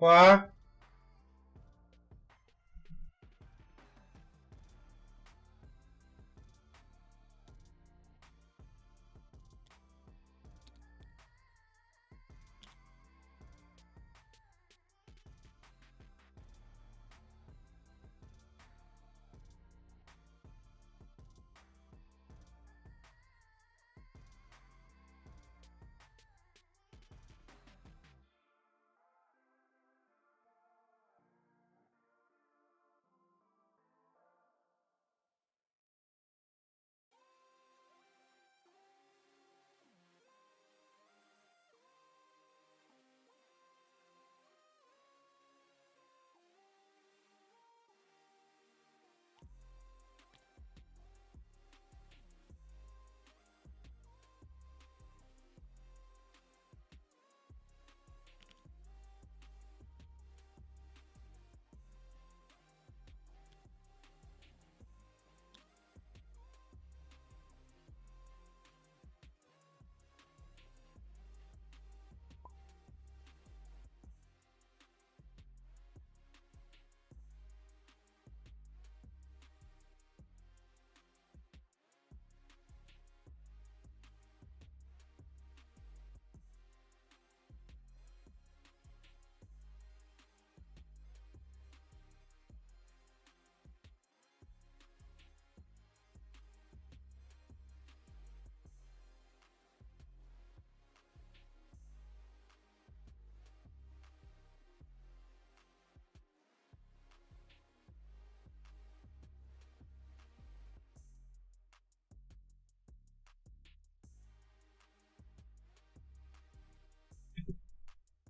What?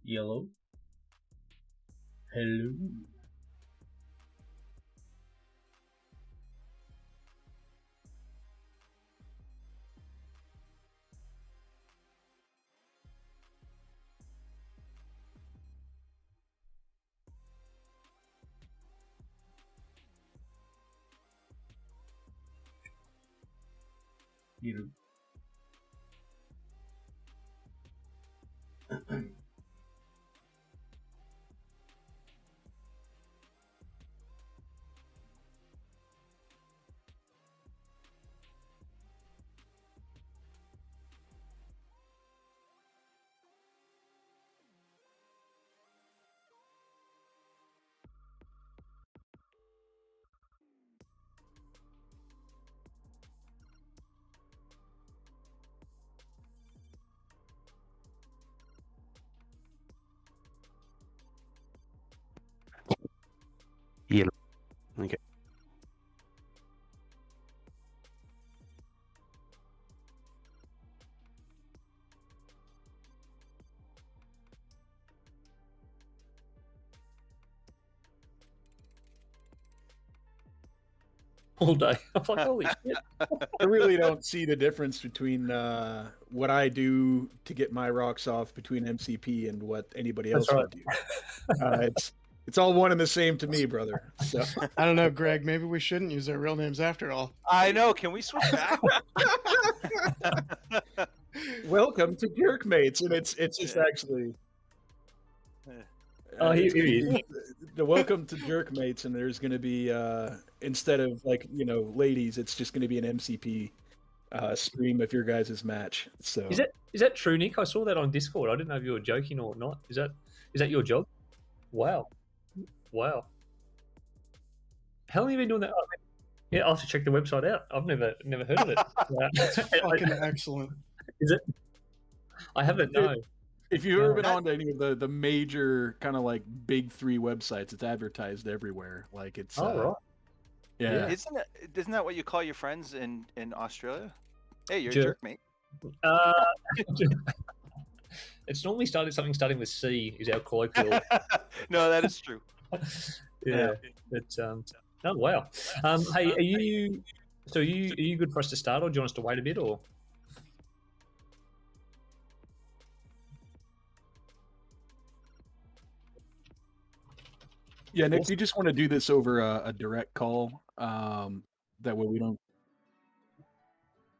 Yellow. Hello. Yellow. Yellow. Okay. All day. I'm like, holy shit. I really don't see the difference between what I do to get my rocks off between MCP and what anybody else That's would do. It's all one and the same to me, brother. So I don't know, Greg. Maybe we shouldn't use our real names after all. I know. Can we switch back? welcome to Jerkmates, and it's just actually. Oh, here it's gonna he is. be the welcome to Jerkmates, and there's going to be instead of ladies, it's just going to be an MCP stream of your guys' match. So Is that true, Nick? I saw that on Discord. I didn't know if you were joking or not. Is that your job? Wow. How long have you been doing that? Oh, yeah, I'll have to check the website out. I've never heard of it. That's fucking excellent. Is it? I haven't. No. if you've ever been on to any of the major kind of like big three websites, it's advertised everywhere. Like it's Right. yeah. Isn't that what you call your friends in Australia? Hey, you're a Jerk. jerk, mate. It's normally starting with C is our colloquial. No, that is true. Yeah. But oh wow. Hey, are you good for us to start, or do you want us to wait a bit, or? Yeah, Nick, you just want to do this over a direct call. That way we don't.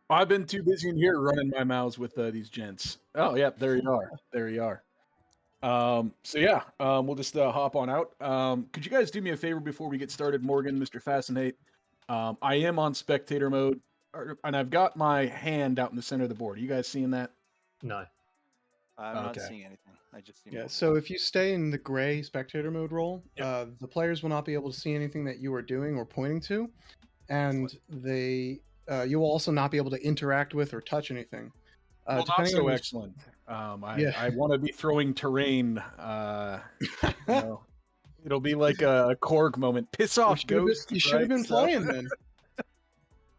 I've been too busy in here running my mouths with these gents. Oh, yeah, there you are. There you are. So yeah, we'll just hop on out. Could you guys do me a favor before we get started, Morgan, Mr. Fascinate? I am on spectator mode, and I've got my hand out in the center of the board. Are you guys seeing that? No. I'm not Okay. seeing anything. I just see Yeah, more. so if you stay in the gray spectator mode role, the players will not be able to see anything that you are doing or pointing to, and you will also not be able to interact with or touch anything. Well, not Depending so on your- excellent. Yeah. I want to be throwing terrain. You know, it'll be like a Korg moment. Piss off, Ghost. You should have been right? So- playing then.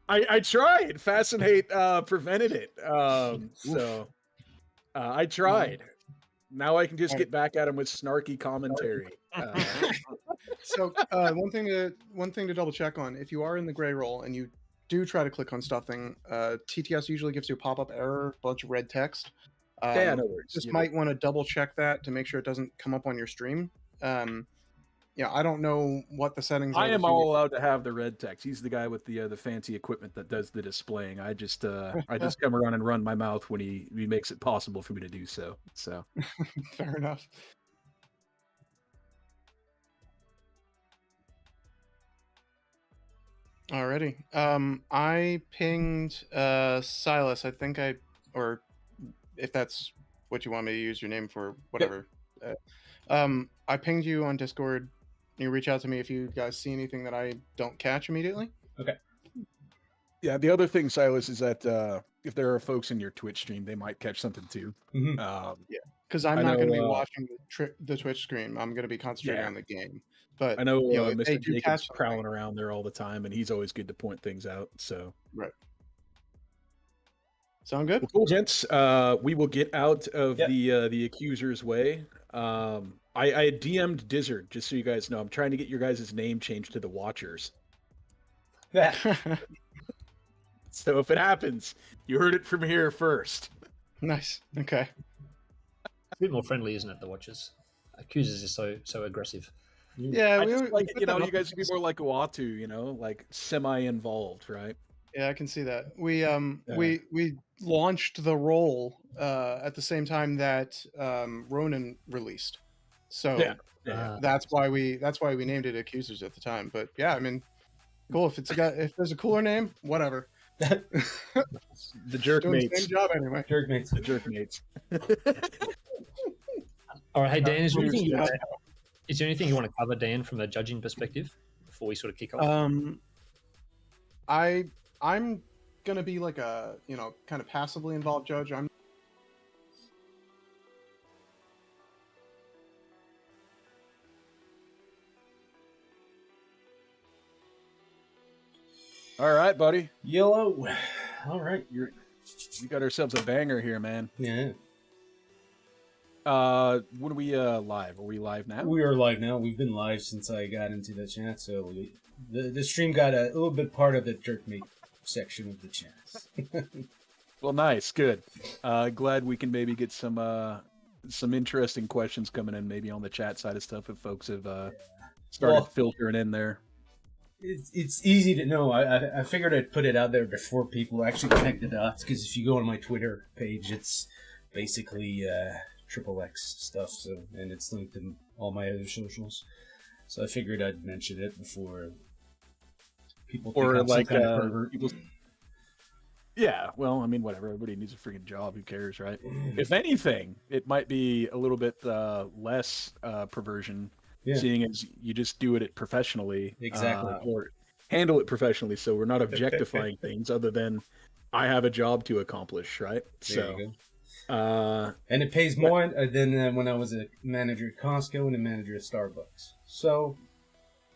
I tried. Fascinate prevented it. I tried. Now I can just get back at him with snarky commentary. So one thing to double check on: if you are in the gray role and you do try to click on stuffing, TTS usually gives you a pop-up error, bunch of red text. Yeah, no worries. Just You know. might want to double check that to make sure it doesn't come up on your stream. Yeah, I don't know what the settings are. I that am you- all allowed to have the red text. He's the guy with the fancy equipment that does the displaying. I just come around and run my mouth when he makes it possible for me to do so. So Fair enough. Alrighty. I pinged Silas. I think or if that's what you want me to use your name for, whatever. I pinged you on Discord. You reach out to me if you guys see anything that I don't catch immediately. yeah, the other thing, Silas, is that if there are folks in your Twitch stream, they might catch something too. Because I'm I not going to be know, watching the Twitch stream. I'm going to be concentrating Yeah. on the game. But I know you know, if they Mr. do Jacobs catch something- prowling around there all the time, and he's always good to point things out. So, sound good? well, cool, gents. We will get out of the accuser's way. I DM'd Dizzard just so you guys know. I'm trying to get your guys' name changed to the Watchers. So if it happens, you heard it from here first. Nice. Okay. It's a bit more friendly, isn't it? The Watchers. Accusers is so aggressive. Yeah, I we just we like put you know, that you up guys as- would be more like Uatu, like semi-involved, right? Yeah, I can see that. We launched the role at the same time that Ronin released. So Yeah. that's why we named it Accusers at the time. But yeah, I mean, cool. If there's a cooler name, whatever. The jerk Doing the mates. same job anyway. Jerk mates. The jerk mates. All right, hey Dan, is there Cheers, anything you guys. want to cover, Dan, from a judging perspective before we sort of kick off? I'm gonna be like a kind of passively involved judge. I'm All right, buddy. Yellow. All right. We got ourselves a banger here, man. Yeah. When are we live? Are we live now? We are live now. We've been live since I got into the chat, so the stream got a little bit part of the jerkmate section of the chat. Well, nice, good. Glad we can maybe get some interesting questions coming in, maybe on the chat side of stuff if folks have started Well- filtering in there. It's easy to know. I figured I'd put it out there before people actually connect the dots, because if you go on my Twitter page, it's basically XXX stuff, so, and it's linked in all my other socials. So I figured I'd mention it before people think Or I'm some like kind of pervert. people. Yeah, well, I mean, whatever. Everybody needs a freaking job. Who cares, right? If anything, it might be a little bit less perversion, Yeah. seeing as you just do it professionally, Exactly. or handle it professionally. So we're not objectifying things, other than I have a job to accomplish, right? There you go. So, And it pays more than when I was a manager at Costco and a manager at Starbucks. So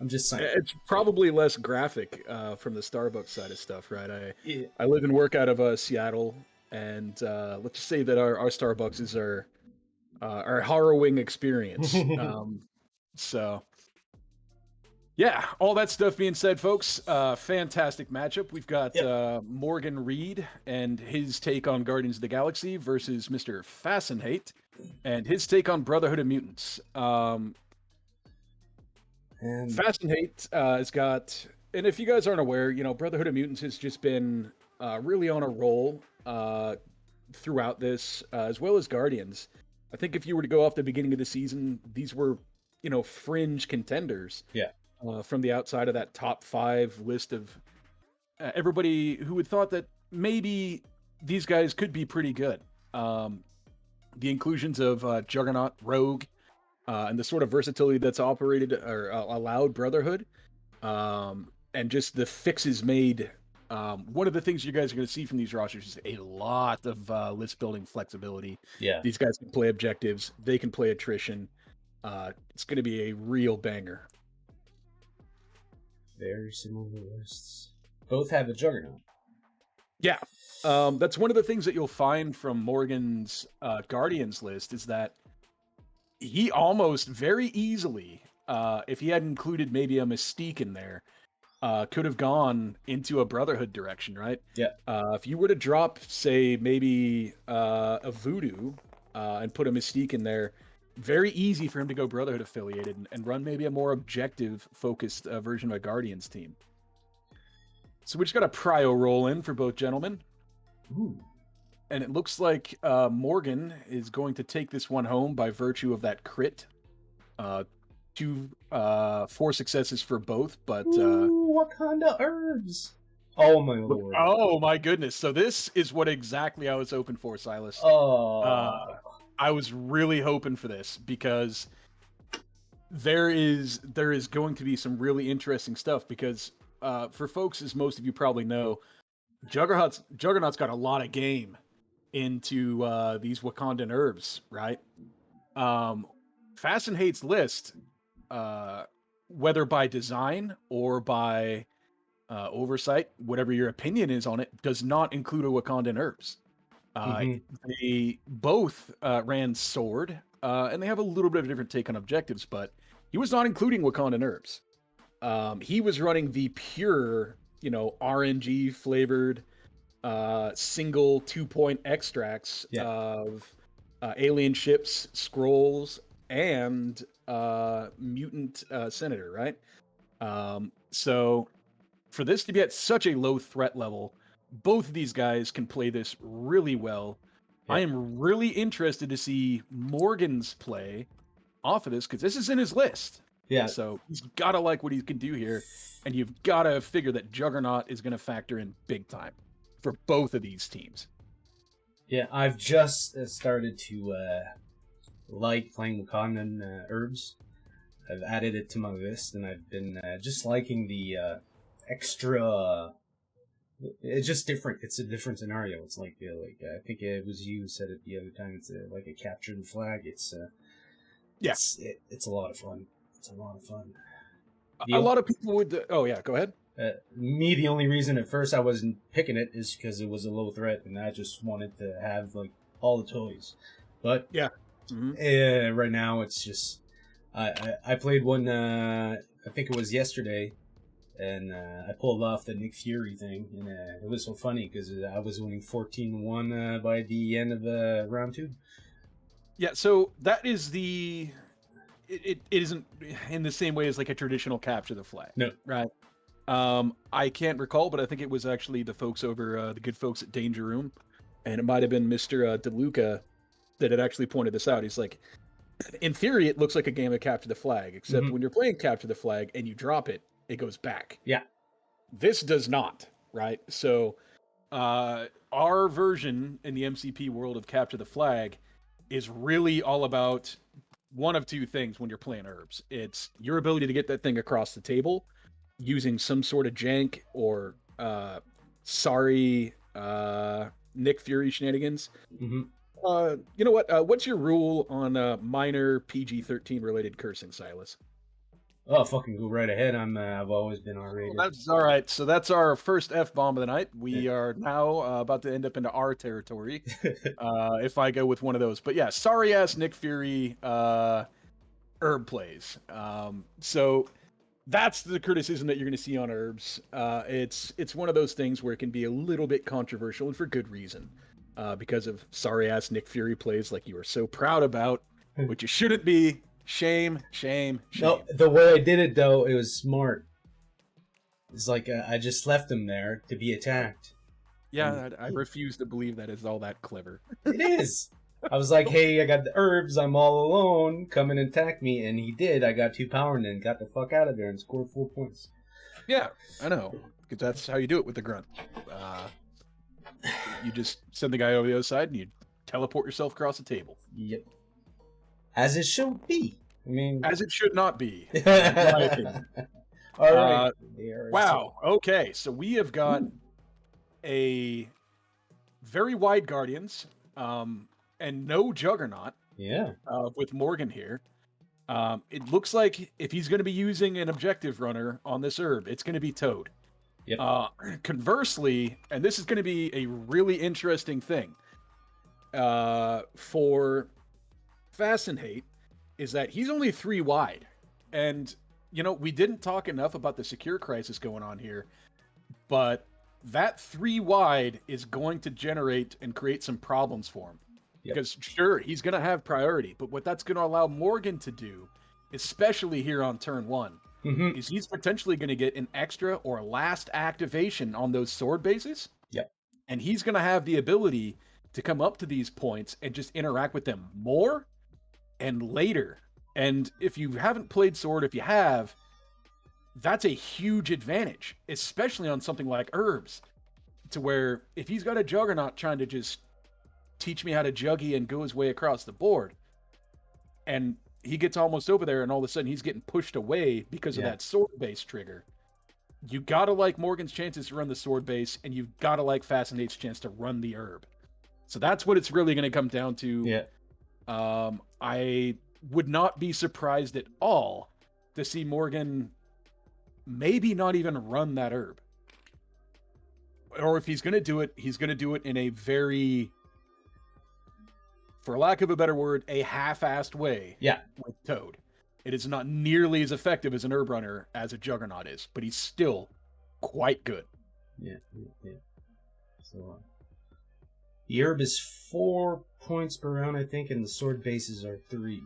I'm just saying. it's probably less graphic from the Starbucks side of stuff, right? Yeah. I live and work out of Seattle, and let's just say that our Starbucks is our harrowing experience. So, yeah, all that stuff being said, folks, fantastic matchup. We've got Morgan Reed and his take on Guardians of the Galaxy versus Mr. Fascinate and his take on Brotherhood of Mutants. And Fascinate has got, and if you guys aren't aware, Brotherhood of Mutants has just been really on a roll throughout this, as well as Guardians. I think if you were to go off the beginning of the season, these were, fringe contenders. Yeah. From the outside of that top 5 list of everybody who had thought that maybe these guys could be pretty good. The inclusions of Juggernaut, Rogue, and the sort of versatility that's operated or allowed Brotherhood, and just the fixes made. One of the things you guys are going to see from these rosters is a lot of list building flexibility. Yeah. These guys can play objectives. They can play attrition. It's going to be a real banger. Very similar lists. Both have a Juggernaut. Yeah. That's one of the things that you'll find from Morgan's Guardians list is that he almost very easily, if he had included maybe a Mystique in there, could have gone into a Brotherhood direction, right? Yeah. If you were to drop, say, maybe a Voodoo and put a Mystique in there, very easy for him to go Brotherhood affiliated and run maybe a more objective focused version of a Guardians team. So we just got a prio roll in for both gentlemen. Ooh. And it looks like Morgan is going to take this one home by virtue of that crit. 4 successes for both, but Wakanda herbs. Oh my lord. oh my goodness! So this is what exactly I was hoping for, Silas. Oh. I was really hoping for this because there is going to be some really interesting stuff. Because for folks, as most of you probably know, Juggernaut's got a lot of game into these Wakandan herbs, right? Fast and Hate's list, whether by design or by oversight, whatever your opinion is on it, does not include a Wakandan herbs. They both ran sword, and they have a little bit of a different take on objectives, but he was not including Wakandan herbs. He was running the pure, RNG flavored single 2-point extracts of alien ships, scrolls, and mutant senator, right? So for this to be at such a low threat level, both of these guys can play this really well. Yeah. I am really interested to see Morgan's play off of this because this is in his list. Yeah. So he's got to like what he can do here, and you've got to figure that Juggernaut is going to factor in big time for both of these teams. Yeah, I've just started to like playing Wakandan herbs. I've added it to my list, and I've been just liking the extra. It's just different. It's a different scenario. It's like I think it was you who said it the other time. It's like a capture the flag. It's a lot of fun. It's a lot of fun. A lot of people would. Oh yeah, go ahead. Me, the only reason at first I wasn't picking it is because it was a low threat, and I just wanted to have like all the toys. But yeah, right now it's just I played one. I think it was yesterday, and I pulled off the Nick Fury thing, and it was so funny because I was winning 14-1 by the end of round 2. Yeah, so that is the. It isn't in the same way as like a traditional capture the flag. No, right. I can't recall, but I think it was actually the folks over the good folks at Danger Room, and it might have been Mr. DeLuca that had actually pointed this out. He's like, in theory, it looks like a game of capture the flag, except when you're playing capture the flag and you drop it, it goes back. Yeah. This does not, right? So our version in the MCP world of capture the flag is really all about one of two things when you're playing herbs. It's your ability to get that thing across the table using some sort of jank or Nick Fury shenanigans. Mm-hmm. You know what? What's your rule on minor PG-13 related cursing, Silas? Oh, fucking go right ahead. I've always been R-rated. That's all right. So that's our first F-bomb of the night. We are now about to end up into R territory if I go with one of those. But yeah, sorry-ass Nick Fury herb plays. So that's the criticism that you're going to see on herbs. It's one of those things where it can be a little bit controversial, and for good reason, because of sorry-ass Nick Fury plays like you are so proud about, which you shouldn't be. Shame, shame, shame. No, the way I did it, though, it was smart. It's like I just left him there to be attacked. Yeah, I refuse to believe that is all that clever. It is. I was like, hey, I got the herbs. I'm all alone. Come and attack me. And he did. I got 2 power and then got the fuck out of there and scored 4 points. Yeah, I know. Because that's how you do it with the grunt. You just send the guy over the other side and you teleport yourself across the table. Yep. As it should be. I mean, As it should not be. all right. Wow. Okay, so we have got a very wide Guardians, and no Juggernaut. Yeah. With Morgan here. It looks like if he's going to be using an objective runner on this herb, it's going to be Toad. Yep. Conversely, and this is going to be a really interesting thing for Fascinate, is that he's only 3 wide. And, we didn't talk enough about the secure crisis going on here, but that 3 wide is going to generate and create some problems for him. Yep. Because sure, he's going to have priority, but what that's going to allow Morgan to do, especially here on turn 1, is he's potentially going to get an extra or last activation on those sword bases. Yep. And he's going to have the ability to come up to these points and just interact with them more and later. And if you haven't played sword, if you have, that's a huge advantage, especially on something like herbs, to where if he's got a Juggernaut trying to just teach me how to juggy and go his way across the board, and he gets almost over there and all of a sudden he's getting pushed away because of that sword base trigger, you gotta like Morgan's chances to run the sword base, and you've gotta like Fascinate's chance to run the herb. So that's what it's really going to come down to. Yeah. I would not be surprised at all to see Morgan maybe not even run that herb. Or if he's going to do it, he's going to do it in a very, for lack of a better word, a half-assed way. Yeah. With Toad. It is not nearly as effective as an herb runner as a Juggernaut is, but he's still quite good. Yeah. So, the herb is 4 points per round, I think, and the sword bases are 3.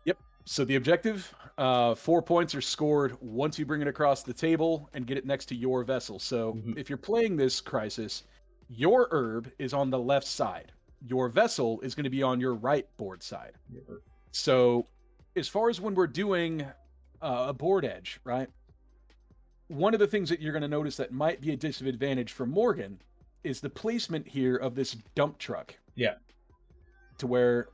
Yep. So the objective, 4 points are scored once you bring it across the table and get it next to your vessel. So if you're playing this Crisis, your herb is on the left side. Your vessel is going to be on your right board side. So as far as when we're doing a board edge, right? One of the things that you're going to notice that might be a disadvantage for Morgan is the placement here of this dump truck. Yeah. To where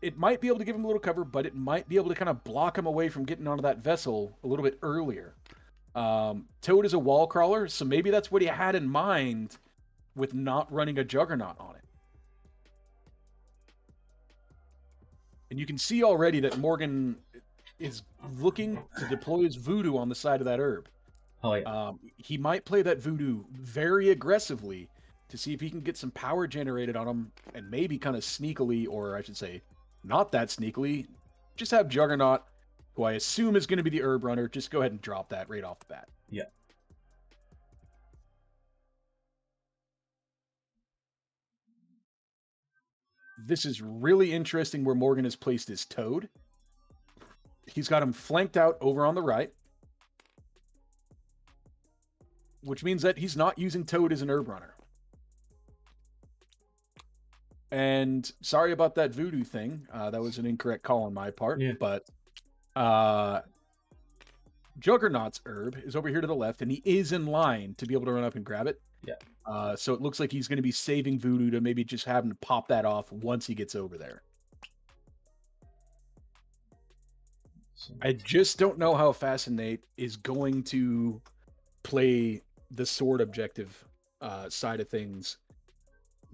it might be able to give him a little cover, but it might be able to kind of block him away from getting onto that vessel a little bit earlier. Toad is a wall crawler, so maybe that's what he had in mind with not running a Juggernaut on it. And you can see already that Morgan is looking to deploy his voodoo on the side of that herb. Oh, yeah. He might play that voodoo very aggressively to see if he can get some power generated on him, and maybe kind of sneakily, or I should say, not that sneakily, just have Juggernaut, who I assume is going to be the herb runner, just go ahead and drop that right off the bat. Yeah. This is really interesting where Morgan has placed his Toad. He's got him flanked out over on the right, which means that he's not using Toad as an herb runner. And sorry about that voodoo thing. That was an incorrect call on my part. Yeah. But Juggernaut's herb is over here to the left, and he is in line to be able to run up and grab it. Yeah. So it looks like he's going to be saving voodoo to maybe just have him to pop that off once he gets over there. I just don't know how Fascinate is going to play the sword objective side of things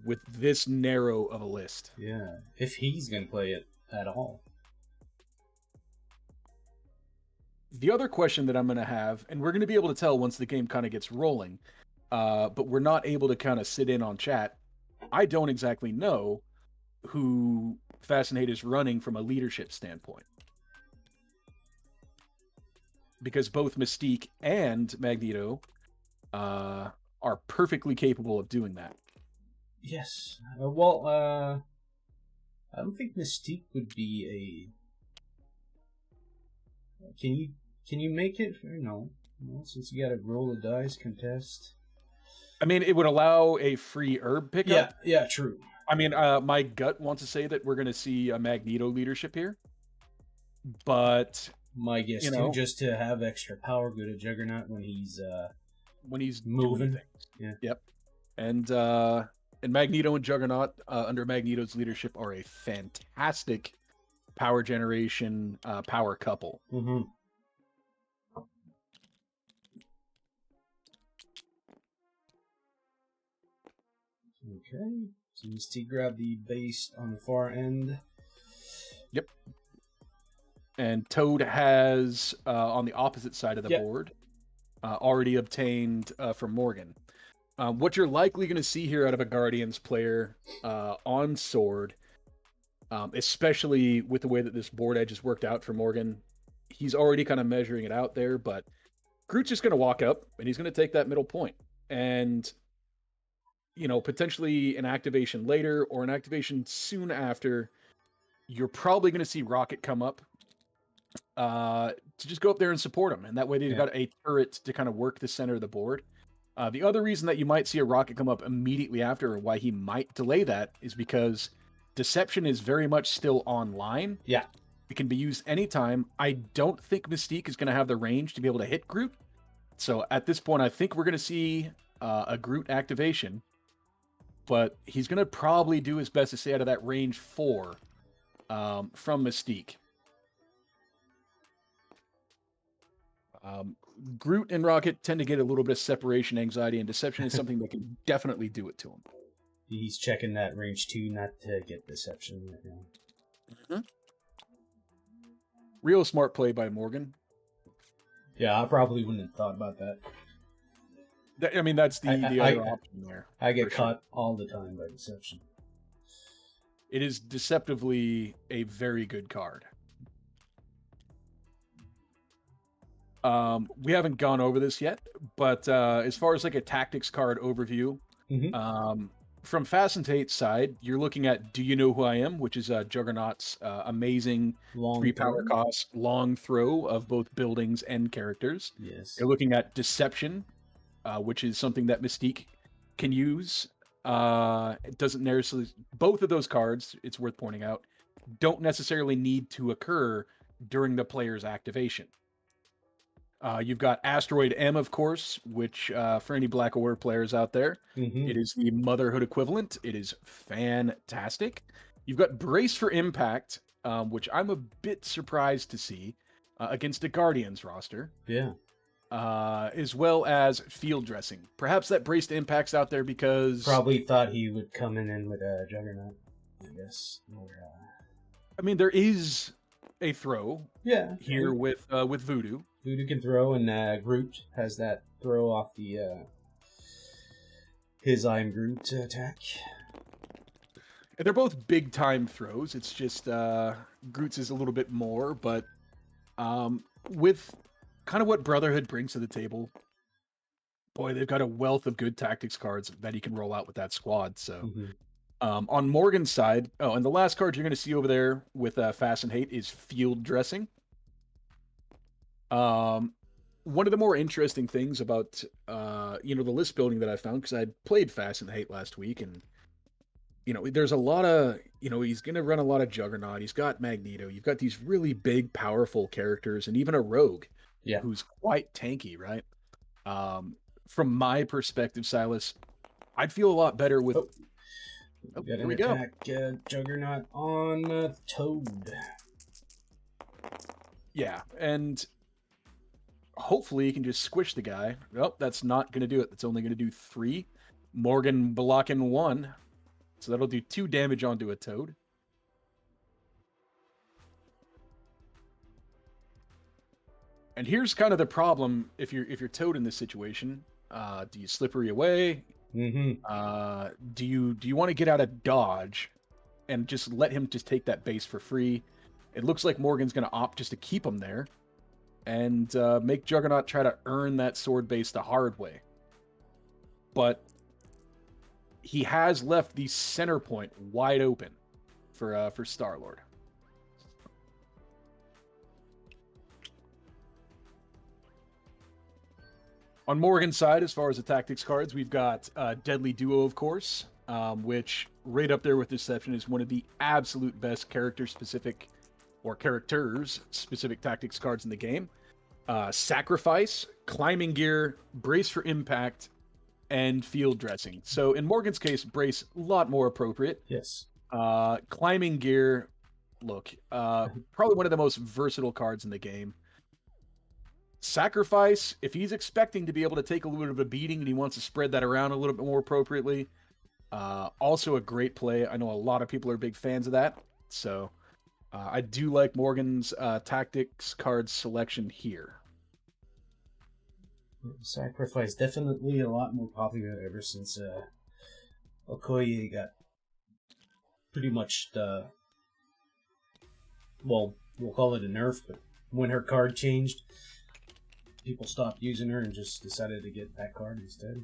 with this narrow of a list. Yeah, if he's going to play it at all. The other question that I'm going to have, and we're going to be able to tell once the game kind of gets rolling, but we're not able to kind of sit in on chat. I don't exactly know who Fascinate is running from a leadership standpoint. Because both Mystique and Magneto are perfectly capable of doing that. Yes. I don't think Mystique would be a... Can you make it? Or no, since you got to roll the dice, contest. I mean, it would allow a free herb pickup. Yeah, true. I mean, my gut wants to say that we're going to see a Magneto leadership here, but My guess You too, know. just to have extra power, go to Juggernaut when he's when he's doing moving. things. Yeah. Yep. And Magneto and Juggernaut under Magneto's leadership are a fantastic power generation power couple. Mm-hmm. Okay. So Mystique grab the base on the far end. And Toad has on the opposite side of the Yep. board already obtained from Morgan. What you're likely going to see here out of a Guardians player on Sword, especially with the way that this board edge has worked out for Morgan, he's already kind of measuring it out there, but Groot's just going to walk up and he's going to take that middle point. And, potentially an activation later or an activation soon after, you're probably going to see Rocket come up to just go up there and support him. And that way they've got a turret to kind of work the center of the board. The other reason that you might see a Rocket come up immediately after, or why he might delay that, is because Deception is very much still online. Yeah. It can be used anytime. I don't think Mystique is going to have the range to be able to hit Groot. So at this point, I think we're going to see a Groot activation. But he's going to probably do his best to stay out of that range 4 from Mystique. Groot and Rocket tend to get a little bit of separation anxiety, and Deception is something that can definitely do it to him. He's checking that range 2 not to get Deception right now. Mm-hmm. Real smart play by Morgan. Yeah, I probably wouldn't have thought about that. I mean, that's the other option there. I get caught all the time by Deception. It is deceptively a very good card. We haven't gone over this yet, but as far as like a tactics card overview, from Fascinate's side, you're looking at Do You Know Who I Am, which is Juggernaut's amazing Long 3 power throw. cost long throw of both buildings and characters. Yes. You're looking at Deception, which is something that Mystique can use. It doesn't necessarily. Both of those cards, it's worth pointing out, don't necessarily need to occur during the player's activation. You've got Asteroid M, of course, which for any Black Order players out there, it is the Motherhood equivalent. It is fantastic. You've got Brace for Impact, which I'm a bit surprised to see against a Guardians roster. Yeah. As well as Field Dressing. Perhaps that Brace to Impact's out there because... Probably thought he would come in with a Juggernaut, I guess. Or, I mean, there is a throw yeah. here with Voodoo. Voodoo can throw, and Groot has that throw off the his I'm Groot attack. And they're both big time throws. It's just Groot's is a little bit more, but with kind of what Brotherhood brings to the table, boy, they've got a wealth of good tactics cards that he can roll out with that squad. So on Morgan's side, and the last card you're going to see over there with Fast and Hate is Field Dressing. One of the more interesting things about the list building that I found, because I played Fast and Hate last week, and there's a lot of he's going to run a lot of Juggernaut. He's got Magneto. You've got these really big, powerful characters, and even a Rogue, who's quite tanky, right? From my perspective, Silas, I'd feel a lot better with. There we go. Juggernaut on Toad. Yeah, and hopefully you can just squish the guy. Nope, that's not going to do it. That's only going to do 3. Morgan blocking 1. So that'll do 2 damage onto a Toad. And here's kind of the problem if you're Toad in this situation. Do you slippery away? Do you want to get out of dodge and just let him just take that base for free? It looks like Morgan's going to opt just to keep him there and make Juggernaut try to earn that sword base the hard way. But he has left the center point wide open for Star-Lord. On Morgan's side, as far as the tactics cards, we've got Deadly Duo, of course, which right up there with Deception is one of the absolute best character-specific or characters-specific tactics cards in the game. Sacrifice, Climbing Gear, Brace for Impact, and Field Dressing. So in Morgan's case, Brace, a lot more appropriate. Yes. Climbing Gear, look, probably one of the most versatile cards in the game. Sacrifice, if he's expecting to be able to take a little bit of a beating and he wants to spread that around a little bit more appropriately, also a great play. I know a lot of people are big fans of that. So I do like Morgan's tactics card selection here. Sacrifice, definitely a lot more popular ever since Okoye got pretty much well, we'll call it a nerf, but when her card changed, people stopped using her and just decided to get that card instead.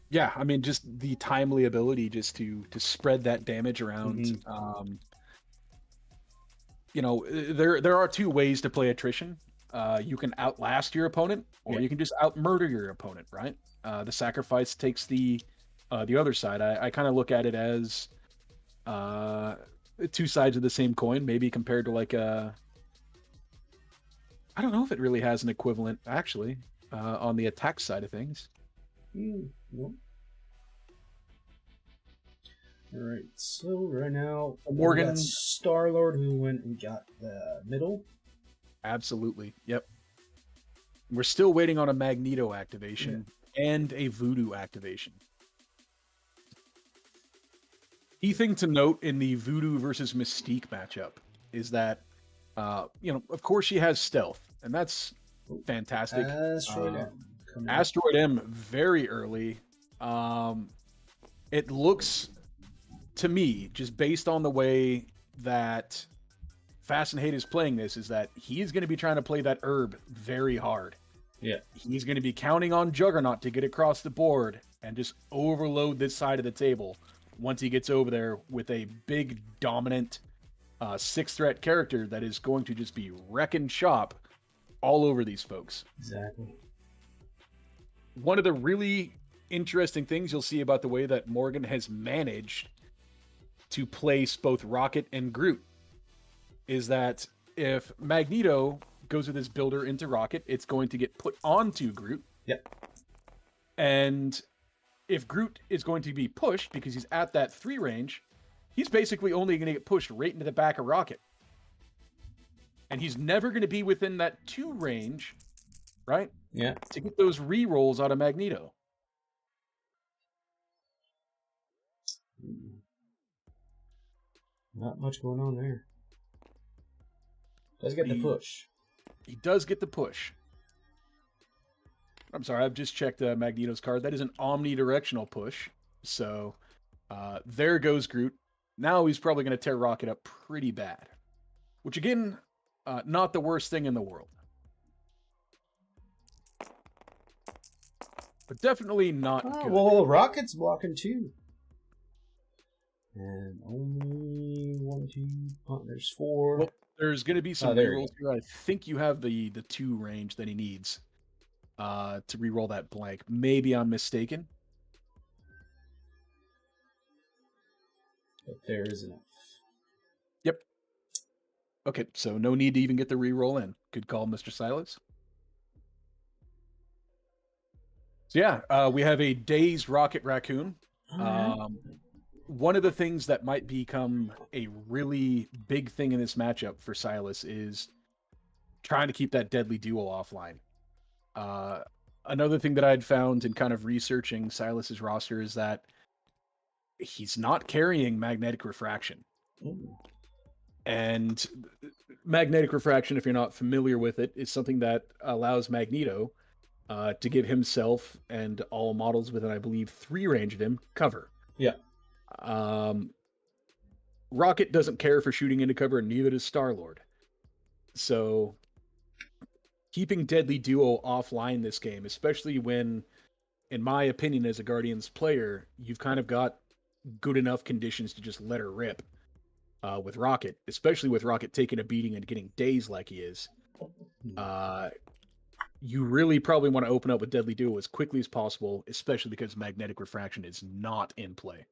Yeah, I mean, just the timely ability just to spread that damage around. You know, there are two ways to play attrition. You can outlast your opponent, or you can just out-murder your opponent, right? The sacrifice takes the other side. I kind of look at it as two sides of the same coin, maybe compared to like a... I don't know if it really has an equivalent, actually, on the attack side of things. Nope. Alright, so right now, Morgan... Star-Lord who went and got the middle. Absolutely, yep. We're still waiting on a Magneto activation and a Voodoo activation. Key thing to note in the Voodoo versus Mystique matchup is that, you know, of course she has stealth, and that's fantastic. Asteroid M very early. It looks to me, just based on the way that Fast and Hate is playing this, is that he's going to be trying to play that herb very hard. Yeah. He's going to be counting on Juggernaut to get across the board and just overload this side of the table once he gets over there with a big, dominant, six-threat character that is going to just be wrecking shop all over these folks. Exactly. One of the really interesting things you'll see about the way that Morgan has managed to place both Rocket and Groot is that if Magneto goes with his builder into Rocket, it's going to get put onto Groot. Yep. And if Groot is going to be pushed because he's at that 3 range, he's basically only going to get pushed right into the back of Rocket. And he's never going to be within that 2 range, right? Yeah. To get those re-rolls out of Magneto. Not much going on there. Does get the push. He does get the push. I'm sorry, I've just checked Magneto's card. That is an omnidirectional push. So there goes Groot. Now he's probably going to tear Rocket up pretty bad. Which again, not the worst thing in the world. But definitely not good. Well, Rocket's blocking too. And only 1, 2, there's 4. Well, there's going to be some there rerolls here. I think you have the 2 range that he needs to reroll that blank. Maybe I'm mistaken. But there is enough. Yep. Okay, so no need to even get the reroll in. Good call, Mr. Silas. So yeah, we have a Dazed Rocket Raccoon. One of the things that might become a really big thing in this matchup for Silas is trying to keep that Deadly Duo offline. Another thing that I'd found in kind of researching Silas's roster is that he's not carrying Magnetic Refraction. And Magnetic Refraction, if you're not familiar with it, is something that allows Magneto to give himself and all models within, I believe, 3 range of him cover. Yeah. Rocket doesn't care for shooting into cover, and neither does Star-Lord. So keeping Deadly Duo offline this game, especially when, in my opinion, as a Guardians player, you've kind of got good enough conditions to just let her rip with Rocket, especially with Rocket taking a beating and getting dazed like he is. you really probably want to open up with Deadly Duo as quickly as possible, especially because Magnetic Refraction is not in play.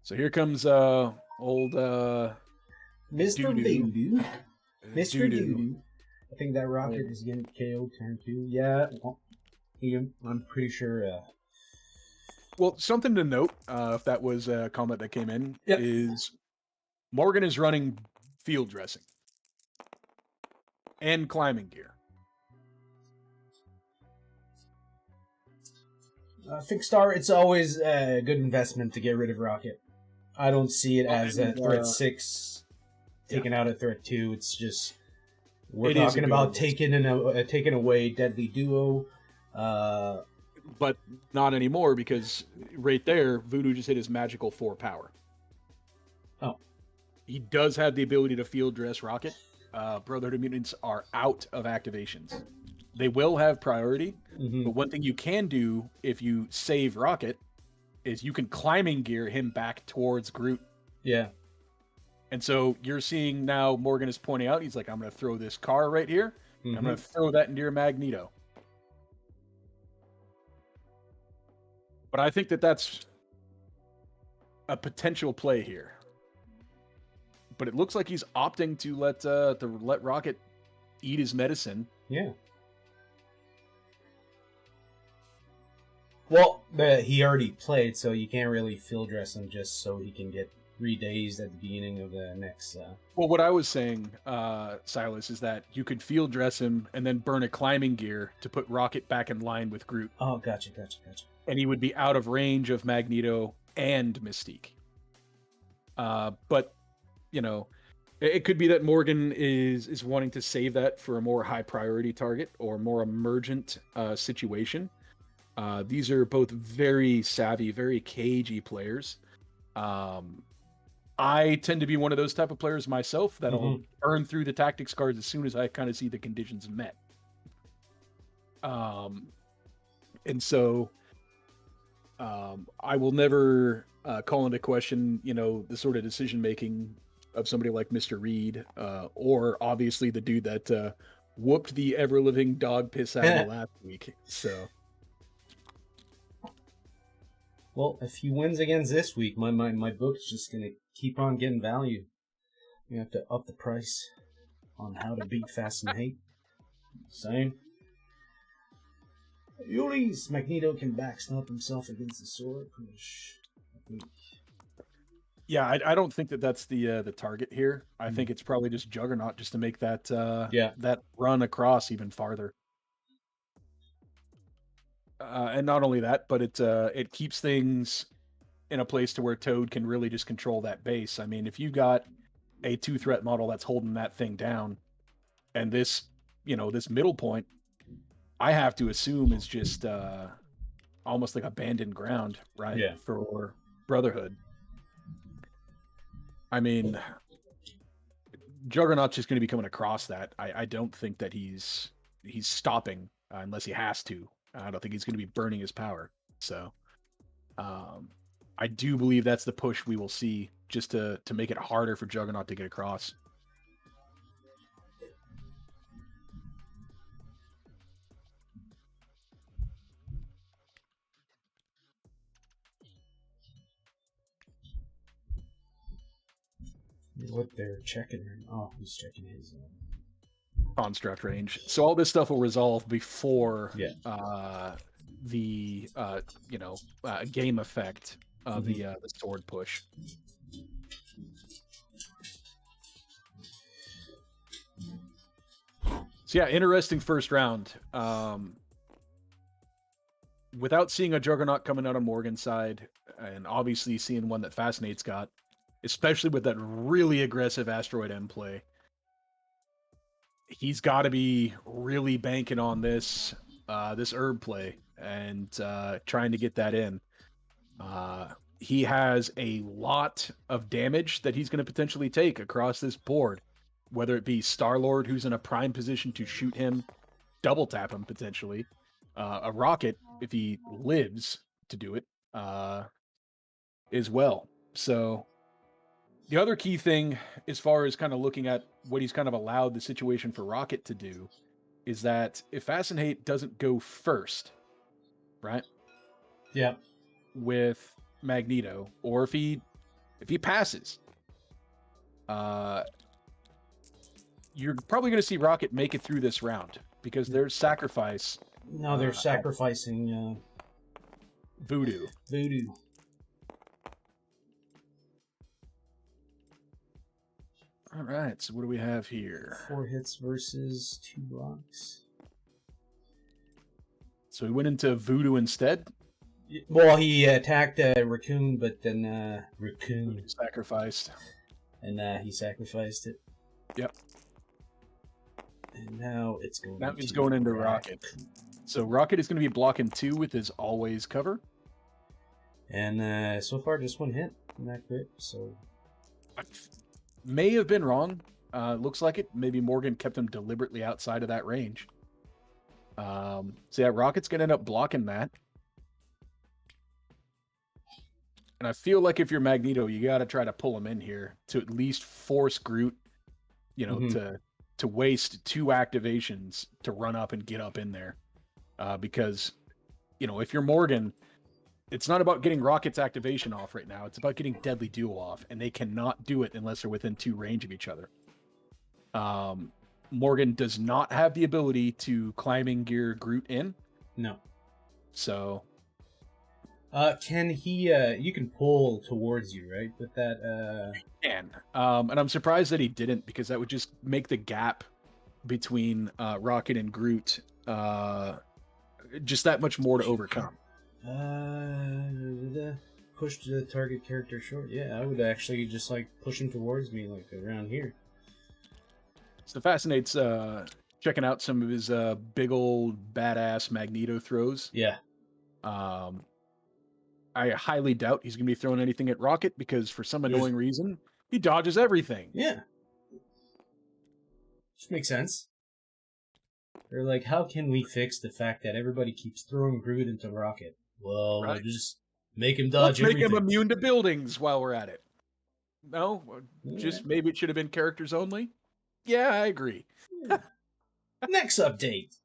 So here comes old Mr. Doo-doo. Voodoo. Mr. Doo-doo. Voodoo. I think that rocket is getting KO'd turn 2. Yeah, I'm pretty sure. Well, something to note, if that was a comment that came in, Yep. is Morgan is running field dressing and climbing gear. Fixed Star, it's always a good investment to get rid of Rocket. I don't see it as a threat 6 taken out at threat 2. It's just we're talking about taking away Deadly Duo. But not anymore, because right there, Voodoo just hit his magical 4 power. Oh. He does have the ability to field dress Rocket. Brotherhood of Mutants are out of activations. They will have priority, but one thing you can do if you save Rocket is you can climbing gear him back towards Groot. Yeah. And so you're seeing now Morgan is pointing out, he's like, I'm going to throw this car right here. I'm going to throw that into your Magneto. But I think that that's a potential play here. But it looks like he's opting to let Rocket eat his medicine. Yeah. Well, he already played, so you can't really field dress him just so he can get re-dazed at the beginning of the next... Well, what I was saying, Silas, is that you could field dress him and then burn a climbing gear to put Rocket back in line with Groot. Oh, gotcha. And he would be out of range of Magneto and Mystique. But, you know, it could be that Morgan is wanting to save that for a more high priority target or more emergent situation. These are both very savvy, very cagey players. I tend to be one of those type of players myself that'll burn through the tactics cards as soon as I kind of see the conditions met. And so I will never call into question, you know, the sort of decision making of somebody like Mr. Reed, or obviously the dude that whooped the ever living dog piss out of me last week. So. Well, if he wins again this week, my book's just gonna keep on getting value. You have to up the price on how to beat Fast and Hate. Same. At least Magneto can backsnap himself against the sword push. I think. Yeah, I don't think that that's the target here. I think it's probably just Juggernaut just to make that that run across even farther. And not only that, but it keeps things in a place to where Toad can really just control that base. I mean, if you got a 2-threat model that's holding that thing down, and this, you know, this middle point, I have to assume is just almost like abandoned ground, right? Yeah. For Brotherhood. I mean, Juggernaut's just going to be coming across that. I don't think that he's stopping unless he has to. I don't think he's going to be burning his power. So I do believe that's the push we will see, just to make it harder for Juggernaut to get across. What they're checking right now. Oh, he's checking his... construct range. So all this stuff will resolve before the game effect of the sword push. So yeah, interesting first round. Without seeing a Juggernaut coming out on Morgan's side, and obviously seeing one that Fascinate's got, especially with that really aggressive Asteroid M play, he's got to be really banking on this herb play and trying to get that in. He has a lot of damage that he's going to potentially take across this board, whether it be Star-Lord, who's in a prime position to shoot him, double tap him potentially, a Rocket, if he lives to do it, as well. So the other key thing, as far as kind of looking at what he's kind of allowed the situation for Rocket to do, is that if Fascinate doesn't go first, right? Yeah. With Magneto, or if he passes, you're probably going to see Rocket make it through this round because there's sacrifice. No, they're sacrificing Voodoo. Voodoo. All right, so what do we have here? 4 hits versus 2 blocks. So he went into Voodoo instead. Well, he attacked Raccoon, but then Raccoon Sacrificed. and he sacrificed it. Yep. And now it's going. Now he's going into Rocket. So Rocket is going to be blocking 2 with his always cover. And so far, just 1 hit from that crit. So May have been wrong. Looks like it. Maybe Morgan kept him deliberately outside of that range. So yeah, Rocket's going to end up blocking that. And I feel like if you're Magneto, you got to try to pull him in here to at least force Groot, to waste 2 activations to run up and get up in there. Because, if you're Morgan, it's not about getting Rocket's activation off right now. It's about getting Deadly Duo off, and they cannot do it unless they're within 2 range of each other. Morgan does not have the ability to climbing gear Groot in. no. So Can he? You can pull towards you, right? With that. can. And I'm surprised that he didn't, because that would just make the gap between Rocket and Groot just that much more to overcome. Push the target character short. Yeah, I would actually just push him towards me, around here. So Fascinate's checking out some of his big old badass Magneto throws. Yeah. I highly doubt he's going to be throwing anything at Rocket, because for some annoying reason, he dodges everything. Yeah. Just makes sense. They're like, how can we fix the fact that everybody keeps throwing Groot into Rocket? Well, Right. we'll just make him dodge Let's make everything. him immune to buildings while we're at it. No? Just Yeah. maybe it should have been characters only? Yeah, I agree. Next update.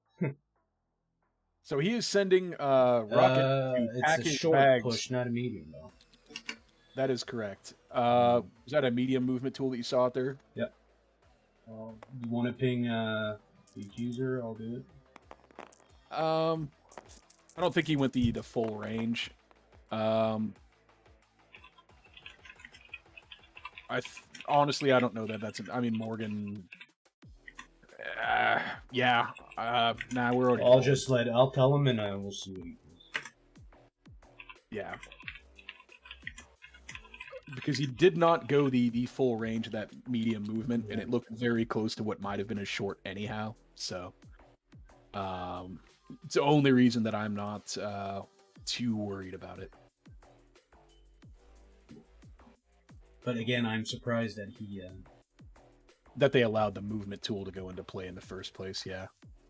So he is sending Rocket to It's a pack his short bags. push, not a medium, though. That is correct. Is that a medium movement tool that you saw out there? Yep. You want to ping the accuser? I'll do it. I don't think he went the full range. Honestly, I don't know that that's. Morgan. Yeah. Nah, we're already. I'll tell him, and we'll see what he does. Yeah. Because he did not go the full range of that medium movement, and it looked very close to what might have been a short anyhow. So, it's the only reason that I'm not too worried about it. But again, I'm surprised that he. That they allowed the movement tool to go into play in the first place. Yeah.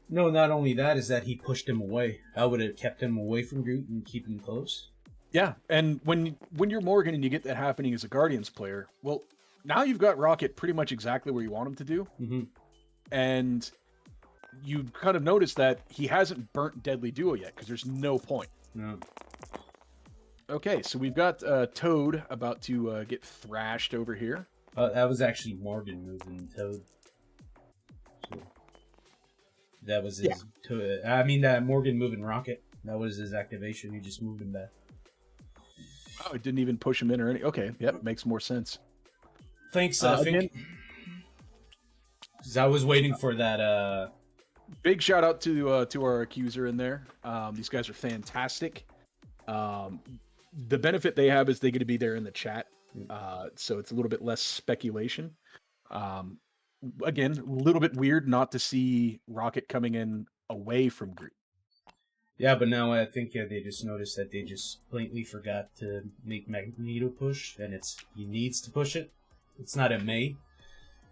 No, not only that, is that he pushed him away. I would have kept him away from Groot and keep him close. Yeah, and when you're Morgan and you get that happening as a Guardians player, well, now you've got Rocket pretty much exactly where you want him to do, and you kind of notice that he hasn't burnt Deadly Duo yet, because there's no point. No. Okay, so we've got Toad about to get thrashed over here. That was actually Morgan moving Toad. So that was his. Morgan moving Rocket. That was his activation. He just moved him back. Oh, it didn't even push him in or any. Okay, yep, makes more sense. Thanks, Again, Fink. 'Cause I was waiting for that. Big shout out to our accuser in there. These guys are fantastic. The benefit they have is they get to be there in the chat, so it's a little bit less speculation. Again, a little bit weird not to see Rocket coming in away from Groot. Yeah, but now I think they just noticed that they just blatantly forgot to make Magneto push, and he needs to push it. It's not a may,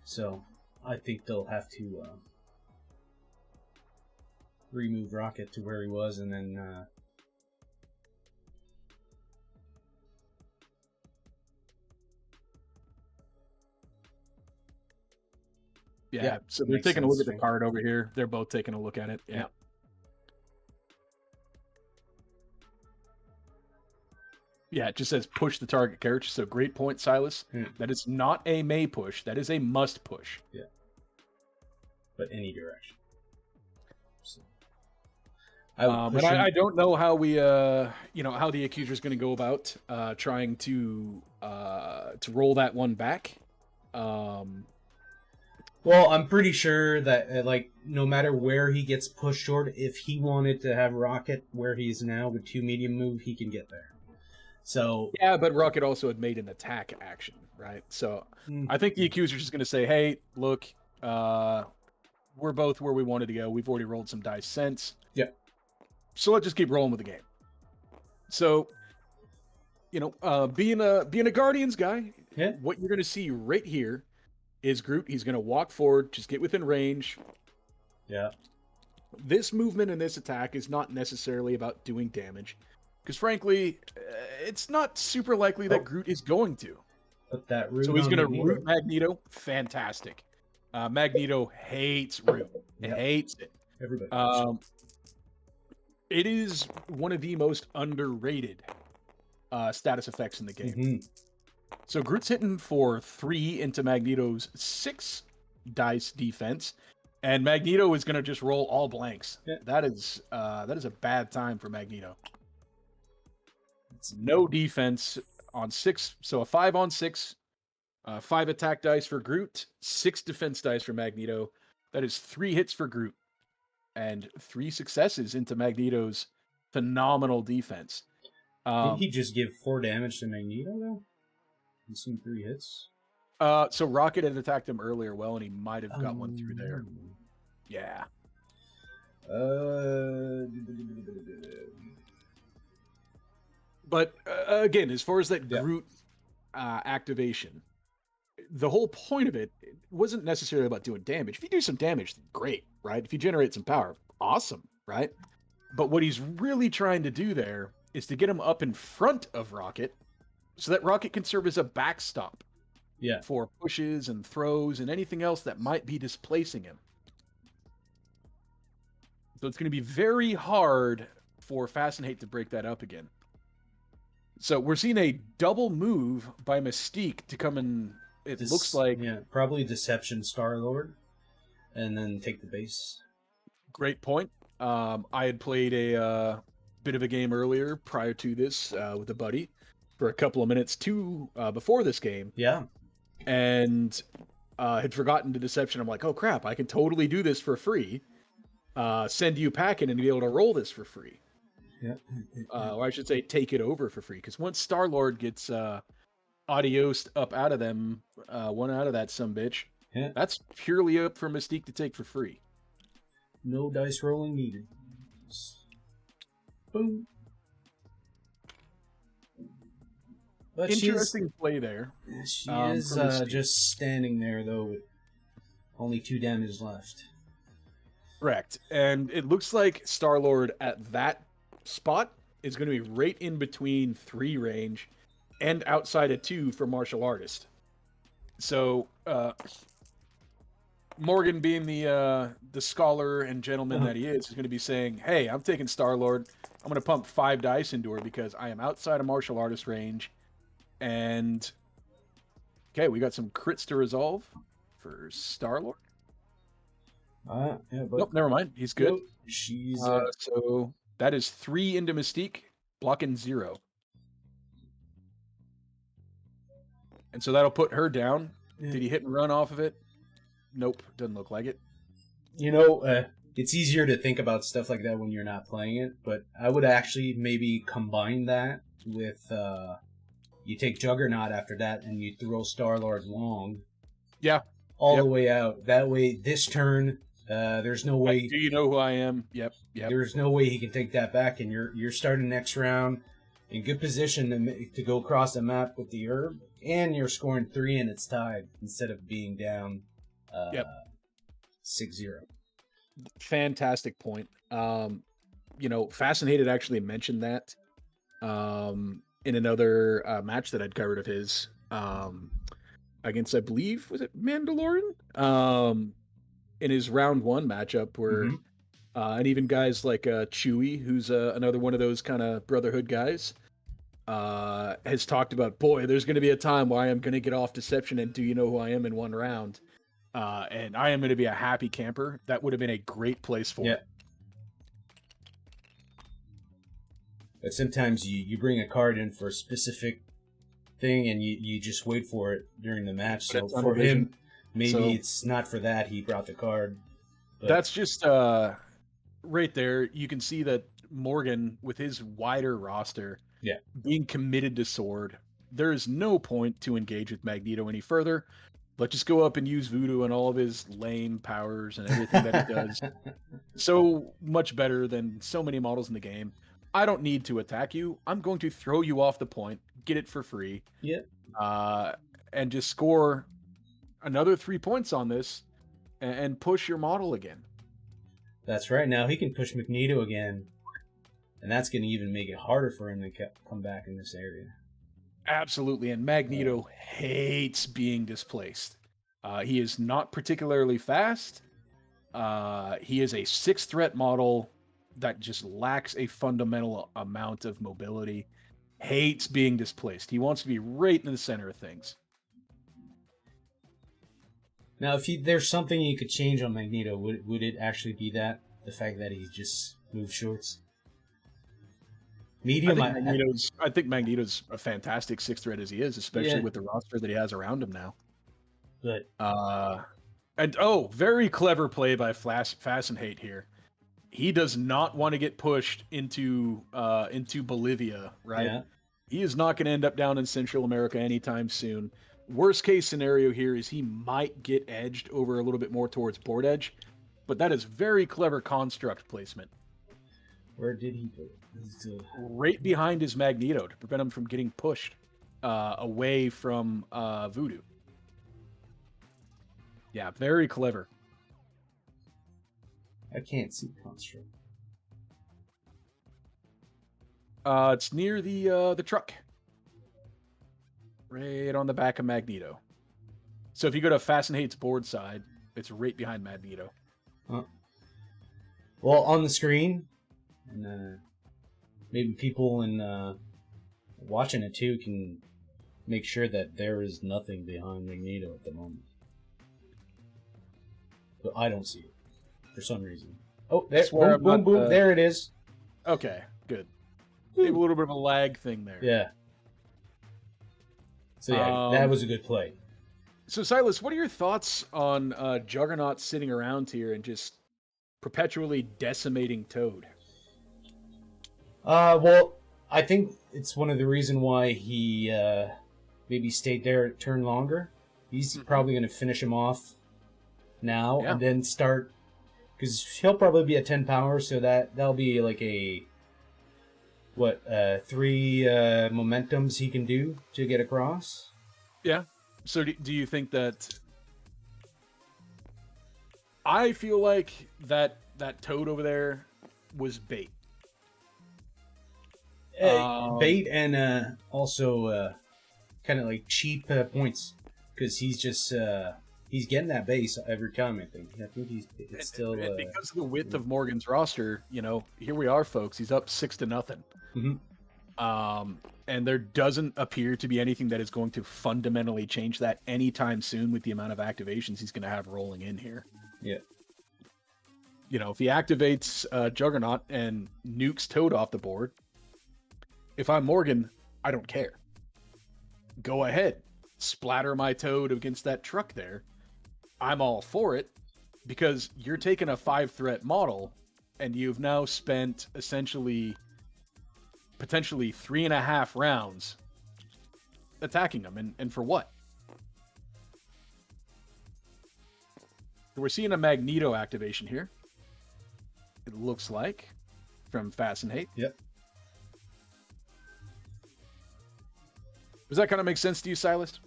so I think they'll have to remove Rocket to where he was, and then Yeah. Yeah, So they're makes taking a look sense at the to me. card over here. They're both taking a look at it. Yeah. Yeah. Yeah, it just says push the target character. So great point, Silas. Yeah. That is not a may push. That is a must push. But any direction. So, And I don't know how we, how the accuser is going to go about trying to roll that one back. well, I'm pretty sure that no matter where he gets pushed short, if he wanted to have Rocket where he is now with 2 medium move, he can get there. So Yeah, but Rocket also had made an attack action, right? So I think the accuser is just going to say, "Hey, look, we're both where we wanted to go. We've already rolled some dice since. Yeah. So let's just keep rolling with the game." So, being a Guardians guy, Yeah. what you're going to see right here is Groot. He's going to walk forward, just get within range. yeah, This movement and this attack is not necessarily about doing damage, because frankly, it's not super likely that Oh. Groot is going to. put that root. So he's on going to Magneto. root Magneto. Fantastic. Magneto hates root. Yeah. Hates it. Everybody. It is one of the most underrated status effects in the game. Mhm. So Groot's hitting for 3 into Magneto's 6 dice defense, and Magneto is going to just roll all blanks. Yeah. That is a bad time for Magneto. It's no defense on 6, so a 5 on 6, 5 attack dice for Groot, 6 defense dice for Magneto. That is 3 hits for Groot, and 3 successes into Magneto's phenomenal defense. Didn't he just give 4 damage to Magneto though? He's seen 3 hits. So Rocket had attacked him earlier, and he might have got one through there. Yeah. But again, as far as that Yeah. Groot activation, the whole point of it wasn't necessarily about doing damage. If you do some damage, great, right? If you generate some power, awesome, right? But what he's really trying to do there is to get him up in front of Rocket so that Rocket can serve as a backstop Yeah. for pushes and throws and anything else that might be displacing him. So it's going to be very hard for Fast and Hate to break that up again. So we're seeing a double move by Mystique to come in. It looks like probably Deception Star-Lord, and then take the base. great point. I had played a bit of a game earlier prior to this with a buddy for a couple of minutes before this game, Yeah. and had forgotten the Deception. I'm like, oh crap, I can totally do this for free. Send you a packet and be able to roll this for free. Yeah. Or I should say, take it over for free. Because once Star-Lord gets adiosed up out of them, one out of that sumbitch, Yeah. that's purely up for Mystique to take for free. No dice rolling needed. Boom. But Interesting play there. She from is Mystique. just standing there though, with only 2 damage left. Correct. And it looks like Star-Lord at that spot is going to be right in between 3 range and outside of 2 for Martial Artist. So, Morgan, being the scholar and gentleman that he is going to be saying, hey, I'm taking Star-Lord. I'm going to pump 5 dice into her because I am outside of Martial Artist range. And, okay, we got some crits to resolve for Star-Lord. Yeah, but Nope, never mind. He's good. Nope, she's So that is 3 into Mystique, blocking 0. And so that'll put her down. Did he hit and run off of it? Nope, doesn't look like it. it's easier to think about stuff like that when you're not playing it, but I would actually maybe combine that with you take Juggernaut after that and you throw Star-Lord long. Yeah. All the way out. That way, this turn, there's no way. Do you know who I am? Yep. There's no way he can take that back, and you're starting next round in good position to go across the map with the herb, and you're scoring 3 and it's tied instead of being down 6-0. Fantastic point. Fascinated actually mentioned that in another match that I'd covered of his against, I believe, was it Mandalorian? in his round 1 matchup where Mhm. and even guys like Chewy, who's another one of those kind of Brotherhood guys, has talked about, boy, there's going to be a time where I am going to get off Deception and Do You Know Who I Am in 1 round. And I am going to be a happy camper. That would have been a great place for Yeah. it. But sometimes you bring a card in for a specific thing and you just wait for it during the match. But So it's on for revision. him, maybe So- it's not for that he brought the card. But That's just right there. You can see that Morgan, with his wider roster, Yeah. being committed to Sword, there is no point to engage with Magneto any further. Let's just go up and use Voodoo and all of his lame powers and everything that he does. So much better than so many models in the game. I don't need to attack you. I'm going to throw you off the point, get it for free, Yeah. and just score another 3 points on this and push your model again. That's right. Now he can push Magneto again, and that's going to even make it harder for him to come back in this area. Absolutely, and Magneto hates being displaced. He is not particularly fast. He is a 6-threat model that just lacks a fundamental amount of mobility. Hates being displaced. He wants to be right in the center of things. Now, if there's something you could change on Magneto, would it actually be that? The fact that he just moves shorts? Medium, I think Magneto's a fantastic 6-threat as he is, especially Yeah. with the roster that he has around him now. but And very clever play by Fascinate here. He does not want to get pushed into Bolivia, right? yeah, He is not going to end up down in Central America anytime soon. Worst case scenario here is he might get edged over a little bit more towards board edge, but that is very clever construct placement. where did he put it? Right behind his Magneto to prevent him from getting pushed away from Voodoo. Yeah, very clever. I can't see construct. It's near the truck. Right on the back of Magneto. So if you go to Fascinate's board side, it's right behind Magneto. Well, on the screen, and maybe people in watching it too can make sure that there is nothing behind Magneto at the moment. But I don't see it for some reason. Oh, there! That's where Boom, I'm boom, not, boom! There it is. Okay, good. Maybe a little bit of a lag thing there. Yeah. So yeah, that was a good play. So Silas, what are your thoughts on Juggernaut sitting around here and just perpetually decimating Toad? Well, I think it's one of the reason why he maybe stayed there a turn longer. He's probably going to finish him off now Yeah. and then start, because he'll probably be at 10 power, so that'll be like a 3 momentums he can do to get across. Yeah. So do you think that? I feel like that Toad over there was bait. Bait and also kind of like cheap points, because he's just he's getting that base every time. I think it's still And because of the width of Morgan's roster, here we are, folks. He's up 6-0. Mhm. And there doesn't appear to be anything that is going to fundamentally change that anytime soon with the amount of activations he's going to have rolling in here. Yeah. If he activates Juggernaut and nukes Toad off the board, if I'm Morgan, I don't care. Go ahead. Splatter my Toad against that truck there. I'm all for it, because you're taking a 5-threat model and you've now spent essentially potentially 3.5 rounds attacking them, and for what? We're seeing a Magneto activation here. It looks like, from Fascinate. Yep. Does that kind of make sense to you, Silas?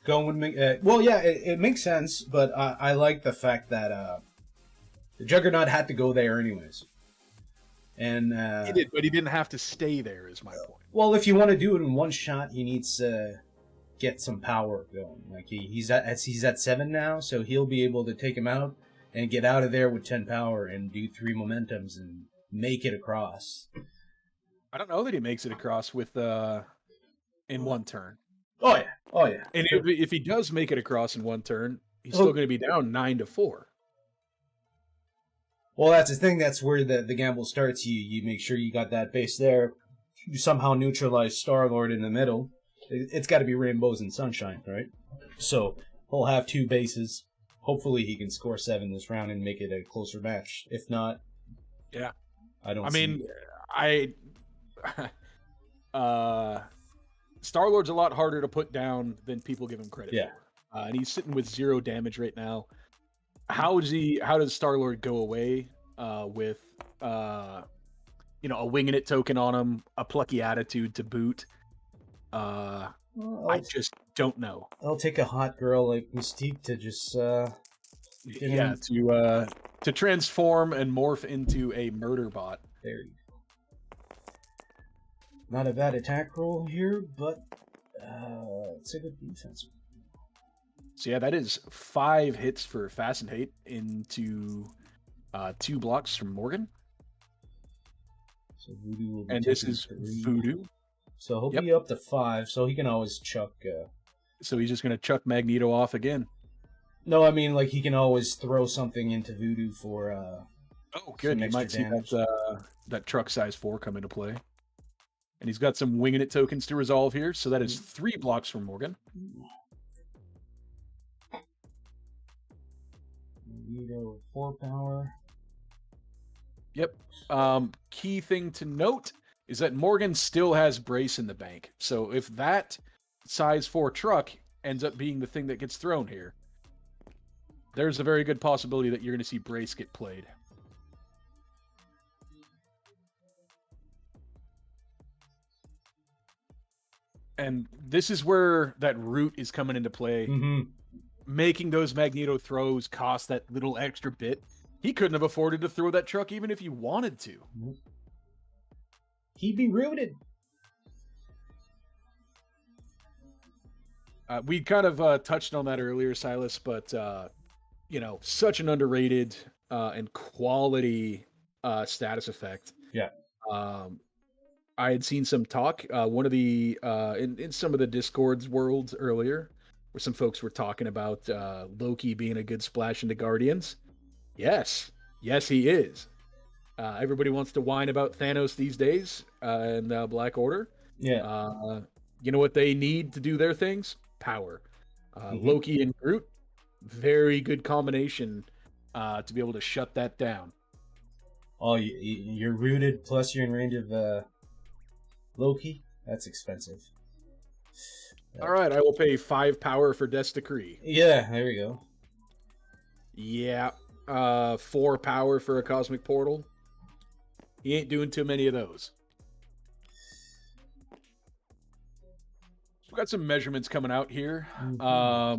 Well, yeah, it makes sense, but I like the fact that the Juggernaut had to go there anyways. And He did, but he didn't have to stay there, is my point. well, if you want to do it in one shot, he needs to get some power going. Like he's at 7 now, so he'll be able to take him out, and get out of there with 10 power and do 3 momentums and make it across. I don't know that he makes it across with in one turn. Oh yeah. And if he does make it across in one turn, he's still going to be down 9-4. Well, that's the thing. That's where the gamble starts. You make sure you got that base there. You somehow neutralize Star-Lord in the middle. It's got to be rainbows and sunshine, right? So he'll have 2 bases. Hopefully he can score 7 this round and make it a closer match. If not, Yeah. I mean, Star-Lord's a lot harder to put down than people give him credit for. And he's sitting with 0 damage right now. How does Star-Lord go away with a winging it token on him, a plucky attitude to boot? I just don't know. I'll take a hot girl like Mystique to just to transform and morph into a murder bot. There you go. Not a bad attack roll here, but it's a good defense. So yeah, that is 5 hits for Fascinate into 2 blocks from Morgan. So Voodoo will be and this is 3. Voodoo. So he'll be up to 5, so he can always chuck... So he's just going to chuck Magneto off again. No, I mean, like, he can always throw something into Voodoo for... oh, good. You might see that truck size 4 come into play. And he's got some winging it tokens to resolve here, so that is 3 blocks from Morgan. Magneto 4 power. Yep. Key thing to note is that Morgan still has Brace in the bank. So if that size 4 truck ends up being the thing that gets thrown here, there's a very good possibility that you're going to see Brace get played. And this is where that root is coming into play. Mm-hmm. Making those Magneto throws cost that little extra bit. He couldn't have afforded to throw that truck even if he wanted to. He'd be rooted. We kind of touched on that earlier, Silas, but such an underrated and quality status effect. Yeah. I had seen some talk. One of the in some of the Discord's worlds earlier, where some folks were talking about Loki being a good splash into Guardians. Yes, he is. Everybody wants to whine about Thanos these days and Black Order. Yeah. You know what they need to do their things? Power. Loki and Groot, very good combination to be able to shut that down. Oh, you're rooted, plus you're in range of Loki. That's expensive. All right, I will pay 5 power for Death's Decree. Yeah, there we go. Yeah, 4 power for a Cosmic Portal. He ain't doing too many of those. So we've got some measurements coming out here. Are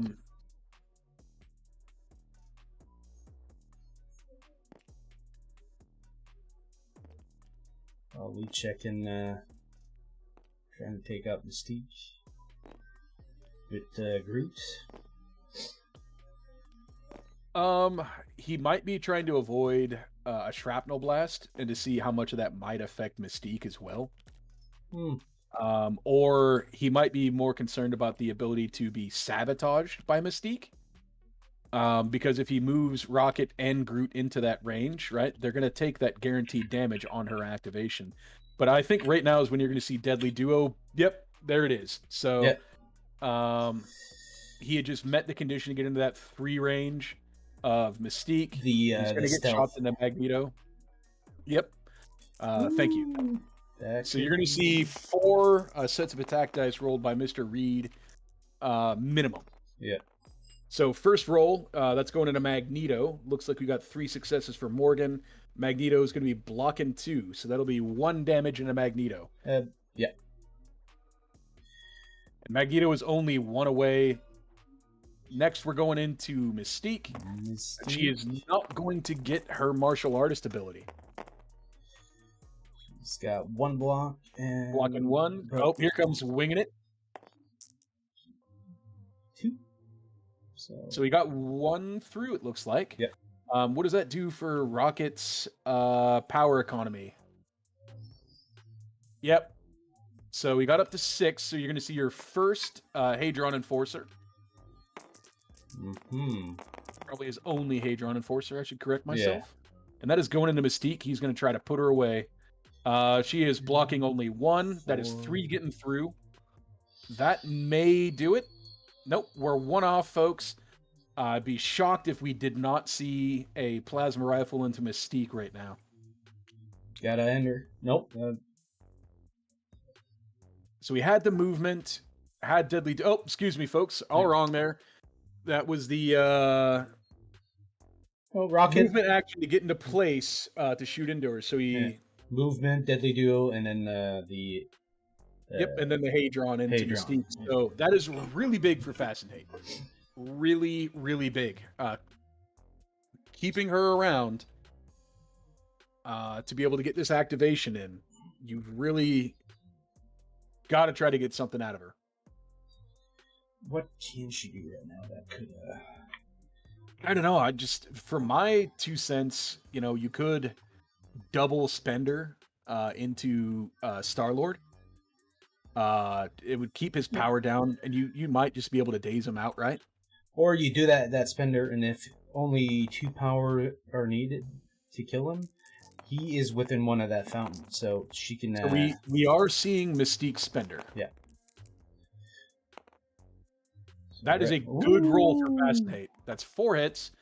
we checking, trying to take out Mystique with Groot? He might be trying to avoid a shrapnel blast and to see how much of that might affect Mystique as well. Or he might be more concerned about the ability to be sabotaged by Mystique. Because if he moves Rocket and Groot into that range, right, they're going to take that guaranteed damage on her activation. But I think right now is when you're going to see Deadly Duo. Yep, there it is. So he had just met the condition to get into that 3 range of Mystique. He's going to get chopped in the Magneto. Yep. Thank you. So you're going to see 4 sets of attack dice rolled by Mr. Reed, minimum. Yeah. So first roll, that's going into Magneto. Looks like we got 3 successes for Morgan. Magneto is going to be blocking 2, so that'll be 1 damage into Magneto. Yeah. And Magneto is only 1 away. Next, we're going into Mystique. She is not going to get her martial artist ability. She's got 1 block and blocking 1. Oh, here comes winging it. 2. So we got 1 through, it looks like. Yep. What does that do for Rocket's power economy? Yep. So we got up to 6. So you're going to see your first Hadron Enforcer. Probably his only Hadron Enforcer. I should correct myself. And that is going into Mystique. He's going to try to put her away. She is blocking only 1. That is 3 getting through. That may do it. Nope, we're 1 off, folks. I'd be shocked if we did not see a plasma rifle into Mystique right now. Gotta end her. Nope. So we had the movement, had deadly... Oh, excuse me, folks. All wrong there. That was the Rocket. movement action to get into place to shoot indoors. So he... Movement, deadly duo, and then the... Yep, and then the Hadron into Hadron. Mystique. So that is really big for Fast and Hate. Really, really big. Keeping her around to be able to get this activation in, you've really got to try to get something out of her. What can she do right now that could... I don't know. I just, for my 2 cents, you could double Spender into Star-Lord. It would keep his power down, and you might just be able to daze him outright. Or you do that Spender, and if only 2 power are needed to kill him, he is within 1 of that fountain, so she can... So we are seeing Mystique Spender. Yeah. That is a good roll for Fast and Hate. That's 4 hits.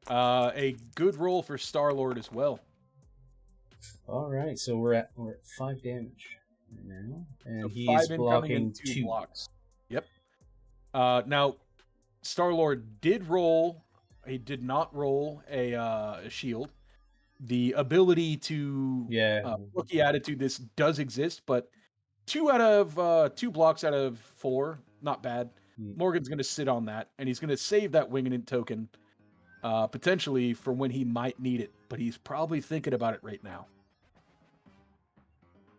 A good roll for Star-Lord as well. All right, so we're at 5 damage right now, and So he's 5 incoming blocking and 2 2 blocks. Yep. Now, Star-Lord did roll. He did not roll a shield. The ability to Rookie Attitude this does exist, but 2 blocks out of 4, not bad. Morgan's going to sit on that, and he's going to save that Winging It token potentially for when he might need it, but he's probably thinking about it right now.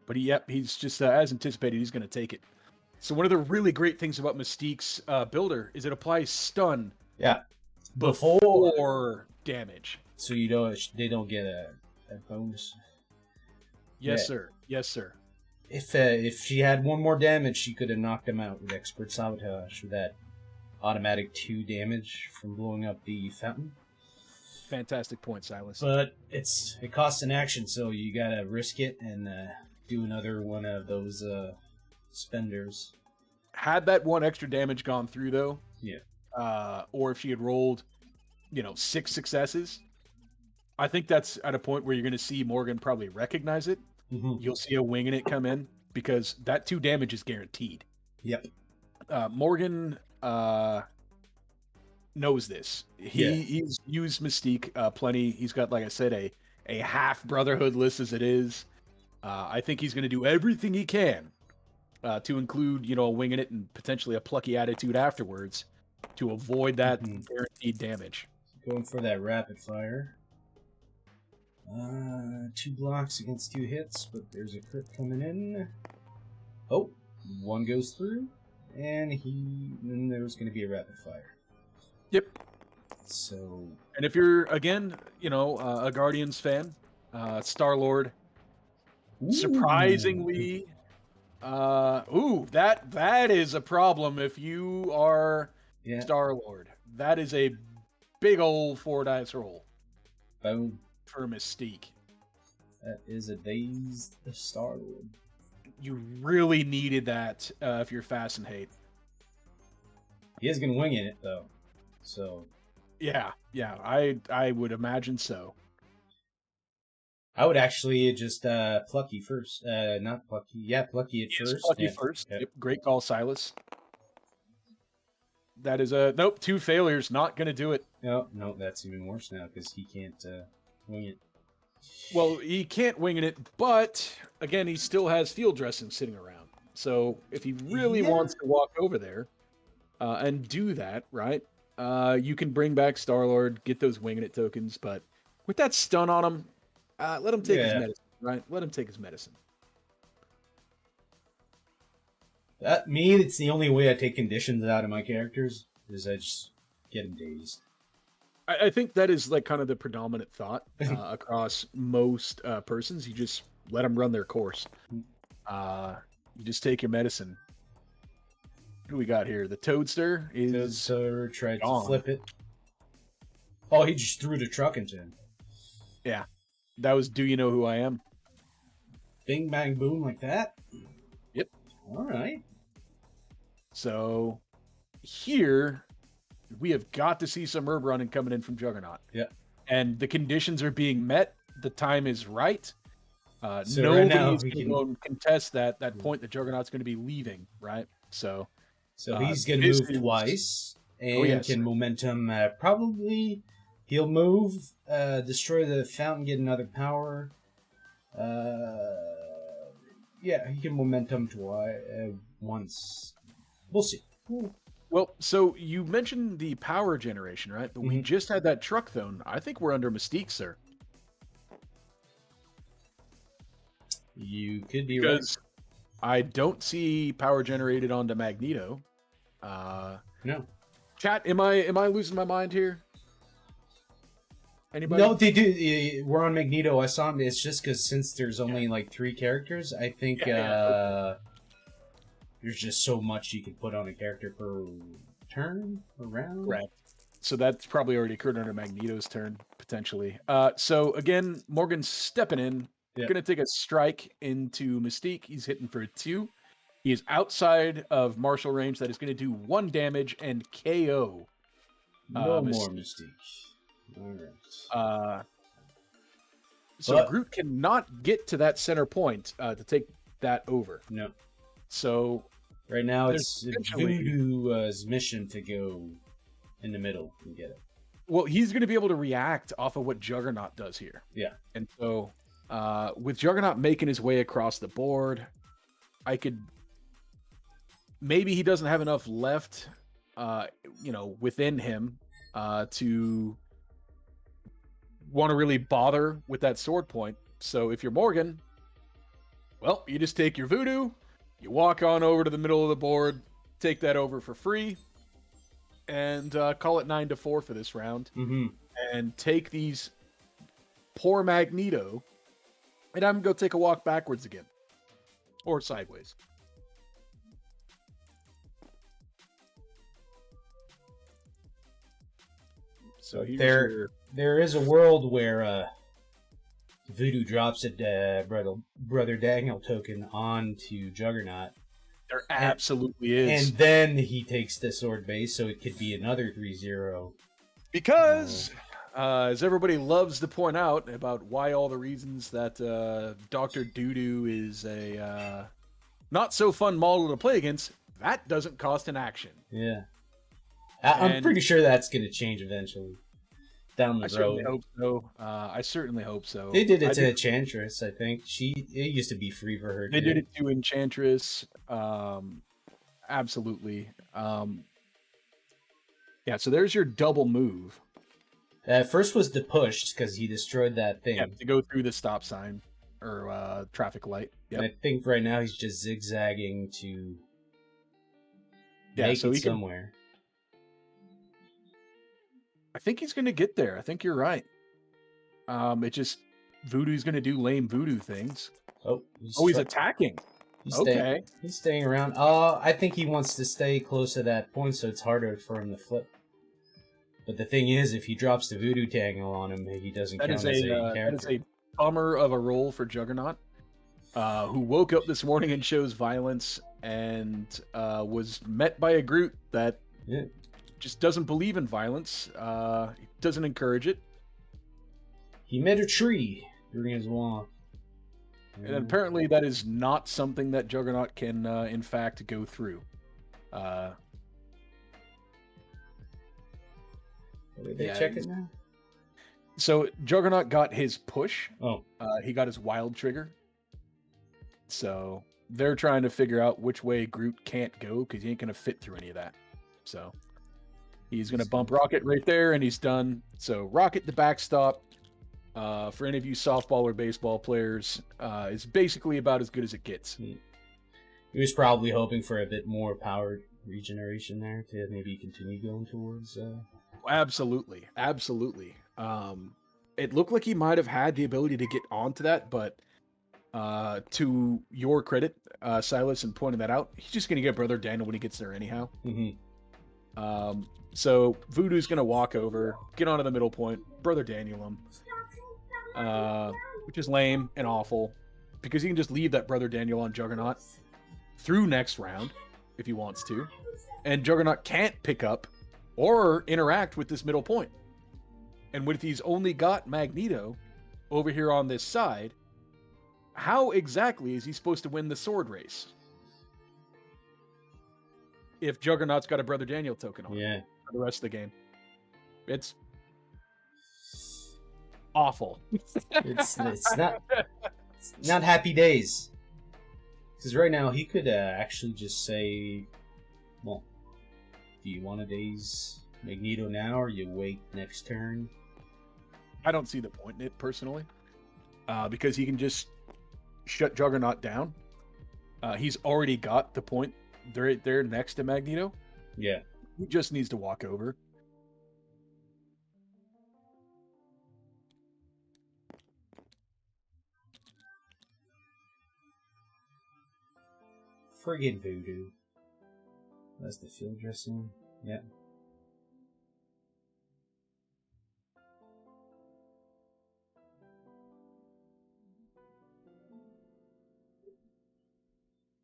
But he's just, as anticipated, he's going to take it. So one of the really great things about Mystique's builder is it applies stun before damage. So they don't get a bonus. Yes, sir. Yes, sir. If she had 1 more damage, she could have knocked him out with Expert Sabotage with that automatic 2 damage from blowing up the fountain. Fantastic point, Silas. But it costs an action, so you gotta risk it and do another one of those spenders. Had that 1 extra damage gone through, though, or if she had rolled, 6 successes, I think that's at a point where you're going to see Morgan probably recognize it. You'll see a Winging It come in because that 2 damage is guaranteed. Yep. Morgan knows this. He's used Mystique plenty. He's got, like I said, a half Brotherhood list as it is. I think he's going to do everything he can to include, Winging It and potentially a Plucky Attitude afterwards to avoid that guaranteed damage. Going for that rapid fire. 2 blocks against 2 hits, but there's a crit coming in. Oh, 1 goes through, and then there's going to be a rapid fire. Yep. So, and if you're again, a Guardians fan, Star-Lord, surprisingly, that is a problem if you are Star-Lord. That is a big old 4 dice roll. Boom. For Mystique. That is a dazed Star-Lord. You really needed that if you're Fast and Hate. He is going to wing it, though. So. Yeah, I would imagine so. I would actually just Plucky first. Not Plucky. Yeah, Plucky at first. Plucky first. Yep. Great call, Silas. That is a... Nope, 2 failures. Not going to do it. No, that's even worse now because he can't wing it. Well, he can't wing it, but, again, he still has field dressing sitting around. So if he really wants to walk over there and do that, right, you can bring back Star-Lord, get those Winging It tokens, but with that stun on him, let him take his medicine, right? Let him take his medicine. It's the only way I take conditions out of my characters, is I just get them dazed. I think that is like kind of the predominant thought across most persons. You just let them run their course. You just take your medicine. What do we got here? The Toadster is Toadster tried gone. to flip it. Oh, he just threw the truck into him. that was Do You Know Who I Am? Bing, bang, boom, like that? Yep. All right. So here we have got to see some herb running coming in from Juggernaut. Yeah. And the conditions are being met. The time is right. So right now Nobody's we going to can- go and contest that point that Juggernaut's going to be leaving, right? So So he's going to this move is- twice and Oh, yes. can momentum. Probably he'll move, destroy the fountain, get another power. Yeah, he can momentum twice, once. We'll see. Well, so you mentioned the power generation, right? But we Mhm. just had that truck thrown. I think we're under Mystique, sir. You could be Because I don't see power generated onto Magneto. right. No. Chat, am I losing my mind here? Anybody? No, they do. We're on Magneto. I saw him. It's just because since there's only like 3 characters, I think Yeah. there's just so much you can put on a character per turn or round. Correct. So that's probably already occurred under Magneto's turn, potentially. So again, Morgan's stepping in. Yeah. Gonna take a strike into Mystique. He's hitting for a 2. He is outside of martial range. That is going to do 1 damage and KO. No Mys- more Mystique. All right. So But- Groot cannot get to that center point to take that over. No. So Right now, There's it's potentially- Voodoo's mission to go in the middle and get it. well, he's going to be able to react off of what Juggernaut does here. Yeah. And so, with Juggernaut making his way across the board, I could. Maybe he doesn't have enough left, within him to want to really bother with that sword point. So if you're Morgan, well, you just take your voodoo, you walk on over to the middle of the board, take that over for free, and call it 9-4 for this round. Mm-hmm. And take these poor Magneto, and I'm going to take a walk backwards again. Or sideways. So here's There- your... There is a world where Voodoo drops a brother Daniel token onto Juggernaut, There absolutely is. and then he takes the sword base, so it could be another 3-0. Because, as everybody loves to point out about why all the reasons that Dr. Doodoo is a not so fun model to play against, that doesn't cost an action. Yeah. I'm And- pretty sure that's going to change eventually. Down I the certainly road. hope so. I certainly hope so. They did it I to Enchantress, I think. It used to be free for her. They too. did it to Enchantress. Absolutely. Yeah, so there's your double move. First was the push, because he destroyed that thing. Yeah, to go through the stop sign or traffic light. And Yep. I think right now he's just zigzagging to Yeah, make so it he can- somewhere. I think he's going to get there. I think you're right. It just Voodoo's going to do lame voodoo things. Oh, He's attacking. Okay. He's staying around. I think he wants to stay close to that point, so it's harder for him to flip. But the thing is, if he drops the voodoo tangle on him, he doesn't That count is as a that character. is a bummer of a roll for Juggernaut, who woke up this morning and chose violence and was met by a Groot that Yeah. just doesn't believe in violence. Doesn't encourage it. He met a tree during his walk. And apparently that is not something that Juggernaut can, in fact, go through. Did they yeah, check it now? So Juggernaut got his push. Oh, He got his wild trigger. So they're trying to figure out which way Groot can't go because he ain't going to fit through any of that. So he's going to bump Rocket right there and he's done. So Rocket, the backstop, for any of you softball or baseball players, is basically about as good as it gets. he was probably hoping for a bit more power regeneration there to maybe continue going towards Absolutely, absolutely. It looked like he might have had the ability to get onto that, but to your credit, Silas, and pointing that out, he's just gonna get Brother Daniel when he gets there anyhow. So Voodoo's gonna walk over, get onto the middle point, Brother Daniel him, which is lame and awful, because he can just leave that Brother Daniel on Juggernaut through next round if he wants to, and Juggernaut can't pick up or interact with this middle point. And if he's only got Magneto over here on this side, how exactly is he supposed to win the sword race if Juggernaut's got a Brother Daniel token on for the rest of the game? It's awful. It's not happy days. Because right now he could actually just say, well, do you want to daze Magneto now, or you wait next turn? I don't see the point in it personally, because he can just shut Juggernaut down. He's already got the point. They're next to Magneto. Yeah. He just needs to walk over. Friggin' Voodoo. That's the field dressing. Yeah.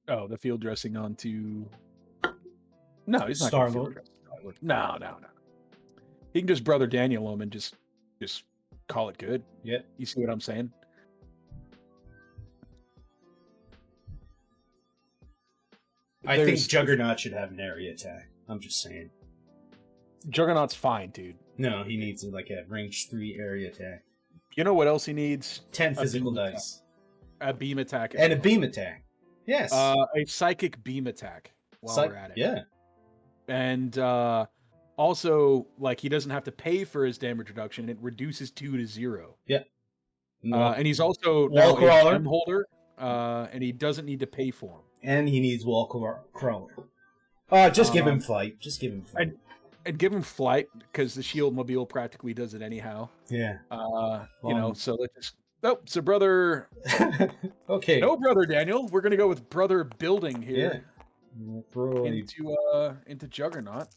Oh, the field dressing onto... No, he's not Star gonna field Lord. dress Star-Lord. No. He can just Brother Daniel him and just call it good. Yeah. You see what I'm saying? I think Juggernaut should have an area attack. I'm just saying. Juggernaut's fine, dude. No, he needs like a range 3 area attack. You know what else he needs? 10 A physical beam dice. A beam attack. And a beam attack. Yes. A psychic beam attack while we're at it. Yeah. And also, like, he doesn't have to pay for his damage reduction. It reduces 2 to 0. Yeah. And he's also Wall now a crawler. gem holder, and he doesn't need to pay for him. And he needs wall crawler. Just give him flight. Just give him flight. And give him flight, because the shield mobile practically does it anyhow. Yeah. You know, so let's just... Oh, so Brother... Okay. No, Brother Daniel. We're going to go with Brother Building here. Yeah. Into Juggernaut.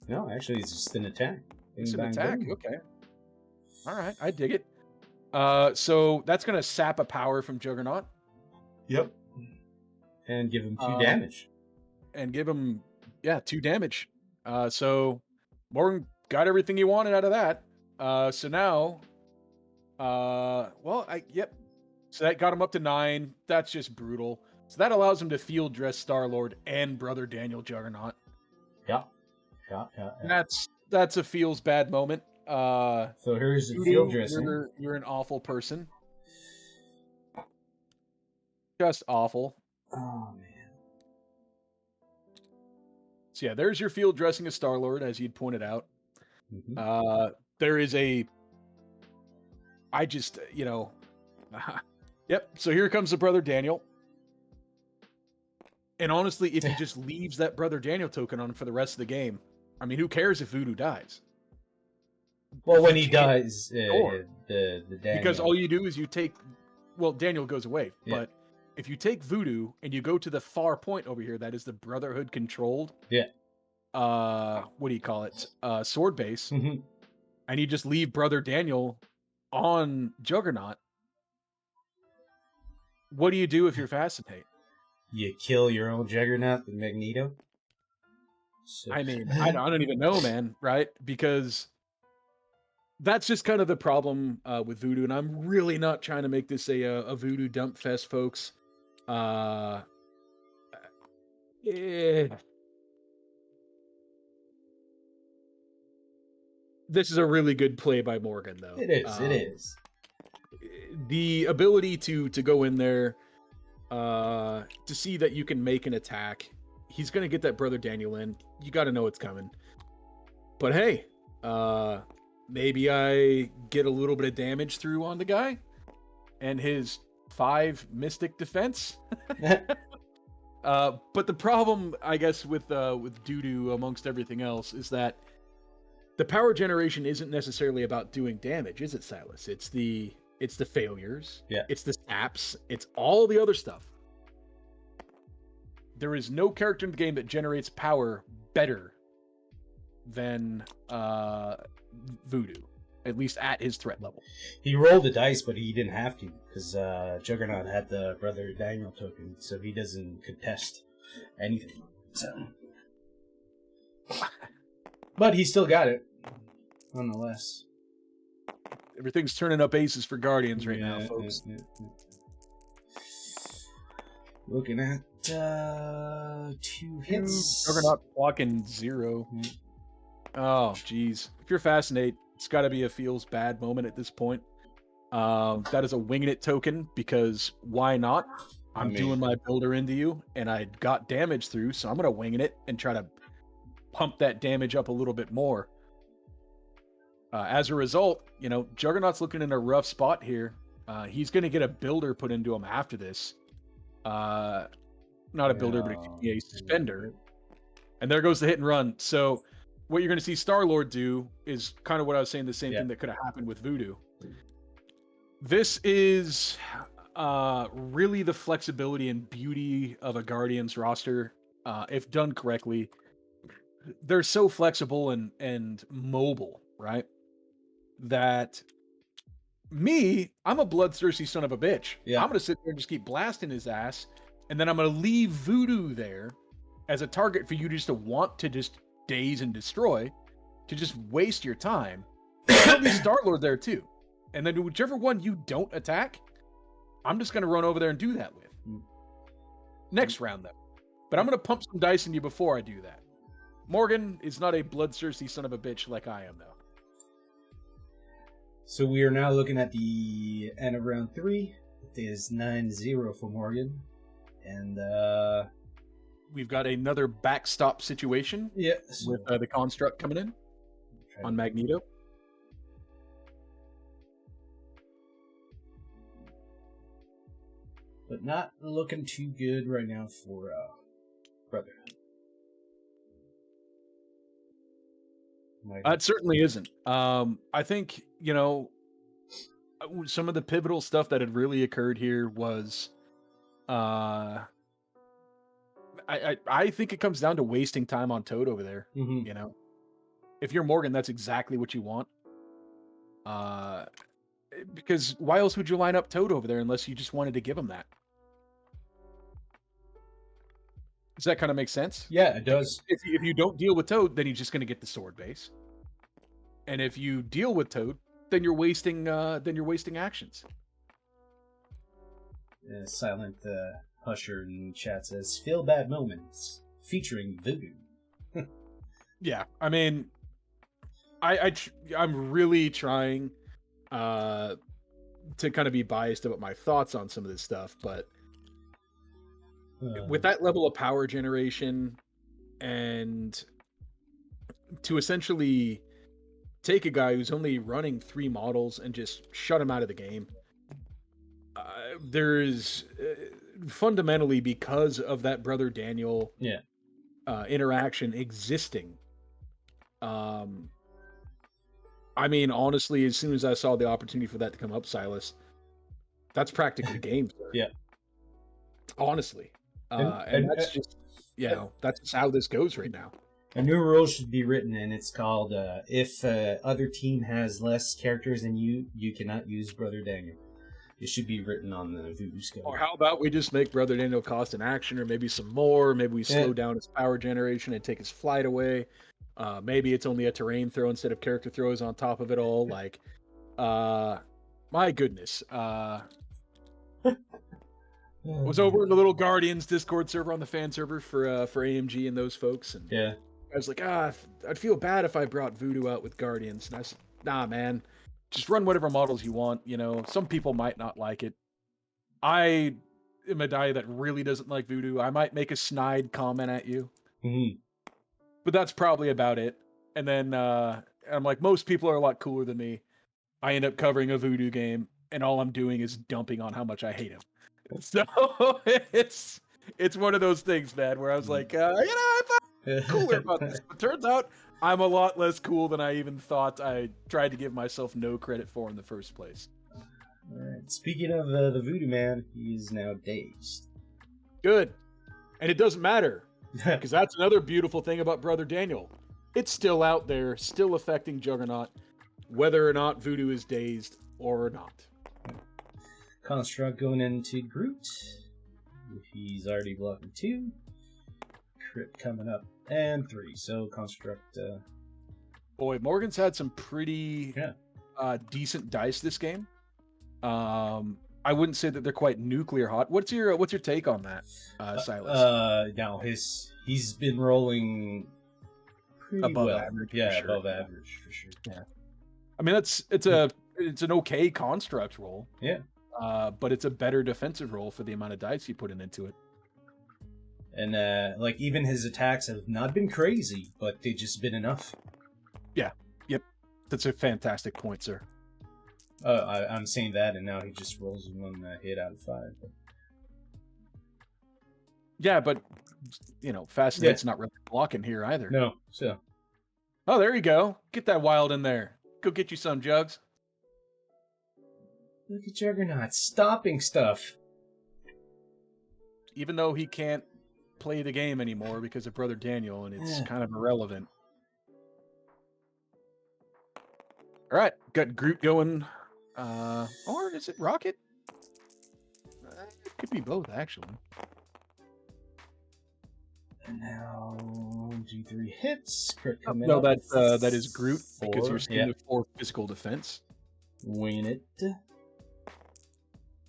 No, actually, it's just an attack. It's an Bang, attack. bang. Okay. All right, I dig it. So that's going to sap a power from Juggernaut. Yep. And give him 2 damage. And give him, 2 damage. So Morgan got everything he wanted out of that. So now, So that got him up to 9. That's just brutal. So that allows him to field dress Star-Lord and Brother Daniel Juggernaut. Yeah. That's a feels bad moment. So here's the Voodoo, field dressing. You're an awful person. Just awful. Oh, man. So yeah, there's your field dressing of Star-Lord, as you'd pointed out. Mhm. There is yep. So here comes the Brother Daniel. And honestly, if he just leaves that Brother Daniel token on for the rest of the game, I mean, who cares if Voodoo dies? Well, when he dies, Sure. the Daniel. Because all you do is you take... Well, Daniel goes away, Yeah. but if you take Voodoo and you go to the far point over here, that is the Brotherhood controlled... Yeah. What do you call it? Sword base. Mhm. And you just leave Brother Daniel on Juggernaut. What do you do if you're Fascinate? You kill your own Juggernaut with Magneto. So... I mean, I don't even know, man, right? Because that's just kind of the problem with Voodoo, and I'm really not trying to make this a Voodoo dump fest, folks. This is a really good play by Morgan, though. It is. It is. The ability to go in there, to see that you can make an attack. He's gonna get that Brother Daniel in. You got to know it's coming. But hey, maybe I get a little bit of damage through on the guy, and his 5 Mystic defense. But the problem, I guess, with Doodoo amongst everything else is that the power generation isn't necessarily about doing damage, is it, Silas? It's the failures. Yeah. It's the saps. It's all the other stuff. There is no character in the game that generates power better than Voodoo, at least at his threat level. He rolled the dice, but he didn't have to because Juggernaut had the Brother Daniel token, so he doesn't contest anything. So, but he still got it, nonetheless. Everything's turning up aces for Guardians right now, folks. Yeah. Looking at 2 hits. Juggernaut walking 0. Oh, geez. If you're Fascinate, it's got to be a feels bad moment at this point. That is a winging it token because why not? I'm doing my builder into you, and I got damage through, so I'm going to winging it and try to pump that damage up a little bit more. As a result, Juggernaut's looking in a rough spot here. He's going to get a builder put into him after this. Not a builder, but a suspender. And there goes the hit and run. So what you're going to see Star-Lord do is kind of what I was saying, the same thing that could have happened with Voodoo. This is really the flexibility and beauty of a Guardians roster. If done correctly, they're so flexible and mobile, right? That I'm a bloodthirsty son of a bitch. Yeah. I'm going to sit there and just keep blasting his ass, and then I'm going to leave Voodoo there as a target for you just to want to just daze and destroy, to just waste your time. I'll leave Star-Lord there too. And then whichever one you don't attack, I'm just going to run over there and do that with. Next round, though. But I'm going to pump some dice in you before I do that. Morgan is not a bloodthirsty son of a bitch like I am, though. So we are now looking at the end of round 3. It is 9-0 for Morgan. And we've got another backstop situation with the construct coming in on Magneto. But not looking too good right now for Brotherhood. It certainly isn't. I think, some of the pivotal stuff that had really occurred here was I think it comes down to wasting time on Toad over there. Mm-hmm. If you're Morgan, that's exactly what you want. Because why else would you line up Toad over there unless you just wanted to give him that? Does that kind of make sense? Yeah, it does. If you don't deal with Toad, then you're just going to get the sword base. And if you deal with Toad, then you're wasting actions. Silent Husher in chat says, "Feel bad moments featuring Voodoo." Yeah, I mean, I'm really trying to kind of be biased about my thoughts on some of this stuff, but with that level of power generation and to essentially take a guy who's only running 3 models and just shut him out of the game, there's fundamentally, because of that Brother Daniel interaction existing. I mean, honestly, as soon as I saw the opportunity for that to come up, Silas, that's practically game, sir. Yeah. Honestly. And that's just, that's just how this goes right now. A new rule should be written, and it's called, if other team has less characters than you cannot use Brother Daniel. It should be written on the Voodoo Skull. Or how about we just make Brother Daniel cost an action, or maybe some more, maybe we slow down his power generation and take his flight away. Maybe it's only a terrain throw instead of character throws on top of it all. Like, my goodness. I was over in the little Guardians Discord server on the fan server for AMG and those folks, and I was like, I'd feel bad if I brought Voodoo out with Guardians. And I said, nah, man, just run whatever models you want. Some people might not like it. I am a guy that really doesn't like Voodoo. I might make a snide comment at you, but that's probably about it. And then I'm like, most people are a lot cooler than me. I end up covering a Voodoo game, and all I'm doing is dumping on how much I hate him. So it's one of those things, man, where I was like, cooler about this. But turns out I'm a lot less cool than I even thought I tried to give myself no credit for in the first place. All right. Speaking of the Voodoo Man, he is now dazed. Good. And it doesn't matter, because that's another beautiful thing about Brother Daniel. It's still out there, still affecting Juggernaut, whether or not Voodoo is dazed or not. Construct going into Groot. He's already blocking 2. Crit coming up. And 3. So Construct... Boy, Morgan's had some pretty decent dice this game. I wouldn't say that they're quite nuclear hot. What's your take on that, Silas? No, he's been rolling pretty Above well. average, for Yeah, sure. above average for sure. Yeah. I mean, it's an okay construct roll. Yeah. But it's a better defensive roll for the amount of dice you put into it. And like even his attacks have not been crazy, but they've just been enough. Yeah. Yep. That's a fantastic point, sir. I'm saying that, and now he just rolls 1 hit out of 5. But... Yeah, but Fascinate's not really blocking here either. No, so Oh, there you go. Get that wild in there. Go get you some, Jugs. look at Juggernaut stopping stuff. Even though he can't play the game anymore because of Brother Daniel, and it's kind of irrelevant. All right, got Groot going. Or is it Rocket? It could be both, actually. And now 1, 2, 3 hits. Crit coming No, up. that is Groot because 4, you're still at 4 physical defense. Win it.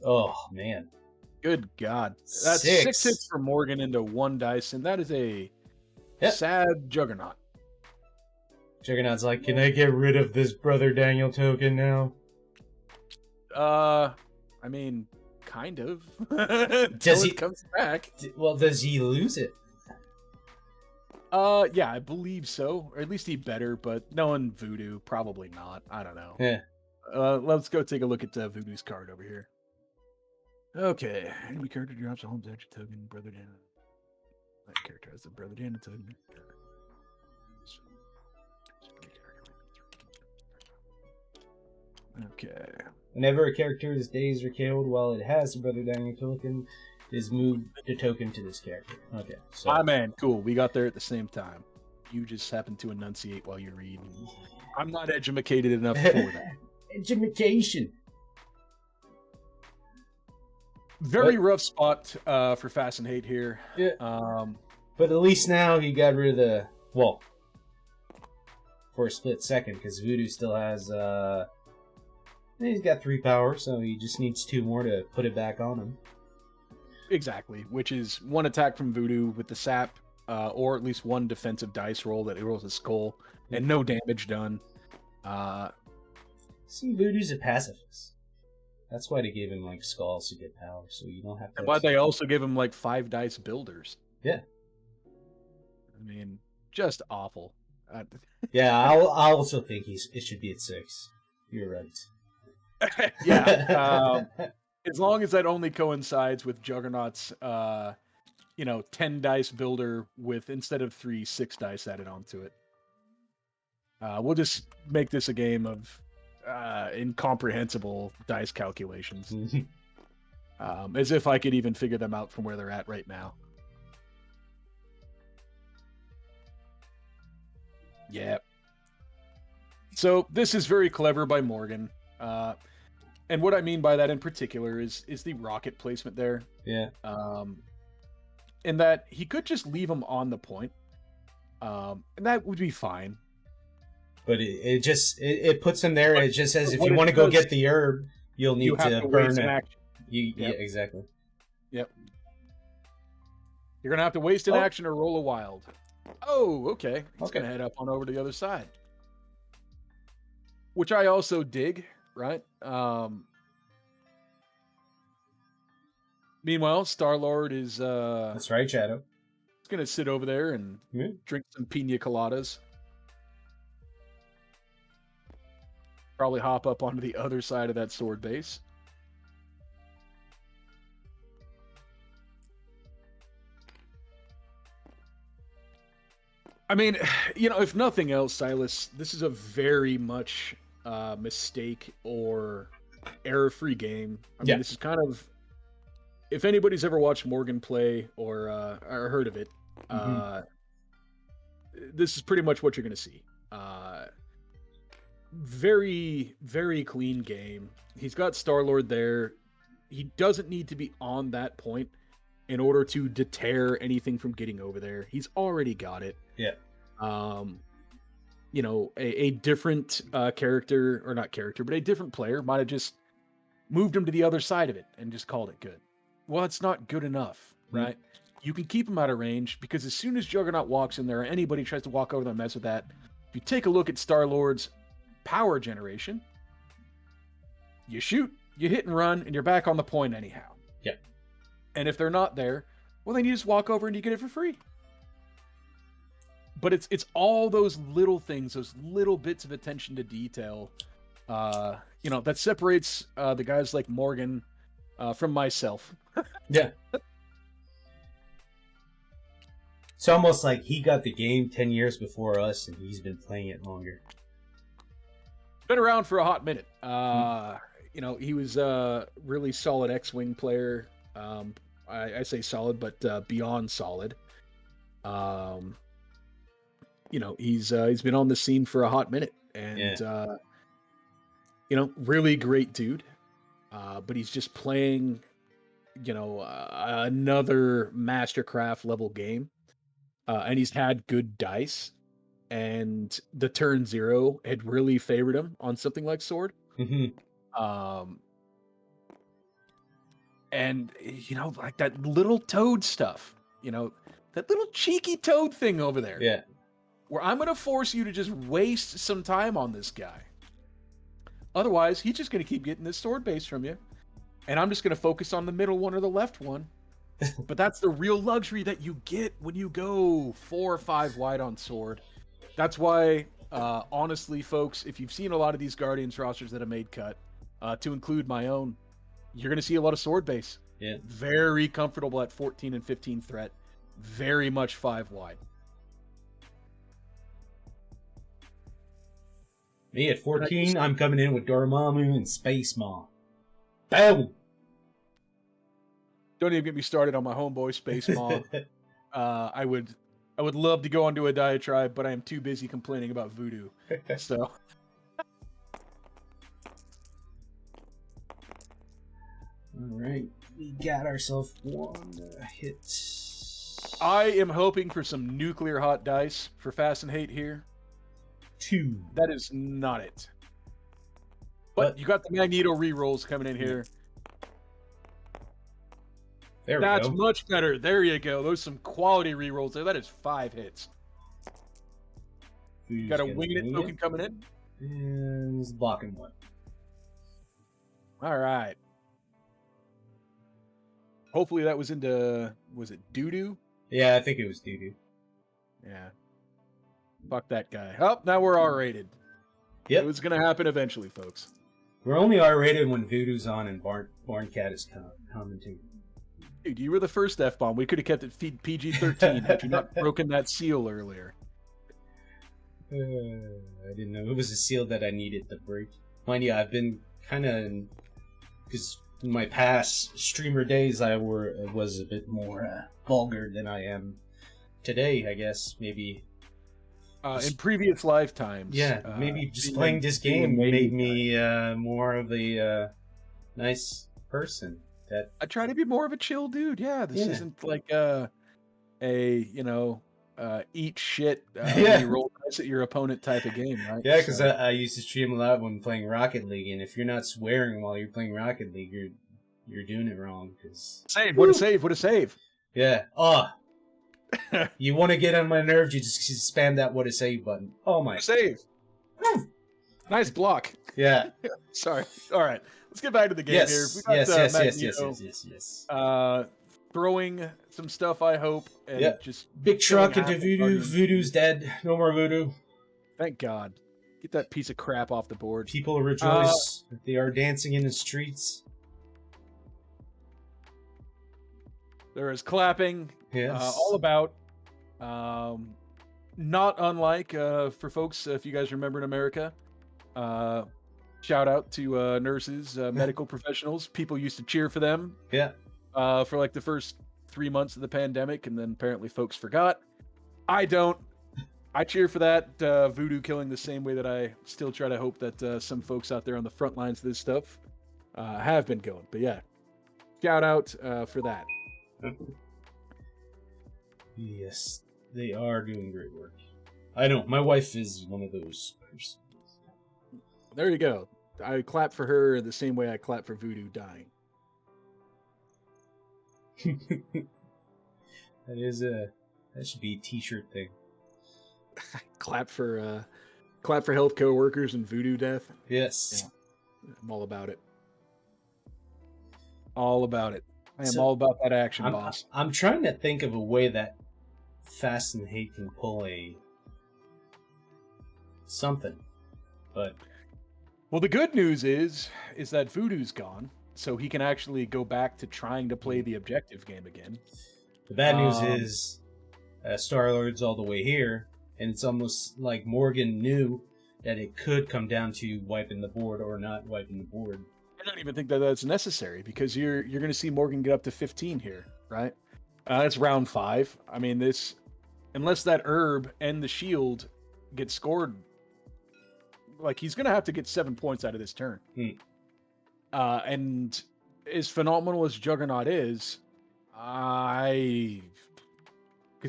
Oh man. Good God, that's 6 hits for Morgan into 1 dice, and that is a sad Juggernaut. Juggernaut's like, can I get rid of this Brother Daniel token now? I mean, kind of. Does he comes back? Well, does he lose it? Yeah, I believe so. Or at least he better, but knowing Voodoo, probably not. I don't know. Yeah. Let's go take a look at Voodoo's card over here. Okay. Enemy character drops a home's action token, Brother Daniel. That character has the Brother Daniel token. Okay. Whenever a character is dazed or killed while it has the Brother Daniel token, is moved the token to this character. Okay. So Ah, man, cool. We got there at the same time. You just happened to enunciate while you read. I'm not educated enough for that. education. Very rough spot for Fascinate here. Yeah. But at least now he got rid of the for a split second, because Voodoo still has he's got 3 power, so he just needs 2 more to put it back on him. Exactly, which is 1 attack from Voodoo with the sap, or at least 1 defensive dice roll that he rolls a skull, and no damage done. See, Voodoo's a pacifist. That's why they gave him like skulls to get power, so you don't have to. And why they also give him like 5 dice builders. Yeah. I mean, just awful. Yeah, I also think it should be at 6. You're right. Yeah. As long as that only coincides with Juggernaut's, 10 dice builder with, instead of 3, 6 dice added onto it. We'll just make this a game of incomprehensible dice calculations. As if I could even figure them out from where they're at right now. Yeah. So this is very clever by Morgan. And what I mean by that in particular is the rocket placement there. Yeah. In that he could just leave them on the point. And that would be fine. But it puts him there. It just says if What you it want to go does- get the herb, you'll need You have to to burn waste it. an action. Yeah, Yep. exactly. Yep. You're going to have to waste an Oh. action or roll a wild. Oh, okay. He's Okay. going to head up on over to the other side. Which I also dig, right? Meanwhile, Star-Lord is That's right, Shadow. going to sit over there and Yeah. drink some pina coladas. Probably hop up onto the other side of that sword base. I mean, you know, if nothing else, Silas, this is a very much mistake or error-free game. I mean, Yeah. this is kind of, if anybody's ever watched Morgan play or heard of it, this is pretty much what you're going to see. Very, very clean game. He's got Star-Lord there. He doesn't need to be on that point in order to deter anything from getting over there. He's already got it. Yeah. You know, a different character, or not character, but a different player might have just moved him to the other side of it and just called it good. Well, it's not good enough, right? You can keep him out of range, because as soon as Juggernaut walks in there, or anybody tries to walk over there and mess with that, if you take a look at Star-Lord's power generation, you shoot, you hit and run, and you're back on the point anyhow. Yeah. And if they're not there, well, then you just walk over and you get it for free. But it's all those little things, those little bits of attention to detail, you know, that separates the guys like Morgan from myself. Yeah. It's almost like he got the game 10 years before us, and he's been playing it longer. Been around for a hot minute. You know, he was a really solid X-Wing player. I say solid, but beyond solid. You know, he's been on the scene for a hot minute, and you know, really great dude. But he's just playing, you know, another Mastercraft level game, and he's had good dice. And the turn 0 had really favored him on something like Sword. And you know, like that little Toad stuff, you know, that little cheeky Toad thing over there. Yeah. Where I'm going to force you to just waste some time on this guy. Otherwise, he's just going to keep getting this sword base from you. And I'm just going to focus on the middle one or the left one. But that's the real luxury that you get when you go 4 or 5 wide on sword. That's why, honestly, folks, if you've seen a lot of these Guardians rosters that have made cut, to include my own, you're going to see a lot of sword base. Yeah. Very comfortable at 14 and 15 threat. Very much 5 wide. Me at 14, I'm coming in with Dormammu and Space Mom. Boom! Don't even get me started on my homeboy Space Mom. I would love to go onto a diatribe, but I am too busy complaining about voodoo. So Alright, we got ourselves one hit. I am hoping for some nuclear hot dice for Fast and Hate here. 2. That is not it. But you got the Magneto rerolls coming in here. There we That's go. much better. There you go. Those some quality rerolls there. That is 5 hits. Who's Got a gonna winged it wing token coming in. And he's blocking one. All right. Hopefully that was into, was it doo-doo? Yeah, I think it was Doo-Doo. Yeah. Fuck that guy. Oh, now we're R-rated. Yep. It was going to happen eventually, folks. We're only R-rated when Voodoo's on and Barn Cat is commenting. Dude, you were the first F-bomb. We could have kept it PG-13 had you not broken that seal earlier. I didn't know. It was a seal that I needed to break. Mind you, I've been kind of... Because in my past streamer days, I was a bit more vulgar than I am today, I guess. Maybe... In previous lifetimes. Yeah, maybe just playing this game made me more of a nice person. That I try to be more of a chill dude. Yeah, this isn't like a you know, eat shit when you roll dice at your opponent type of game, right? yeah, because I used to stream a lot when playing Rocket League, and if you're not swearing while you're playing Rocket League, you're doing it wrong. Cause save, what a save, what a save. Yeah. Oh. You want to get on my nerves, you just spam that what a save button. Oh my. Save. Nice block. Yeah. Sorry. All right. Let's get back to the game Yes. here. We got, Yes. Throwing some stuff, I hope, and just big truck into half the Voodoo. Guardians. Voodoo's dead. No more Voodoo. Thank God. Get that piece of crap off the board. People rejoice. They are dancing in the streets. There is clapping. Yes. All about. not unlike for folks, if you guys remember in America, shout out to nurses, medical professionals. People used to cheer for them Yeah. for like the first 3 months of the pandemic, and then apparently folks forgot. I don't. I cheer for that voodoo killing the same way that I still try to hope that some folks out there on the front lines of this stuff have been going. But yeah, shout out for that. Yes, they are doing great work. I know my wife is one of those persons. There you go. I clap for her the same way I clap for voodoo dying. That should be a T-shirt thing. Clap for health co-workers and voodoo death. Yes. Yeah. I'm all about it. All about it. I am So, all about that action, boss. I'm trying to think of a way that Fast and Hate can pull something, but Well, the good news is that voodoo's gone, so he can actually go back to trying to play the objective game again. the bad news Um, is Star-Lord's all the way here, and it's almost like Morgan knew that it could come down to wiping the board or not wiping the board. I don't even think that that's necessary because you're going to see Morgan get up to 15 here, right? It's round 5. I mean, this unless that herb and the shield get scored, like he's going to have to get 7 points out of this turn. And as phenomenal as Juggernaut is, because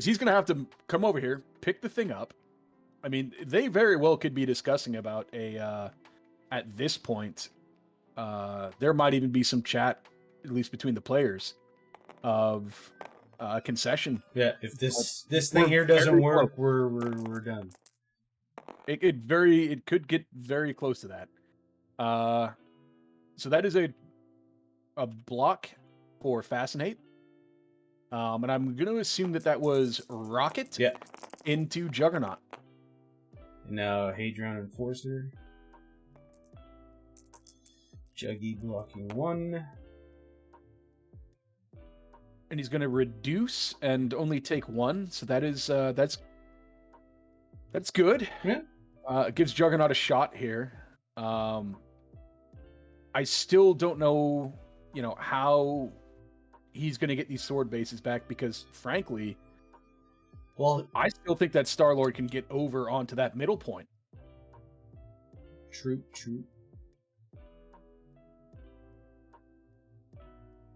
he's going to have to come over here, pick the thing up. I mean, they very well could be discussing about at this point, there might even be some chat, at least between the players, of a concession. Yeah, if this thing here doesn't work, we're done. It could get very close to that. So that is a block for Fascinate. And I'm going to assume that was Rocket into Juggernaut. Now Hadron Enforcer. Juggy blocking 1. And he's going to reduce and only take 1. So that is that's good. Yeah. It gives Juggernaut a shot here. I still don't know, how he's going to get these sword bases back because, frankly, Well, I still think that Star-Lord can get over onto that middle point. true. I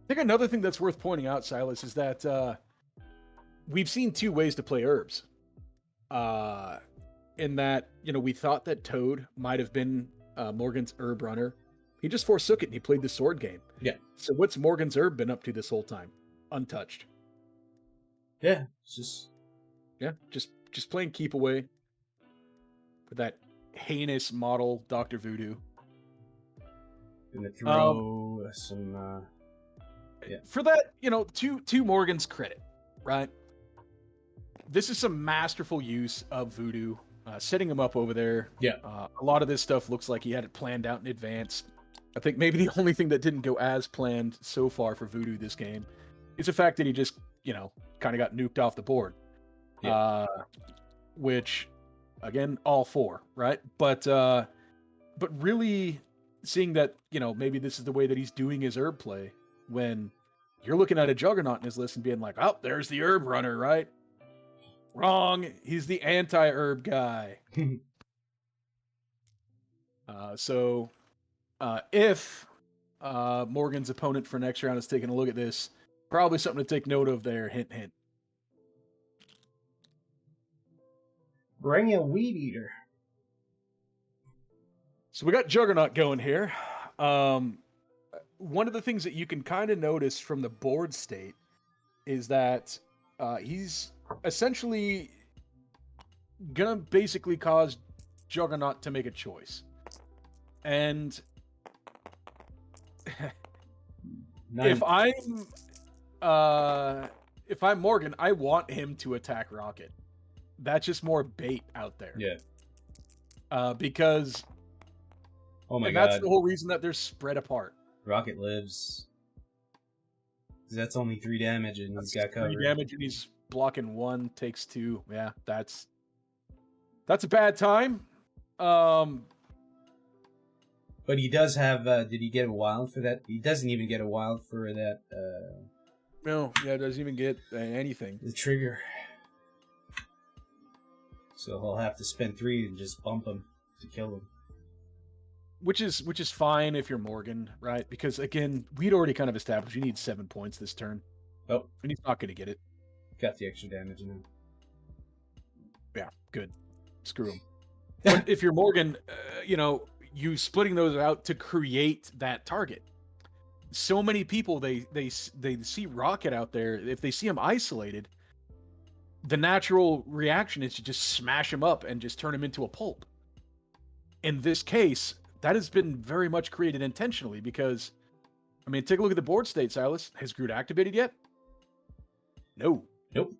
think another thing that's worth pointing out, Silas, is that we've seen 2 ways to play herbs. In that, we thought that Toad might have been Morgan's herb runner. He just forsook it and he played the sword game. Yeah. So what's Morgan's herb been up to this whole time? Untouched. Yeah, it's just just playing keep away for that heinous model Dr. Voodoo. gonna throw some. For that, to Morgan's credit, right? This is some masterful use of Voodoo, setting him up over there. Yeah. A lot of this stuff looks like he had it planned out in advance. I think maybe the only thing that didn't go as planned so far for Voodoo this game is the fact that he just, kind of got nuked off the board. Yeah. Which, again, all for, right? But really seeing that, maybe this is the way that he's doing his herb play when you're looking at a Juggernaut in his list and being like, oh, there's the herb runner, right? Wrong. He's the anti-herb guy. So if Morgan's opponent for next round is taking a look at this, probably something to take note of there. Hint, hint. Bring a weed eater. So we got Juggernaut going here. One of the things that you can kind of notice from the board state is that he's essentially gonna basically cause Juggernaut to make a choice. And if I'm Morgan, I want him to attack Rocket. That's just more bait out there. Yeah. Because Oh my and god. that's the whole reason that they're spread apart. Rocket lives. 'Cause that's only 3 damage and he's got cover. 3 damage and he's blocking 1, takes 2. Yeah, that's That's a bad time. But he does have. Did he get a wild for that? He doesn't even get a wild for that. No, yeah, it doesn't even get anything. The trigger. So he'll have to spend 3 and just bump him to kill him. Which is fine if you're Morgan, right? Because again, we'd already kind of established you need 7 points this turn. Oh, and he's not going to get it. Got the extra damage now. Yeah, good. Screw him. But if you're Morgan, you splitting those out to create that target. So many people they see Rocket out there. If they see him isolated, the natural reaction is to just smash him up and just turn him into a pulp. In this case, that has been very much created intentionally because, I mean, take a look at the board state, Silas. Has Groot activated yet? No. Nope.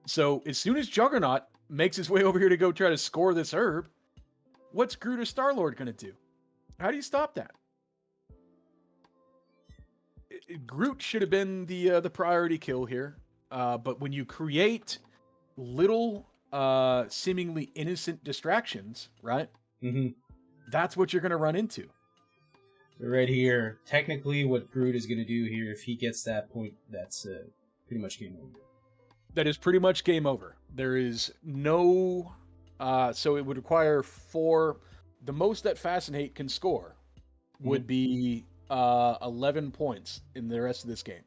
So as soon as Juggernaut makes his way over here to go try to score this herb, what's Groot or Star-Lord going to do? How do you stop that? Groot should have been the priority kill here. But when you create little seemingly innocent distractions, right? Mm-hmm. That's what you're going to run into. So right here, technically what Groot is going to do here, if he gets that point, that's pretty much game over. That is pretty much game over. There is no... so it would require 4... The most that Fascinate can score would be 11 points in the rest of this game.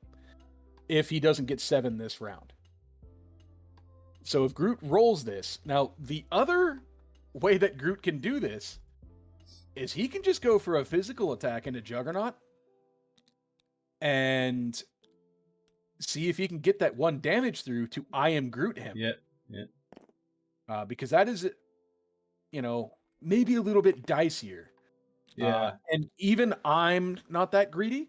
If he doesn't get 7 this round. So if Groot rolls this... Now, the other way that Groot can do this is he can just go for a physical attack into Juggernaut and see if he can get that 1 damage through to I am Groot him. Yeah. Because that is, maybe a little bit dicier. Yeah. And even I'm not that greedy.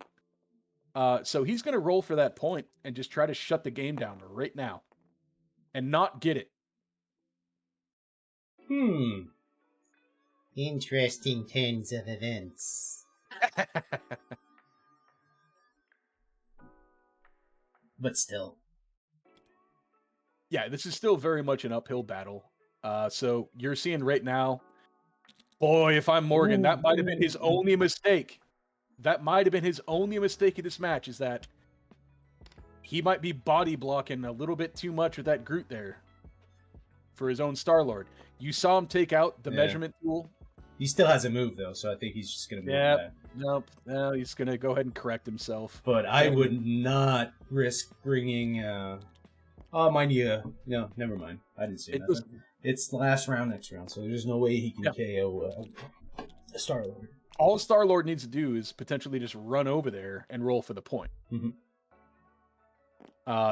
So he's going to roll for that point and just try to shut the game down right now and not get it. Interesting turns of events. But still. Yeah, this is still very much an uphill battle. So you're seeing right now, boy, if I'm Morgan, that might have been his only mistake. That might have been his only mistake in this match, is that he might be body blocking a little bit too much with that Groot there for his own Star-Lord. You saw him take out the measurement tool. He still has a move, though, so I think he's just going to move that. Nope. No, he's going to go ahead and correct himself. But I would not risk bringing... Oh, mind you, no, never mind. I didn't say that. It's the last round, next round, so there's no way he can KO Star-Lord. All Star-Lord needs to do is potentially just run over there and roll for the point.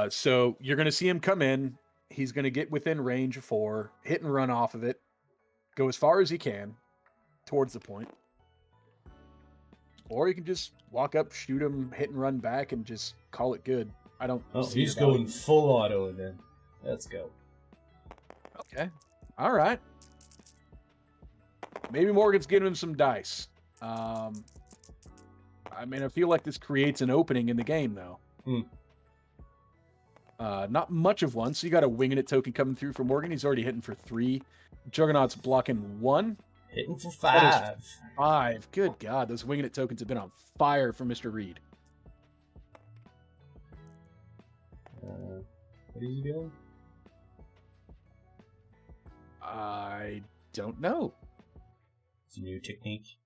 So you're going to see him come in. He's going to get within range of 4, hit and run off of it, go as far as he can towards the point. Or you can just walk up, shoot him, hit and run back, and just call it good. I don't. Oh, he's going full auto then. Let's go. Okay. All right. Maybe Morgan's giving him some dice. I mean, I feel like this creates an opening in the game, though. Not much of one, so you got a Winging It token coming through for Morgan. He's already hitting for 3. Juggernaut's blocking 1. Hitting for 5. 5. Good God, those Winging It tokens have been on fire for Mr. Reed. What are you doing? I don't know. It's a new technique.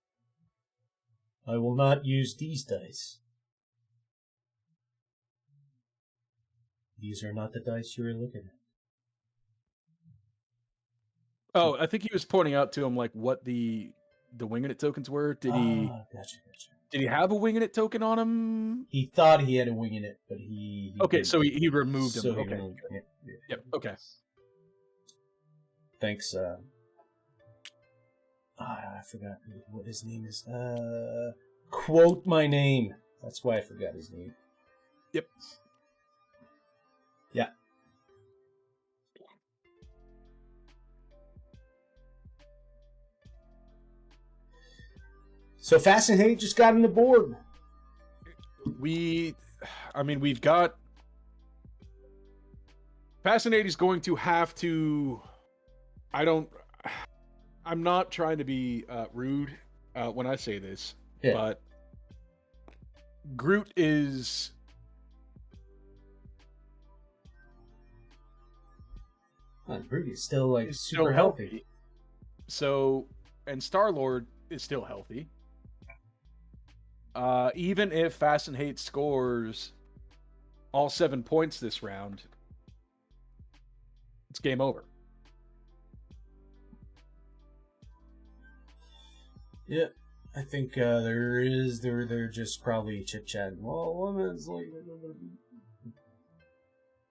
I will not use these dice. These are not the dice you were looking at. Oh, I think he was pointing out to him like what the Winging It tokens were. Did he? Gotcha. Did he have a Winging It token on him? He thought he had a Winging It, but he okay, didn't. so he removed him. So he okay. removed him. Yep. Okay. Thanks. I forgot what his name is. Quote my name. That's why I forgot his name. Yep. Yeah. So Fascinate just got on the board. We've got Fascinate is going to have to. I'm not trying to be rude when I say this, Yeah. but Groot is Groot still like is super still healthy. So, and Star-Lord is still healthy. Even if Fast and Hate scores all 7 points this round, it's game over. Yeah, I think they're just probably chit chatting. Well, women's like.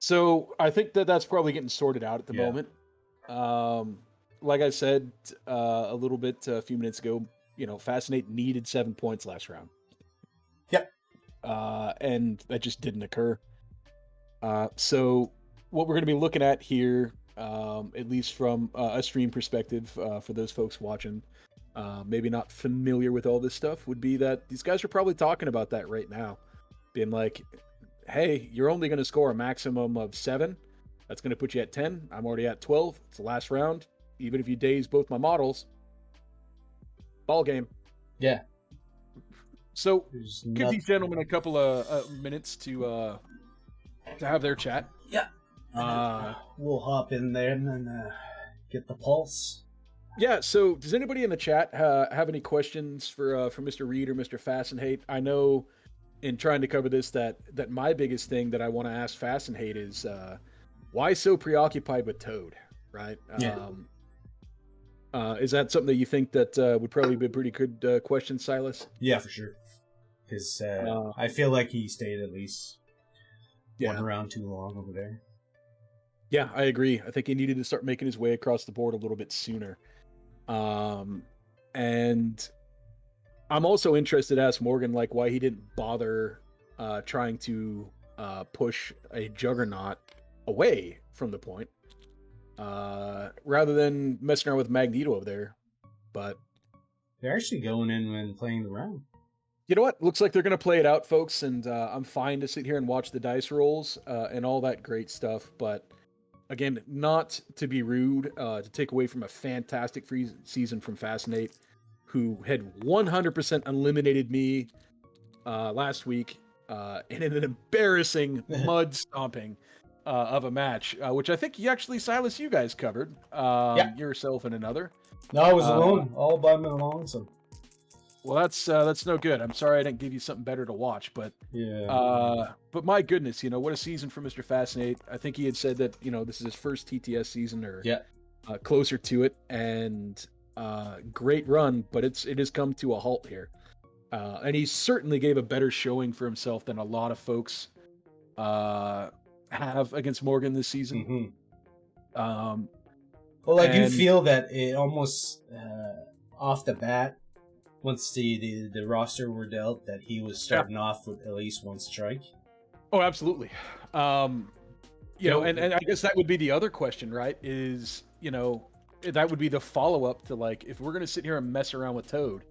So I think that's probably getting sorted out at the Yeah. moment. Like I said a little bit a few minutes ago, Fascinate needed 7 points last round. Yep. And that just didn't occur. So what we're going to be looking at here, at least from a stream perspective, for those folks watching, maybe not familiar with all this stuff, would be that these guys are probably talking about that right now, being like, hey, you're only going to score a maximum of 7. That's going to put you at 10. I'm already at 12. It's the last round. Even if you daze both my models, ball game. Yeah. So There's give noth- these gentlemen a couple of minutes to have their chat. Yeah. We'll hop in there and then get the pulse. Yeah. So does anybody in the chat have any questions for Mr. Reed or Mr. Fast and Hate? I know in trying to cover this that my biggest thing that I want to ask Fast and Hate is why so preoccupied with Toad, right? Yeah. Is that something that you think that would probably be a pretty good question, Silas? Yeah, for sure. Because I feel like he stayed at least one round too long over there. Yeah, I agree. I think he needed to start making his way across the board a little bit sooner. And I'm also interested to ask Morgan, like, why he didn't bother trying to push a Juggernaut away from the point, rather than messing around with Magneto over there. But They're actually going in and playing the round. you know what? Looks like they're going to play it out, folks, and I'm fine to sit here and watch the dice rolls and all that great stuff. But again, not to be rude, to take away from a fantastic free season from Fascinate, who had 100% eliminated me last week in an embarrassing mud stomping of a match, which I think Silas, you guys covered. Yourself and another. No, I was alone, all by my lonesome. Well, that's no good. I'm sorry I didn't give you something better to watch, but Yeah. but my goodness, what a season for Mr. Fascinate. I think he had said that this is his first TTS season or closer to it, and great run, but it has come to a halt here. And he certainly gave a better showing for himself than a lot of folks have against Morgan this season. Mm-hmm. Well, I do feel that it almost off the bat, once the roster were dealt, that he was starting off with at least one strike. Oh, absolutely. And I guess that would be the other question, right? Is that would be the follow up to, like, if we're gonna sit here and mess around with Toad,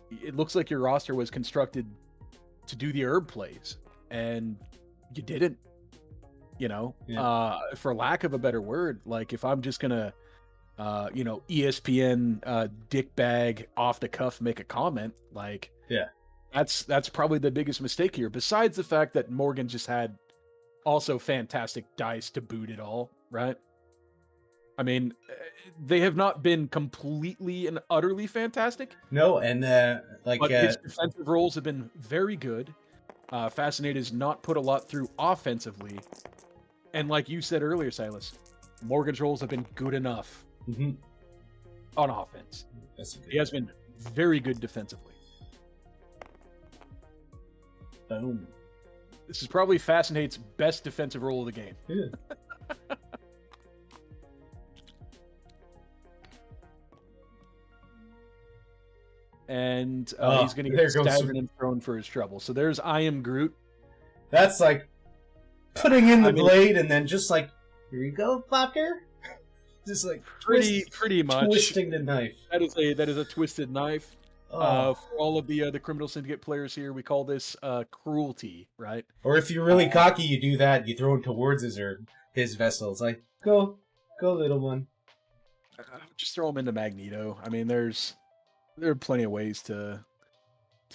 it looks like your roster was constructed to do the herb plays, and you didn't. For lack of a better word, like, if I'm just gonna ESPN dick bag off the cuff make a comment, like, that's probably the biggest mistake here, besides the fact that Morgan just had also fantastic dice to boot it all, right? I mean, they have not been completely and utterly fantastic. No, and but his defensive roles have been very good. Fascinate has not put a lot through offensively. And like you said earlier, Silas, Morgan's roles have been good enough on offense. He has been very good defensively. Boom. This is probably Fascinate's best defensive role of the game. Yeah. And he's going to get staggered and thrown for his trouble. So there's I Am Groot. That's like putting in the blade and then just like, here you go, fucker. Just like pretty much twisting the knife. That is a twisted knife. For all of the Criminal Syndicate players here, we call this cruelty, right? Or if you're really cocky, you do that. You throw him towards his vessel. It's like, go, little one. just throw him into Magneto. I mean, there are plenty of ways to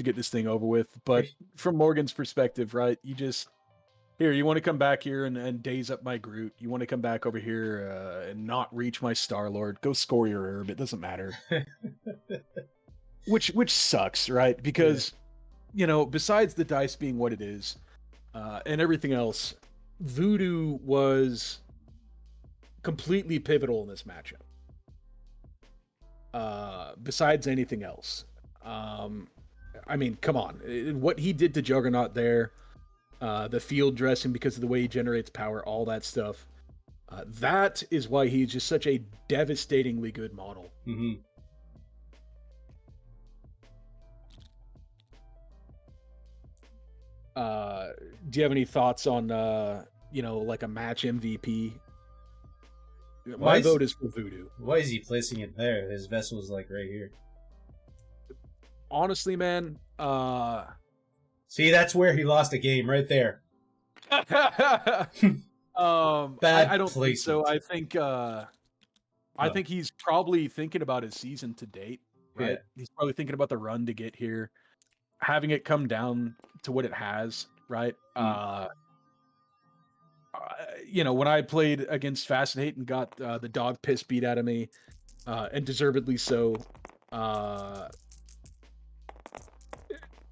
get this thing over with. But from Morgan's perspective, right? You want to come back here and daze up my Groot. You want to come back over here and not reach my Star-Lord. Go score your herb. It doesn't matter. which sucks, right? Because, besides the dice being what it is and everything else, Voodoo was completely pivotal in this matchup. Besides anything else. I mean, come on. What he did to Juggernaut there, the field dressing because of the way he generates power, all that stuff. That is why he's just such a devastatingly good model. Mm-hmm. Do you have any thoughts on, like a match MVP? My vote is for Voodoo. Why is he placing it there? His vessel's like right here. Honestly, man, see, that's where he lost a game right there. Bad I don't think so. placement. I think he's probably thinking about his season to date, right? Yeah. He's probably thinking about the run to get here, having it come down to what it has, right? When I played against Fascinate and got the dog piss beat out of me, and deservedly so,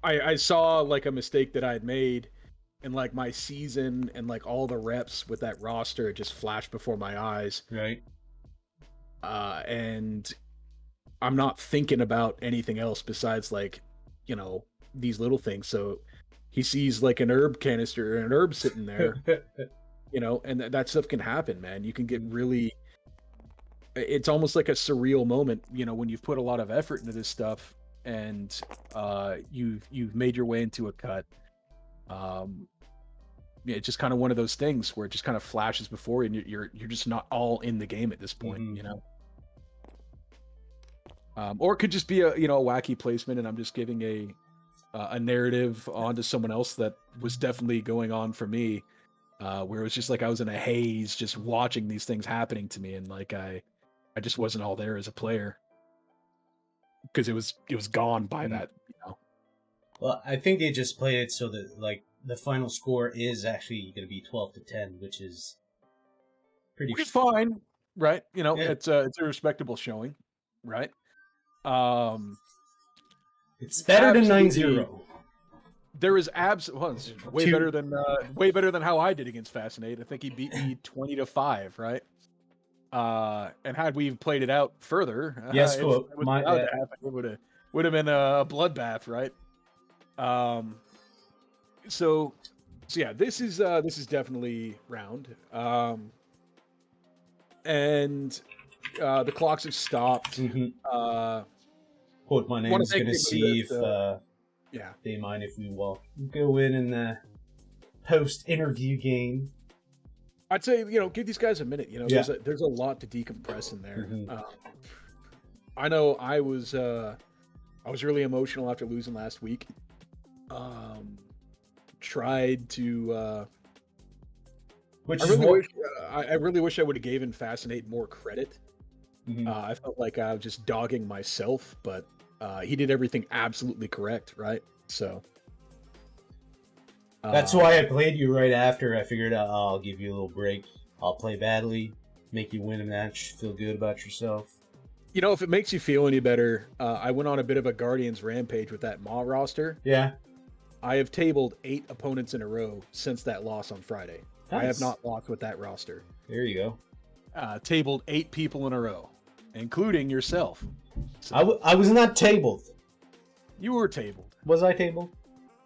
I saw like a mistake that I had made, and like my season and like all the reps with that roster, it just flashed before my eyes. Right. And I'm not thinking about anything else besides like, these little things. So he sees like an herb canister and an herb sitting there, and that stuff can happen, man. You can get really, it's almost like a surreal moment, when you've put a lot of effort into this stuff and you've made your way into a cut. It's just kind of one of those things where it just kind of flashes before you, and you're just not all in the game at this point, or it could just be a wacky placement, and I'm just giving a narrative onto someone else that was definitely going on for me, where it was just like I was in a haze, just watching these things happening to me, and like I just wasn't all there as a player because it was gone by that. Well, I think they just played it so that like the final score is actually going to be 12-10, which is pretty fine, right? It's a respectable showing, right? It's better than 9-0. There is it's way better than how I did against Fascinate. I think he beat me 20-5, right? And had we played it out further, yes, it would have been a bloodbath, right? So yeah, this is definitely round. And the clocks have stopped. Mm-hmm. Quote my name is going to see if they mind if we will go in the post-interview game. I'd say give these guys a minute. There's a lot to decompress in there. Mm-hmm. I know I was really emotional after losing last week. Tried to. I really wish I would have given Fascinate more credit. Mm-hmm. I felt like I was just dogging myself, but he did everything absolutely correct, right? So that's why I played you right after. I figured out I'll give you a little break. I'll play badly, make you win a match, feel good about yourself. If it makes you feel any better, I went on a bit of a Guardians rampage with that Maw roster. Yeah. I have tabled 8 opponents in a row since that loss on Friday. Nice. I have not lost with that roster. There you go. Tabled 8 people in a row, including yourself. So, I was not tabled. You were tabled. Was I tabled?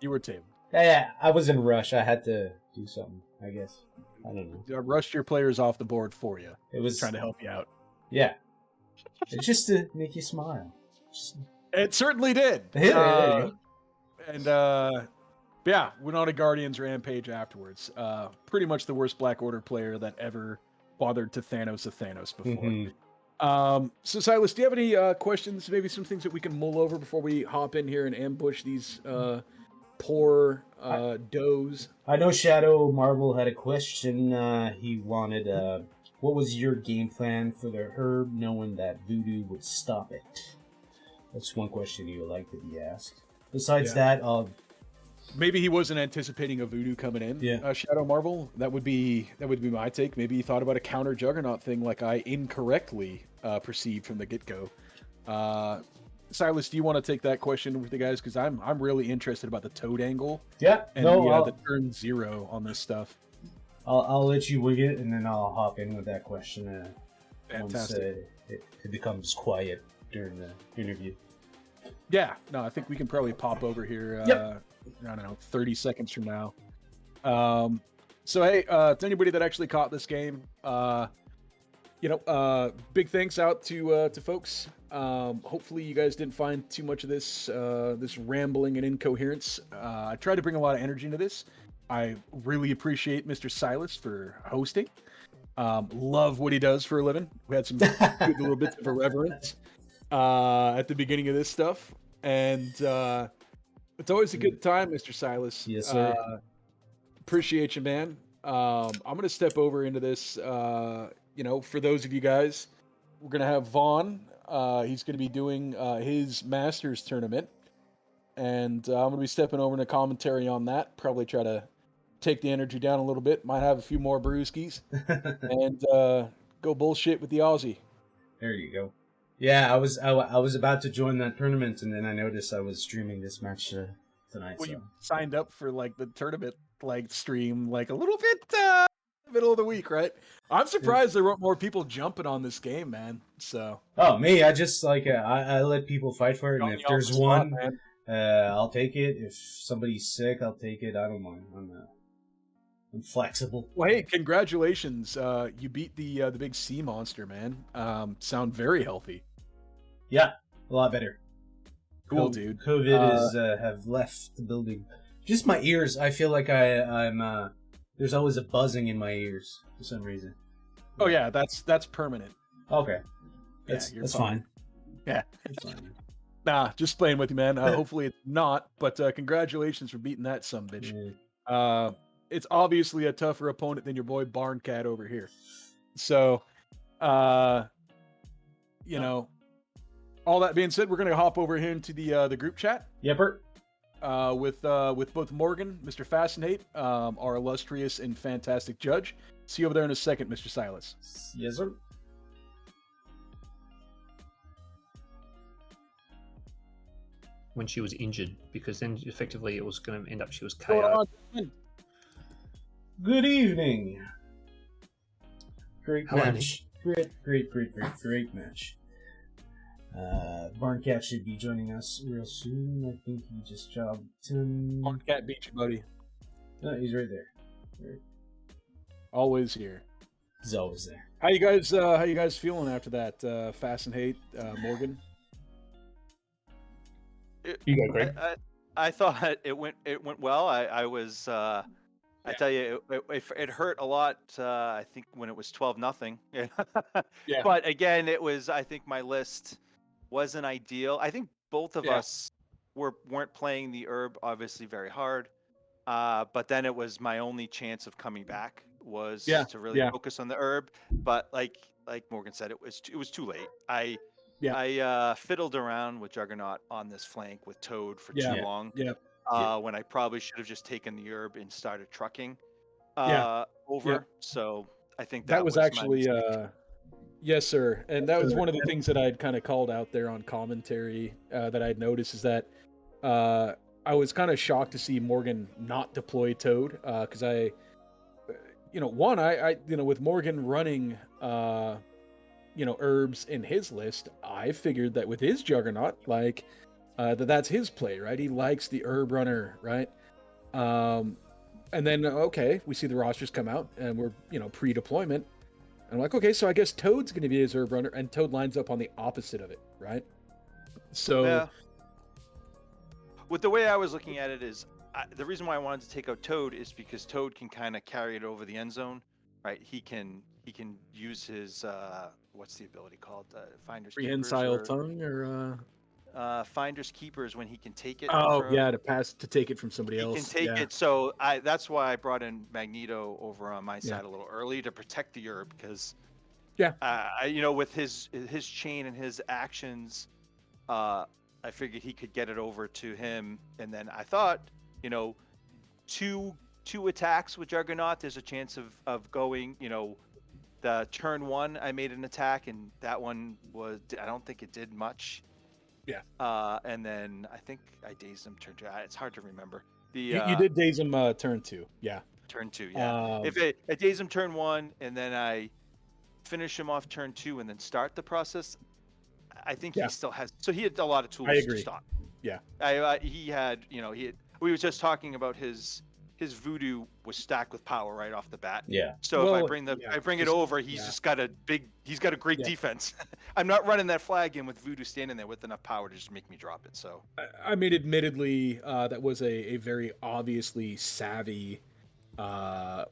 You were tabled. Yeah, I was in rush. I had to do something, I guess. I don't know. I rushed your players off the board for you. It was trying to help you out. Yeah. It's just to make you smile. It certainly did. Yeah, and went on a Guardians rampage afterwards. Pretty much the worst Black Order player that ever bothered to Thanos a Thanos before. Mm-hmm. So Silas, do you have any questions? Maybe some things that we can mull over before we hop in here and ambush these poor does? I know Shadow Marvel had a question. He wanted what was your game plan for the herb, knowing that voodoo would stop it? That's one question you would like to be asked. Besides that, maybe he wasn't anticipating a voodoo coming in. Yeah. Shadow Marvel. That would be my take. Maybe he thought about a counter Juggernaut thing, like I incorrectly perceived from the get go. Silas, do you want to take that question with the guys? Because I'm really interested about the Toad angle. Yeah. And the turn 0 on this stuff. I'll let you wing it, and then I'll hop in with that question once Fantastic. it becomes quiet during the interview. Yeah, no, I think we can probably pop over here. I don't know, 30 seconds from now. So hey, to anybody that actually caught this game, big thanks out to folks. Hopefully you guys didn't find too much of this rambling and incoherence. I tried to bring a lot of energy into this. I really appreciate Mr. Silas for hosting. Love what he does for a living. We had some good little bits of irreverence at the beginning of this stuff, and it's always a good time, Mr. Silas. Yes, sir. Appreciate you, man. I'm gonna step over into this. For those of you guys, we're gonna have Vaughn. He's gonna be doing his Masters tournament, and I'm gonna be stepping over into commentary on that. Probably try to take the energy down a little bit. Might have a few more brewskis, and go bullshit with the Aussie. There you go. Yeah, I was about to join that tournament, and then I noticed I was streaming this match tonight. Well, so. you signed up for like the tournament stream like a little bit middle of the week, right? I'm surprised there weren't more people jumping on this game, man. So me, I just I let people fight for it, and if there's one, I'll take it. If somebody's sick, I'll take it. I don't mind. I'm flexible. Well, hey, congratulations! You beat the big sea monster, man. Sound very healthy. Yeah, a lot better. Cool, dude. COVID is have left the building. Just my ears. I feel like I'm. There's always a buzzing in my ears for some reason. Oh yeah, that's permanent. Okay, That's fine. Yeah, that's fine. Nah, just playing with you, man. Hopefully it's not, but congratulations for beating that sumbitch. Yeah. It's obviously a tougher opponent than your boy Barncat over here. So, all that being said, we're gonna hop over here into the group chat. Yepper. With both Morgan, Mr. Fascinate, our illustrious and fantastic judge. See you over there in a second, Mr. Silas. Yes, sir. When she was injured, because then effectively it was going to end up she was KO'd. Good evening. Great Hello, match. Great match. Barncat should be joining us real soon. I think he just jobbed him. Barncat beat you, buddy. No, he's right there. Always here. He's always there. How you guys feeling after that? Fascinate, Morgan. You go, Greg. I thought it went well. I was. I tell you, it hurt a lot. I think when it was 12-0. Yeah. But again, it was. I think my list wasn't ideal. I think both of us weren't playing the herb obviously very hard. But then it was my only chance of coming back was to really focus on the herb. But like Morgan said, it was too late. I fiddled around with Juggernaut on this flank with Toad for too long. When I probably should have just taken the herb and started trucking over. Yeah. So I think that was actually yes, sir. And that was one of the things that I'd kind of called out there on commentary that I'd noticed is that I was kind of shocked to see Morgan not deploy Toad because I with Morgan running herbs in his list, I figured that with his Juggernaut, that's his play, right? He likes the herb runner, right? And then we see the rosters come out and we're pre-deployment. And I'm like, okay, so I guess Toad's going to be his herb runner, and Toad lines up on the opposite of it, right? So with the way I was looking at it is the reason why I wanted to take out Toad is because Toad can kind of carry it over the end zone, right? He can use his what's the ability called? Finders Prehensile tongue or Finders Keepers when he can take it. To take it from somebody else. He can take it. So that's why I brought in Magneto over on my side a little early to protect the herb because Yeah. With his chain and his actions, I figured he could get it over to him, and then I thought, two attacks with Juggernaut, there's a chance of going, the turn one I made an attack, and that one I don't think it did much. Yeah. And then I think I dazed him turn two. It's hard to remember. You did daze him turn 2. Yeah. Turn 2, yeah. If I daze him turn 1 and then I finish him off turn 2 and then start the process, I think he still has. So he had a lot of tools to stop. Yeah. He had, we were just talking about his voodoo was stacked with power right off the bat. Yeah. So if I bring it over, he's just got a great defense. I'm not running that flag in with voodoo standing there with enough power to just make me drop it. So I mean, admittedly, that was a very obviously savvy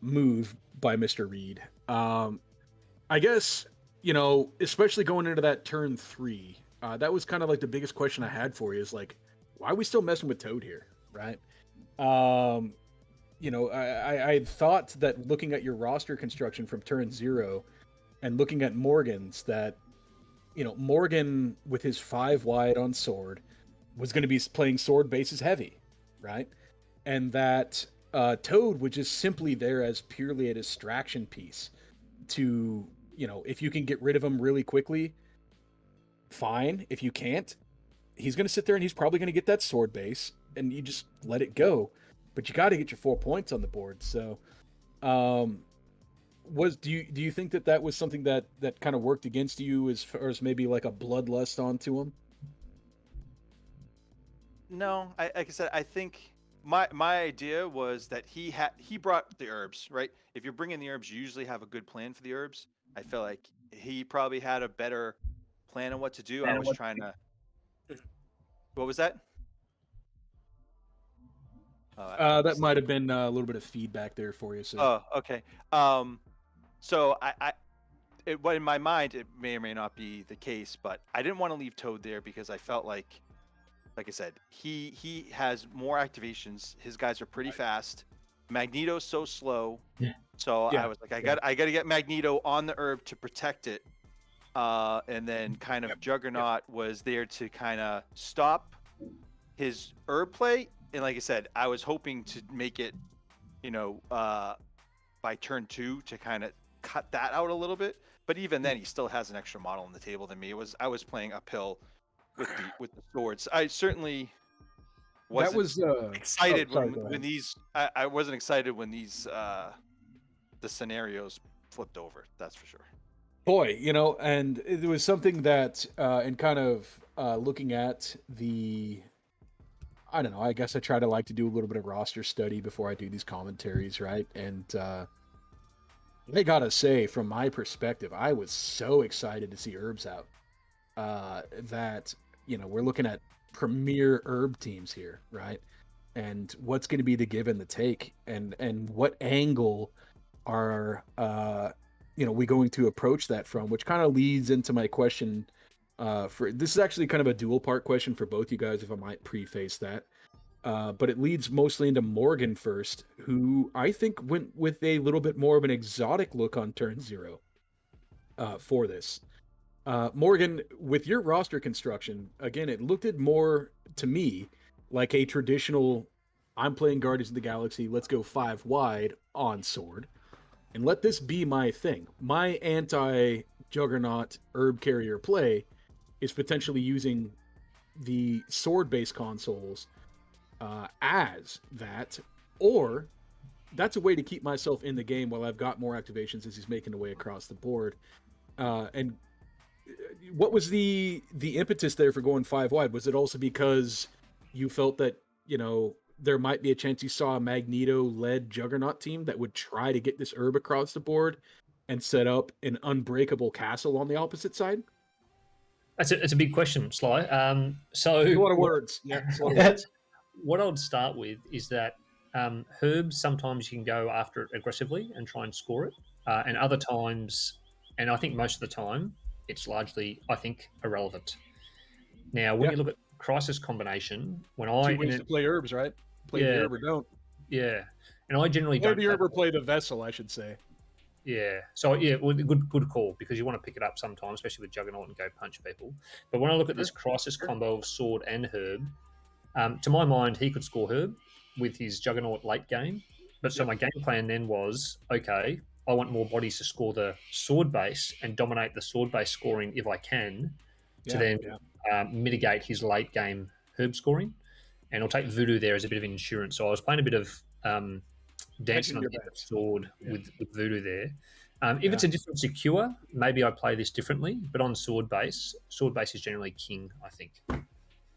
move by Mr. Reed. I guess, especially going into that turn 3, that was kind of like the biggest question I had for you is like, why are we still messing with Toad here, right? I thought that looking at your roster construction from turn 0 and looking at Morgan's, that, Morgan with his 5 wide on sword was going to be playing sword bases heavy, right? And that Toad was just simply there as purely a distraction piece to, if you can get rid of him really quickly, fine. If you can't, he's going to sit there and he's probably going to get that sword base and you just let it go. But you got to get your 4 points on the board. So, do you think that was something that kind of worked against you as far as maybe like a bloodlust onto him? No, like I said, I think my idea was that he brought the herbs, right? If you're bringing the herbs, you usually have a good plan for the herbs. I feel like he probably had a better plan on what to do. I was trying to. What was that? That might have been a little bit of feedback there for you. So. Oh, okay. So in my mind, it may or may not be the case, but I didn't want to leave Toad there because I felt like I said, he has more activations. His guys are pretty fast. Magneto's so slow. Yeah. So I was like, I got to get Magneto on the herb to protect it. And then kind of Juggernaut was there to kind of stop his herb play. And like I said, I was hoping to make it, by turn 2 to kind of cut that out a little bit. But even then, he still has an extra model on the table than me. I was playing uphill with the swords. I certainly wasn't excited when these. I wasn't excited when these the scenarios flipped over. That's for sure. Boy, and it was something that in kind of looking at the. I don't know. I guess I try to like to do a little bit of roster study before I do these commentaries, right? And I gotta say, from my perspective, I was so excited to see herbs out. That we're looking at premier herb teams here, right? And what's going to be the give and the take, and what angle are we going to approach that from? Which kind of leads into my question. For this is actually kind of a dual part question for both you guys, if I might preface that. But it leads mostly into Morgan first, who I think went with a little bit more of an exotic look on turn 0 for this. Morgan, with your roster construction, again, it looked more to me like a traditional, I'm playing Guardians of the Galaxy, let's go 5 wide on sword, and let this be my thing. My anti-Juggernaut herb carrier play is potentially using the sword-based consoles as that, or that's a way to keep myself in the game while I've got more activations as he's making the way across the board. And what was the impetus there for going 5 wide? Was it also because you felt that, there might be a chance you saw a Magneto-led Juggernaut team that would try to get this herb across the board and set up an unbreakable castle on the opposite side? It's a big question, Sly. So a lot of words. Yeah, it's a lot of words. What I would start with is that herbs, sometimes you can go after it aggressively and try and score it, and other times, and I think most of the time, it's largely, I think, irrelevant. Now, when you look at Crisis combination, when I... 2 ways to play herbs, right? Play the herb or don't. Yeah. And I generally play don't... the herb or play the vessel, I should say. Yeah. So yeah, well, good call, because you want to pick it up sometimes, especially with Juggernaut, and go punch people. But when I look at this Crisis combo of Sword and Herb, to my mind, he could score Herb with his Juggernaut late game. But so my game plan then was, okay, I want more bodies to score the Sword base and dominate the Sword base scoring if I can, to then mitigate his late game Herb scoring. And I'll take Voodoo there as a bit of insurance. So I was playing a bit of dancing on the sword with Voodoo there. If it's a different secure, maybe I play this differently. But on sword base is generally king, I think.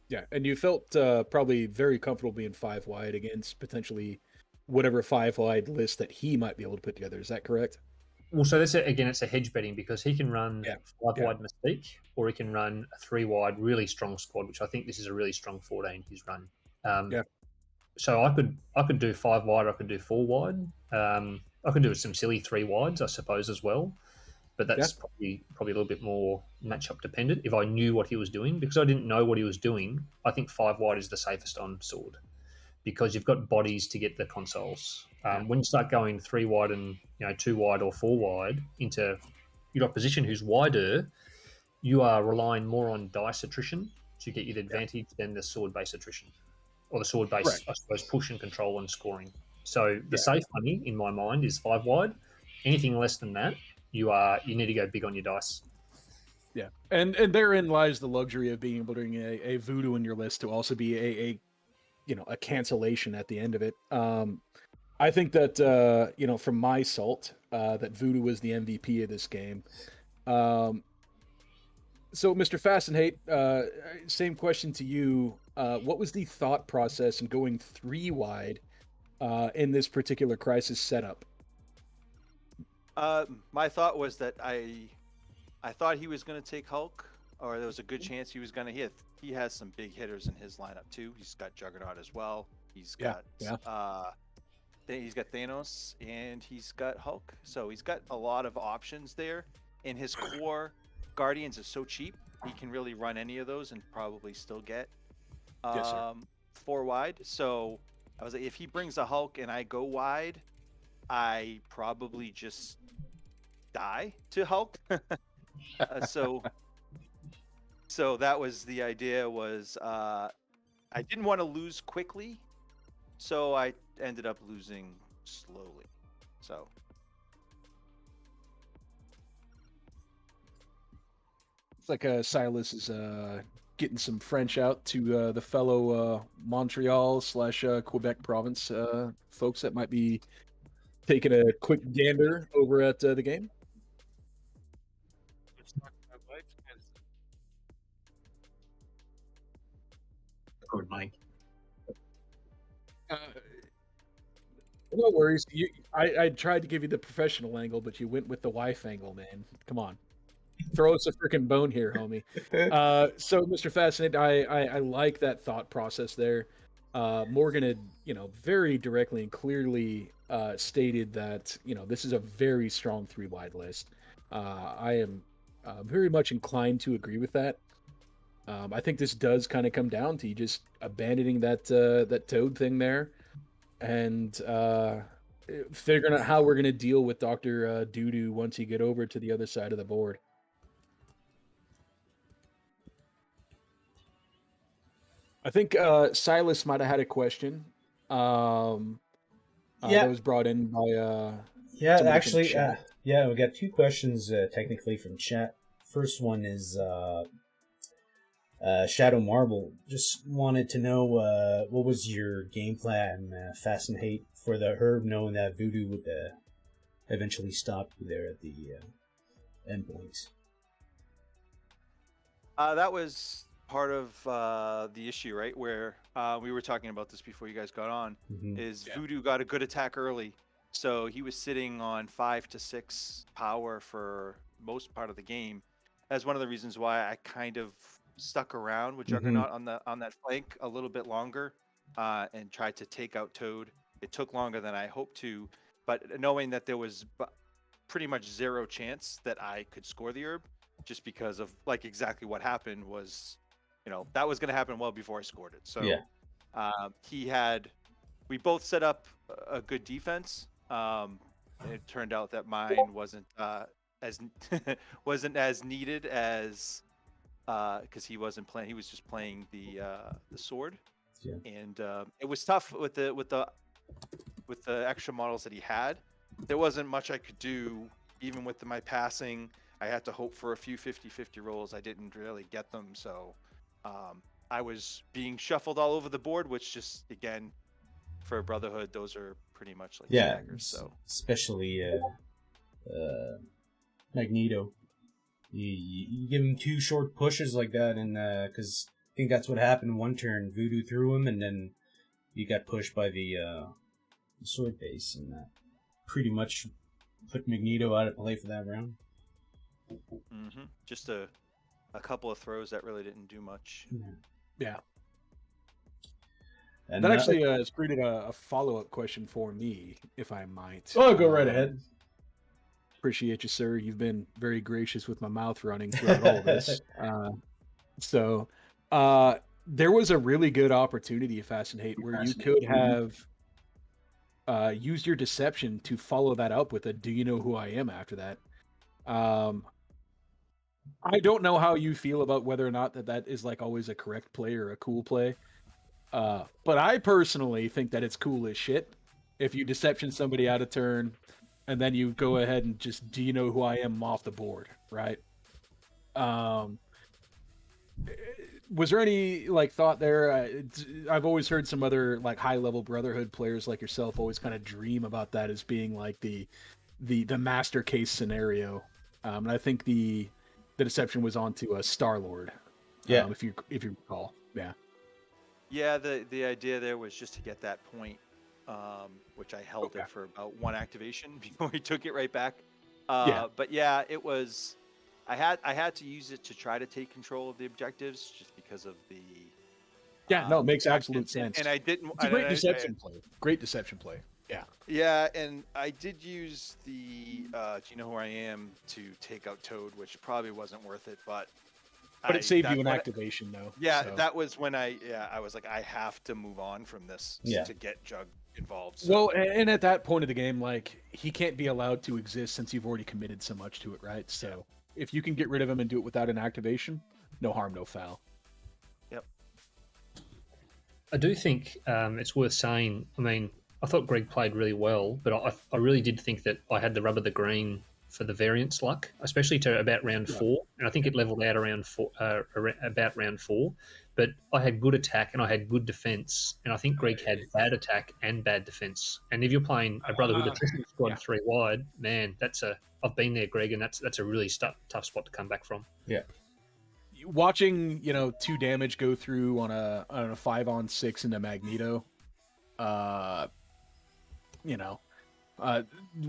Yeah, and you felt probably very comfortable being 5 wide against potentially whatever 5 wide list that he might be able to put together. Is that correct? Well, so that's again, it's a hedge betting, because he can run 5 wide Mystique, or he can run a 3 wide really strong squad, which I think this is a really strong 14 he's run. So I could do 5 wide, or I could do 4 wide. I could do some silly 3 wides, I suppose, as well. But that's probably a little bit more matchup dependent. If I knew what he was doing, because I didn't know what he was doing, I think 5 wide is the safest on sword, because you've got bodies to get the consoles. When you start going 3 wide and 2 wide or 4 wide into your opposition who's wider, you are relying more on dice attrition to get you the advantage than the sword base attrition, or the sword base, I suppose, push and control and scoring. So the safe money in my mind is 5 wide. Anything less than that, you need to go big on your dice. Yeah, and therein lies the luxury of being able to bring a Voodoo in your list to also be a cancellation at the end of it. I think that from my salt, that Voodoo was the MVP of this game. So, Mr. Fast and Hate, same question to you. What was the thought process in going 3 wide in this particular Crisis setup? My thought was that I thought he was going to take Hulk, or there was a good chance he was going to hit. He has some big hitters in his lineup too. He's got Juggernaut as well. He's got he's got Thanos, and he's got Hulk. So he's got a lot of options there. And his core Guardians is so cheap, he can really run any of those and probably still get 4 wide. So I was like, if he brings a Hulk and I go wide, I probably just die to Hulk. So that was the idea. Was I didn't want to lose quickly, so I ended up losing slowly. So it's like Silas is getting some French out to the fellow Montreal / Quebec province folks that might be taking a quick gander over at the game. Record Mike. No worries. I tried to give you the professional angle, but you went with the wife angle, man. Come on. Throw us a freaking bone here, homie. So, Mr. Fascinated, I like that thought process there. Morgan had, very directly and clearly stated that, this is a very strong 3 wide list. I am very much inclined to agree with that. I think this does kind of come down to you just abandoning that Toad thing there, and figuring out how we're going to deal with Dr. Doodoo once you get over to the other side of the board. I think Silas might have had a question. That was brought in by. Actually, we got 2 questions technically from chat. First one is Shadow Marble. Just wanted to know what was your game plan, Fast and Hate, for the Herb, knowing that Voodoo would eventually stop you there at the endpoints. That was part of the issue, right? Where we were talking about this before you guys got on. Voodoo got a good attack early, so he was sitting on 5 to 6 power for most part of the game. That's one of the reasons why I kind of stuck around with Juggernaut on that flank a little bit longer, and tried to take out Toad. It took longer than I hoped to, but knowing that there was pretty much 0 chance that I could score the herb, just because of exactly what happened was, that was going to happen well before I scored it. So we both set up a good defense. It turned out that mine wasn't as wasn't as needed as because he wasn't playing. He was just playing the sword, Yeah. and it was tough with the extra models that he had. There wasn't much I could do, even with my passing. I had to hope for a few 50-50 rolls. I didn't really get them, so I was being shuffled all over the board, which just, again, for Brotherhood, those are pretty much like Yeah, staggers. So especially Magneto. You give him 2 short pushes like that, and because I think that's what happened one turn. Voodoo threw him, and then you got pushed by the sword base, and that pretty much put Magneto out of play for that round. just a couple of throws that really didn't do much. Yeah. And That actually has created a follow-up question for me, if I might. oh, go right ahead. Appreciate you, sir. You've been very gracious with my mouth running throughout all this. There was a really good opportunity, Fascinate, where you could have used your deception to follow that up with a "Do you know who I am?" after that. I don't know how you feel about whether or not that is like always a correct play or a cool play. But I personally think that it's cool as shit if you deception somebody out of turn and then you go ahead and just "Do you know who I am?" off the board, right? Was there any like thought there? I've always heard some other like high level Brotherhood players like yourself always kind of dream about that as being like the master case scenario. And I think the deception was onto a Star-Lord. Yeah. If you recall. Yeah. Yeah, the idea there was just to get that point, which I held Okay. it for about 1 activation before he took it right back. Yeah. But yeah, it was. I had to use it to try to take control of the objectives, just because of the. Yeah, no, it makes absolute and, sense. And I didn't. It's a great deception play. Great deception play. Yeah. Yeah, and I did use the "Do you know who I am?" to take out Toad, which probably wasn't worth it, but. But it saved you that's an when activation, though. Yeah, so. that was when I was like, I have to move on from this Yeah. to get Jug involved. So. Well, and at that point of the game, like, he can't be allowed to exist since you've already committed so much to it, right? So if you can get rid of him and do it without an activation, no harm, no foul. Yep. I do think it's worth saying. I mean, I thought Greg played really well, but I really did think that I had the rub of the green for the variance luck, especially to about round 4, and I think it leveled out around about round 4. But I had good attack and I had good defense, and I think Greg had bad attack and bad defense. And if you're playing a Brotherhood attrition squad 3 wide, man, I've been there, Greg, and that's a really tough spot to come back from. Yeah. Watching 2 damage go through on a 5-on-6 into Magneto,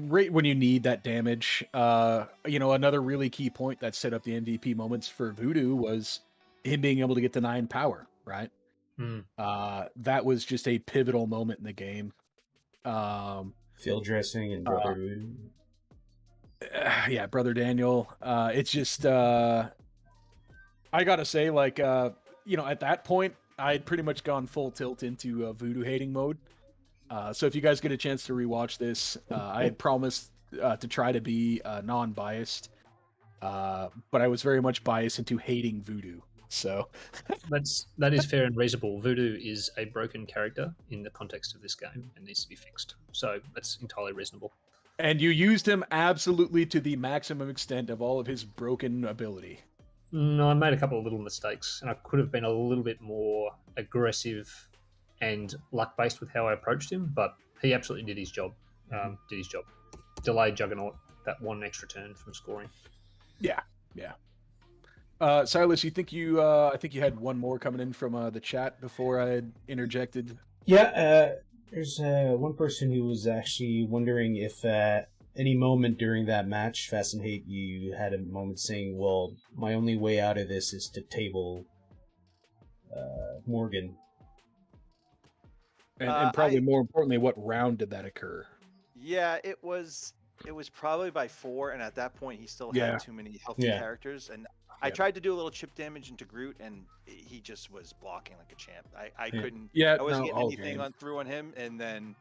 right when you need that damage. Another really key point that set up the MVP moments for Voodoo was him being able to get to 9 power, right? That was just a pivotal moment in the game. Field dressing and Brotherhood. Yeah, Brother Daniel. It's just, I gotta say, like, at that point, I'd pretty much gone full tilt into Voodoo hating mode. So if you guys get a chance to rewatch this, I had promised to try to be non-biased, but I was very much biased into hating Voodoo. So that is fair and reasonable. Voodoo is a broken character in the context of this game and needs to be fixed. So that's entirely reasonable. And you used him absolutely to the maximum extent of all of his broken ability. No, I made a couple of little mistakes, and I could have been a little bit more aggressive and luck-based with how I approached him, but he absolutely did his job. Delayed Juggernaut that 1 extra turn from scoring. Yeah. Silas, I think you had one more coming in from the chat before I had interjected. Yeah, there's one person who was actually wondering if any moment during that match, Fascinate, you had a moment saying, well, my only way out of this is to table Morgan. And probably more importantly, what round did that occur? Yeah, it was probably by 4, and at that point he still had too many healthy characters, and I tried to do a little chip damage into Groot, and he just was blocking like a champ. I couldn't. I wasn't getting anything through on him, and then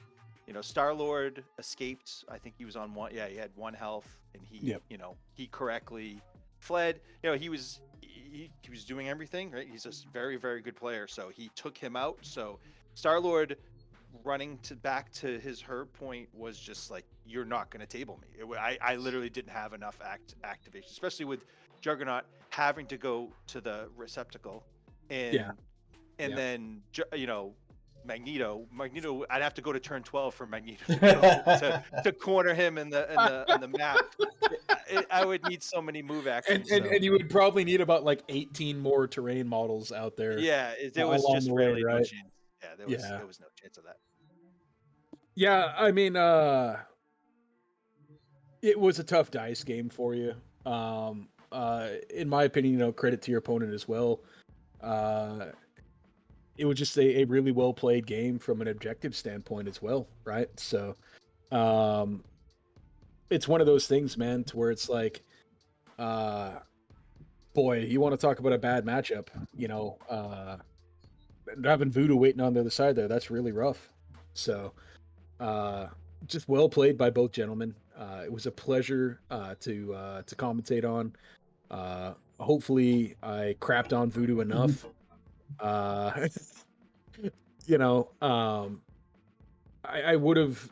Star Lord escaped. I think he was on one. Yeah, he had 1 health, and he, Yep. he correctly fled. He was doing everything right. He's a very, very good player. So he took him out. So Star Lord running back to his herb point was just like, you're not going to table me. I literally didn't have enough activation, especially with Juggernaut having to go to the receptacle, and then Magneto, I'd have to go to turn 12 for Magneto to corner him in the map. I would need so many move actions. And you would probably need about like 18 more terrain models out there. Yeah, there was along just the way, really no right? chance. Yeah, there was no chance of that. Yeah, I mean, it was a tough dice game for you. In my opinion, credit to your opponent as well. It was just a really well played game from an objective standpoint as well, right? So, it's one of those things, man, to where it's like, boy, you want to talk about a bad matchup, having Voodoo waiting on the other side there, that's really rough. So, just well played by both gentlemen. It was a pleasure to commentate on. Hopefully, I crapped on Voodoo enough. I would have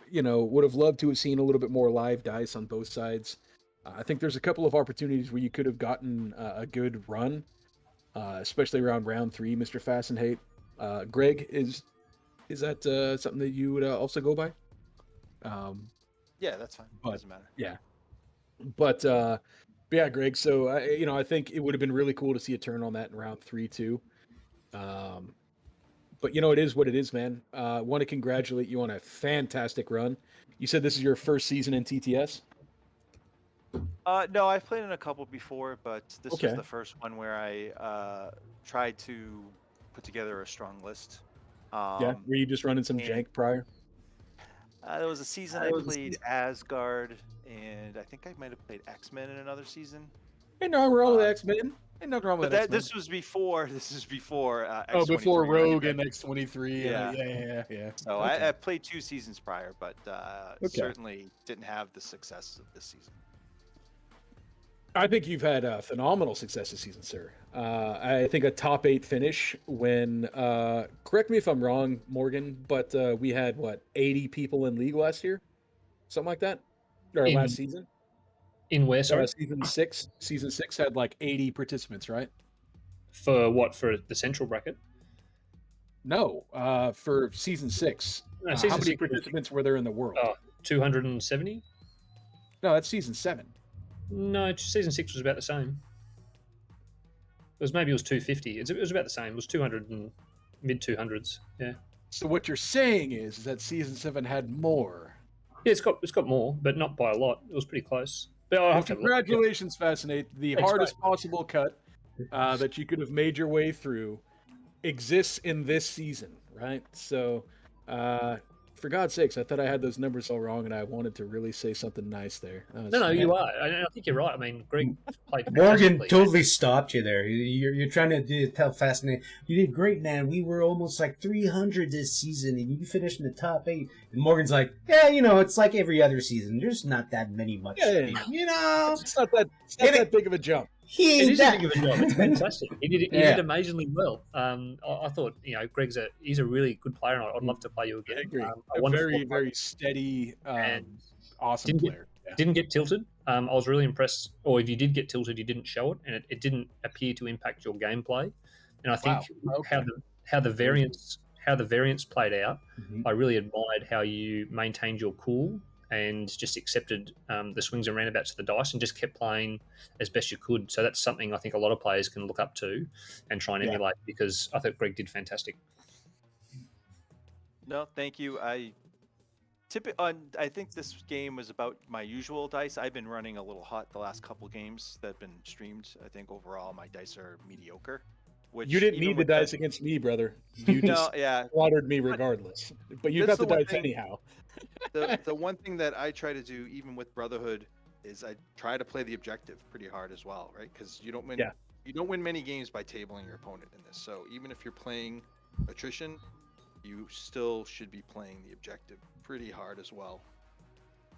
loved to have seen a little bit more live dice on both sides. I think there's a couple of opportunities where you could have gotten a good run, especially around round 3, Mr. Fast and Hate. Greg, is that something that you would also go by? Yeah, that's fine. Doesn't matter. Yeah, but yeah, Greg. So I think it would have been really cool to see a turn on that in round 3 too. But it is what it is, man. Want to congratulate you on a fantastic run. You said this is your first season in TTS? No, I've played in a couple before, but this Okay. was the first one where I tried to put together a strong list. Yeah, were you just running some jank prior? There was a season I played Asgard, and I think I might have played X-Men in another season. Ain't nothing wrong with X-Men. Ain't nothing wrong with But X-Men. this was before. Oh, before X23, Rogue right? and X23. Yeah. So Okay. I played 2 seasons prior, but certainly didn't have the success of this season. I think you've had phenomenal success this season, sir. I think a top 8 finish when, correct me if I'm wrong, Morgan, but we had, 80 people in league last year? Something like that? Or last season? In where, sorry? Season 6. Season 6 had 80 participants, right? For what? For the central bracket? No, for season 6. No, how season many 6 was- participants were there in the world? 270? No, that's season 7. No, season 6 was about the same. Maybe it was 250. It was about the same. It was 200 and mid 200s. Yeah. So what you're saying is that season 7 had more. Yeah, it's got more, but not by a lot. It was pretty close. But I'll have to Congratulations, Fascinate. The Thanks, hardest possible cut that you could have made your way through exists in this season, right? So, for God's sakes, I thought I had those numbers all wrong, and I wanted to really say something nice there. No, you are. I think you're right. I mean, Greg played Morgan fantastically. totally stopped you there. You're trying to tell Fascinating. You did great, man. We were almost 300 this season, and you finished in the top 8. And Morgan's like, yeah, it's like every other season. There's not that many much. Yeah. It's not that big of a jump. He It ain't is that. a big of a job. It's fantastic. He did amazingly well. I thought, Greg's he's a really good player, and I'd love to play you again. I agree. A A wonderful very, player. very steady, And awesome player. Yeah. Didn't get tilted. I was really impressed. Or if you did get tilted, you didn't show it, and it didn't appear to impact your gameplay. And I think how the variants played out, I really admired how you maintained your cool and just accepted the swings and roundabouts of the dice and just kept playing as best you could. So that's something I think a lot of players can look up to and try and emulate, because I thought Greg did fantastic. No, thank you. I think this game was about my usual dice. I've been running a little hot the last couple games that have been streamed. I think overall my dice are mediocre. Which You didn't even need the with dice against me, brother. You just slaughtered me regardless. But you got That's the the one dice thing- anyhow. The one thing that I try to do, even with Brotherhood, is I try to play the objective pretty hard as well, right? Because you don't win. Yeah. You don't win many games by tabling your opponent in this. So even if you're playing attrition, you still should be playing the objective pretty hard as well.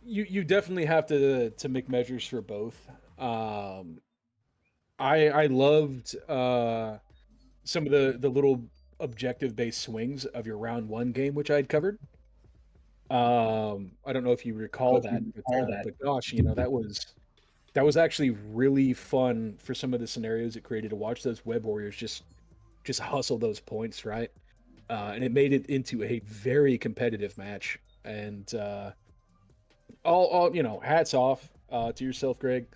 You definitely have to make measures for both. I loved some of the little objective based swings of your round one game, which I had covered. I don't know if you recall that, but gosh, that was actually really fun for some of the scenarios it created to watch those web warriors just hustle those points, right? And it made it into a very competitive match. And all hats off to yourself, Greg.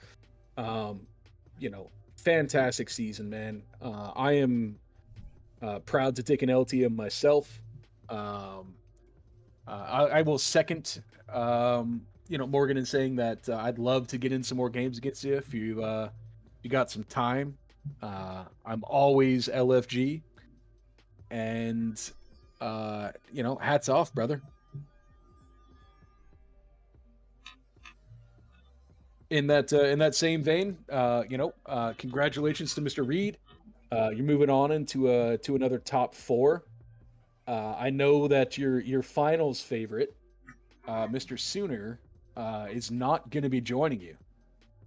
Fantastic season, man. I am proud to take an LTM myself. I will second, Morgan in saying that I'd love to get in some more games against you if you got some time. I'm always LFG, and hats off, brother. In that same vein, congratulations to Mr. Reed. You're moving on into to another top 4. I know that your finals favorite, Mr. Sooner, is not going to be joining you.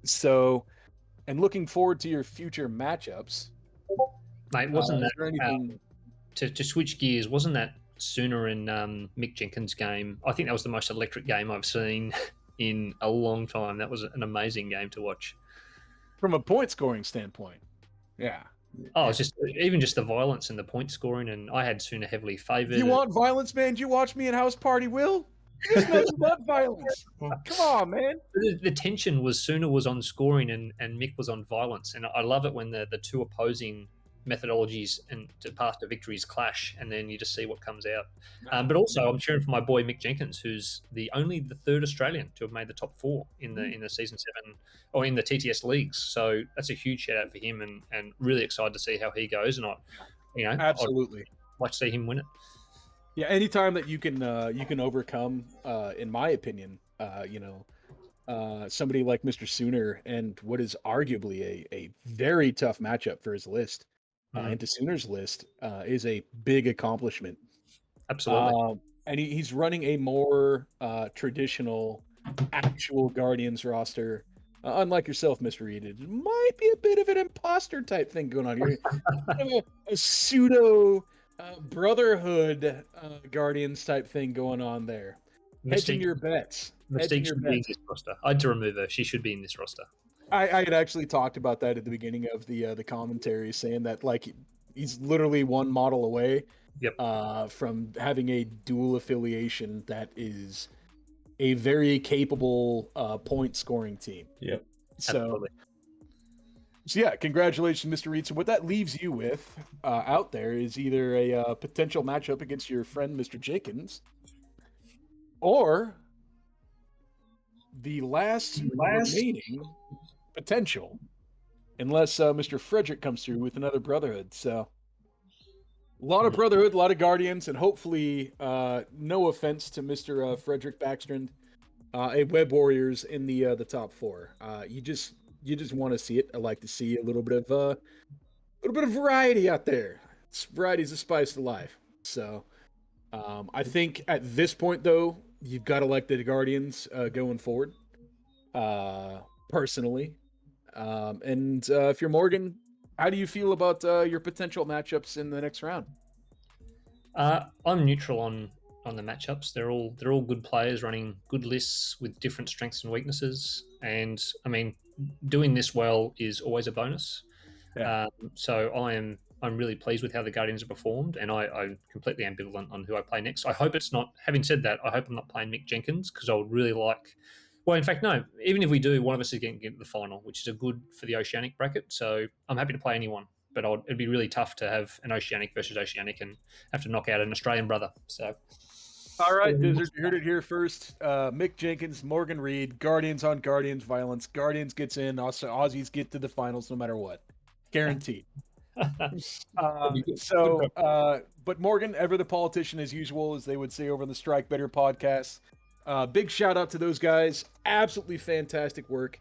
So, and looking forward to your future matchups. Mate, wasn't is that there anything? To switch gears? Wasn't that Sooner and Mick Jenkins' game? I think that was the most electric game I've seen in a long time. That was an amazing game to watch. From a point scoring standpoint, yeah. Oh, it's just even just the violence and the point scoring, and I had Sooner heavily favoured. You want violence, man? Did you watch me in House Party, Will? There's nothing but violence. Come on, man. The tension was Sooner was on scoring and Mick was on violence, and I love it when the two opposing methodologies and to path to victories clash, and then you just see what comes out. But also, I'm cheering for my boy Mick Jenkins, who's only the third Australian to have made the top 4 in the season 7 or in the TTS leagues. So that's a huge shout out for him, and really excited to see how he goes. And absolutely I'd like to see him win it. Yeah, anytime that you can overcome, in my opinion, somebody like Mr. Sooner and what is arguably a very tough matchup for his list, into Sooner's list, is a big accomplishment. Absolutely. And he's running a more traditional, actual Guardians roster. Unlike yourself, Mr. Reed, it might be a bit of an imposter type thing going on here. a pseudo Brotherhood Guardians type thing going on there. Hedging your bets. Mystique should be in this roster. I had to remove her. She should be in this roster. I had actually talked about that at the beginning of the commentary, saying that he's literally one model away from having a dual affiliation that is a very capable point scoring team. Yep. Absolutely. So yeah, congratulations, Mr. Reed. So what that leaves you with out there is either a potential matchup against your friend, Mr. Jenkins, or the last remaining potential, unless Mr. Frederick comes through with another Brotherhood. So a lot of Brotherhood, a lot of Guardians, and hopefully, no offense to Mr. Frederick Backstrand, a Web Warriors in the top 4. You just want to see it. I like to see a little bit of variety out there. Variety is the spice of life. So I think at this point, though, you've got to like the Guardians going forward. Personally, and if you're Morgan, how do you feel about your potential matchups in the next round? I'm neutral on the matchups. They're all good players running good lists with different strengths and weaknesses. And I mean, doing this well is always a bonus. Yeah. So I'm really pleased with how the Guardians have performed, and I'm completely ambivalent on who I play next. I hope it's not. Having said that, I hope I'm not playing Mick Jenkins, because I would really like. Well, in fact, no. Even if we do, one of us is going to get to the final, which is a good for the Oceanic bracket. So I'm happy to play anyone, but it'd be really tough to have an Oceanic versus Oceanic and have to knock out an Australian brother. So. All right, Dizzard, you heard it here first. Mick Jenkins, Morgan Reed, Guardians on Guardians violence. Guardians gets in, also Aussies get to the finals no matter what. Guaranteed. But Morgan, ever the politician as usual, as they would say over on the Strike Better podcast. Big shout out to those guys. Absolutely fantastic work.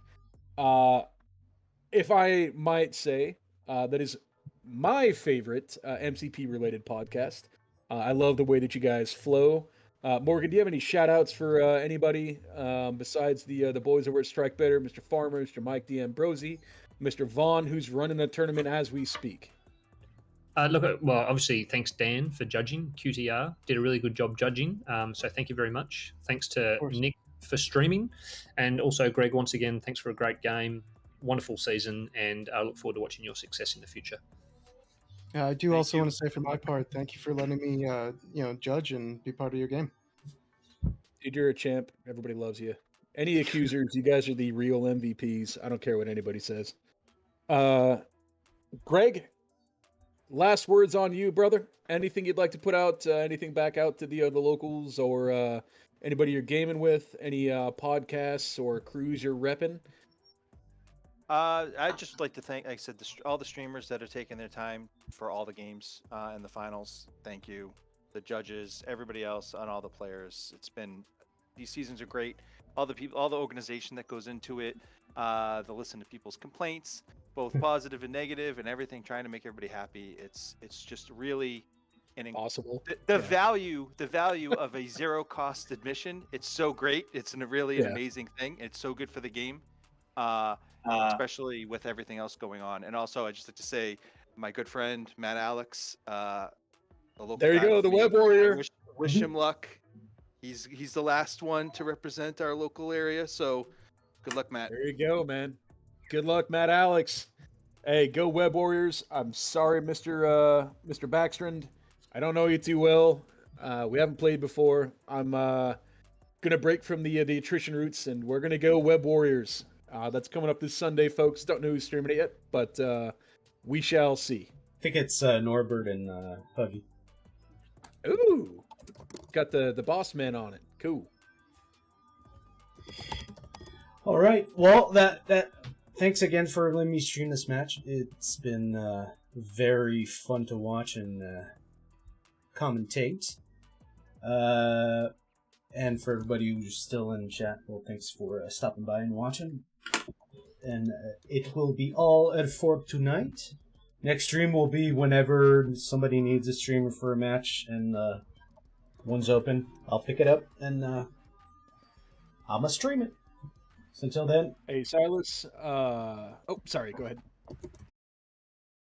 If I might say, that is my favorite MCP related podcast. I love the way that you guys flow. Morgan, do you have any shout outs for anybody besides the boys over at Strike Better, Mr. Farmer, Mr. Mike D. Ambrosi, Mr. Vaughn, who's running the tournament as we speak? Well, obviously, thanks, Dan, for judging. QTR did a really good job judging. So thank you very much. Thanks to Nick for streaming. And also, Greg, once again, thanks for a great game. Wonderful season. And I look forward to watching your success in the future. I do also want to say, for my part, thank you for letting me, judge and be part of your game. Dude, you're a champ. Everybody loves you. Any accusers, you guys are the real MVPs. I don't care what anybody says. Greg, last words on you, brother. Anything you'd like to put out? Anything back out to the locals or anybody you're gaming with? Any podcasts or crews you're repping? I'd just like to thank, like I said, all the streamers that are taking their time for all the games in the finals. Thank you. The judges, everybody else, and all the players. These seasons are great. All the people, all the organization that goes into it, the listen to people's complaints, both positive and negative, and everything, trying to make everybody happy. It's just really Possible. The value of a zero cost admission. It's so great. It's an amazing thing. It's so good for the game. Especially with everything else going on. And also, I just like to say, my good friend Matt Alex, the local there you guy go, the with me, Web Warrior. Wish him luck. He's the last one to represent our local area. So, good luck, Matt. There you go, man. Good luck, Matt Alex. Hey, go Web Warriors. I'm sorry, Mr. Backstrand. I don't know you too well. We haven't played before. I'm gonna break from the attrition roots, and we're gonna go Web Warriors. That's coming up this Sunday, folks. Don't know who's streaming it yet, but we shall see. I think it's Norbert and Huggy. Ooh, got the boss man on it. Cool. All right. Well, that. Thanks again for letting me stream this match. It's been very fun to watch and commentate. And for everybody who's still in chat, well, thanks for stopping by and watching. And it will be all at 4 tonight. Next stream will be whenever somebody needs a streamer for a match and one's open. I'll pick it up and I'ma stream it. So until then. Hey, Silas. Oh, sorry. Go ahead.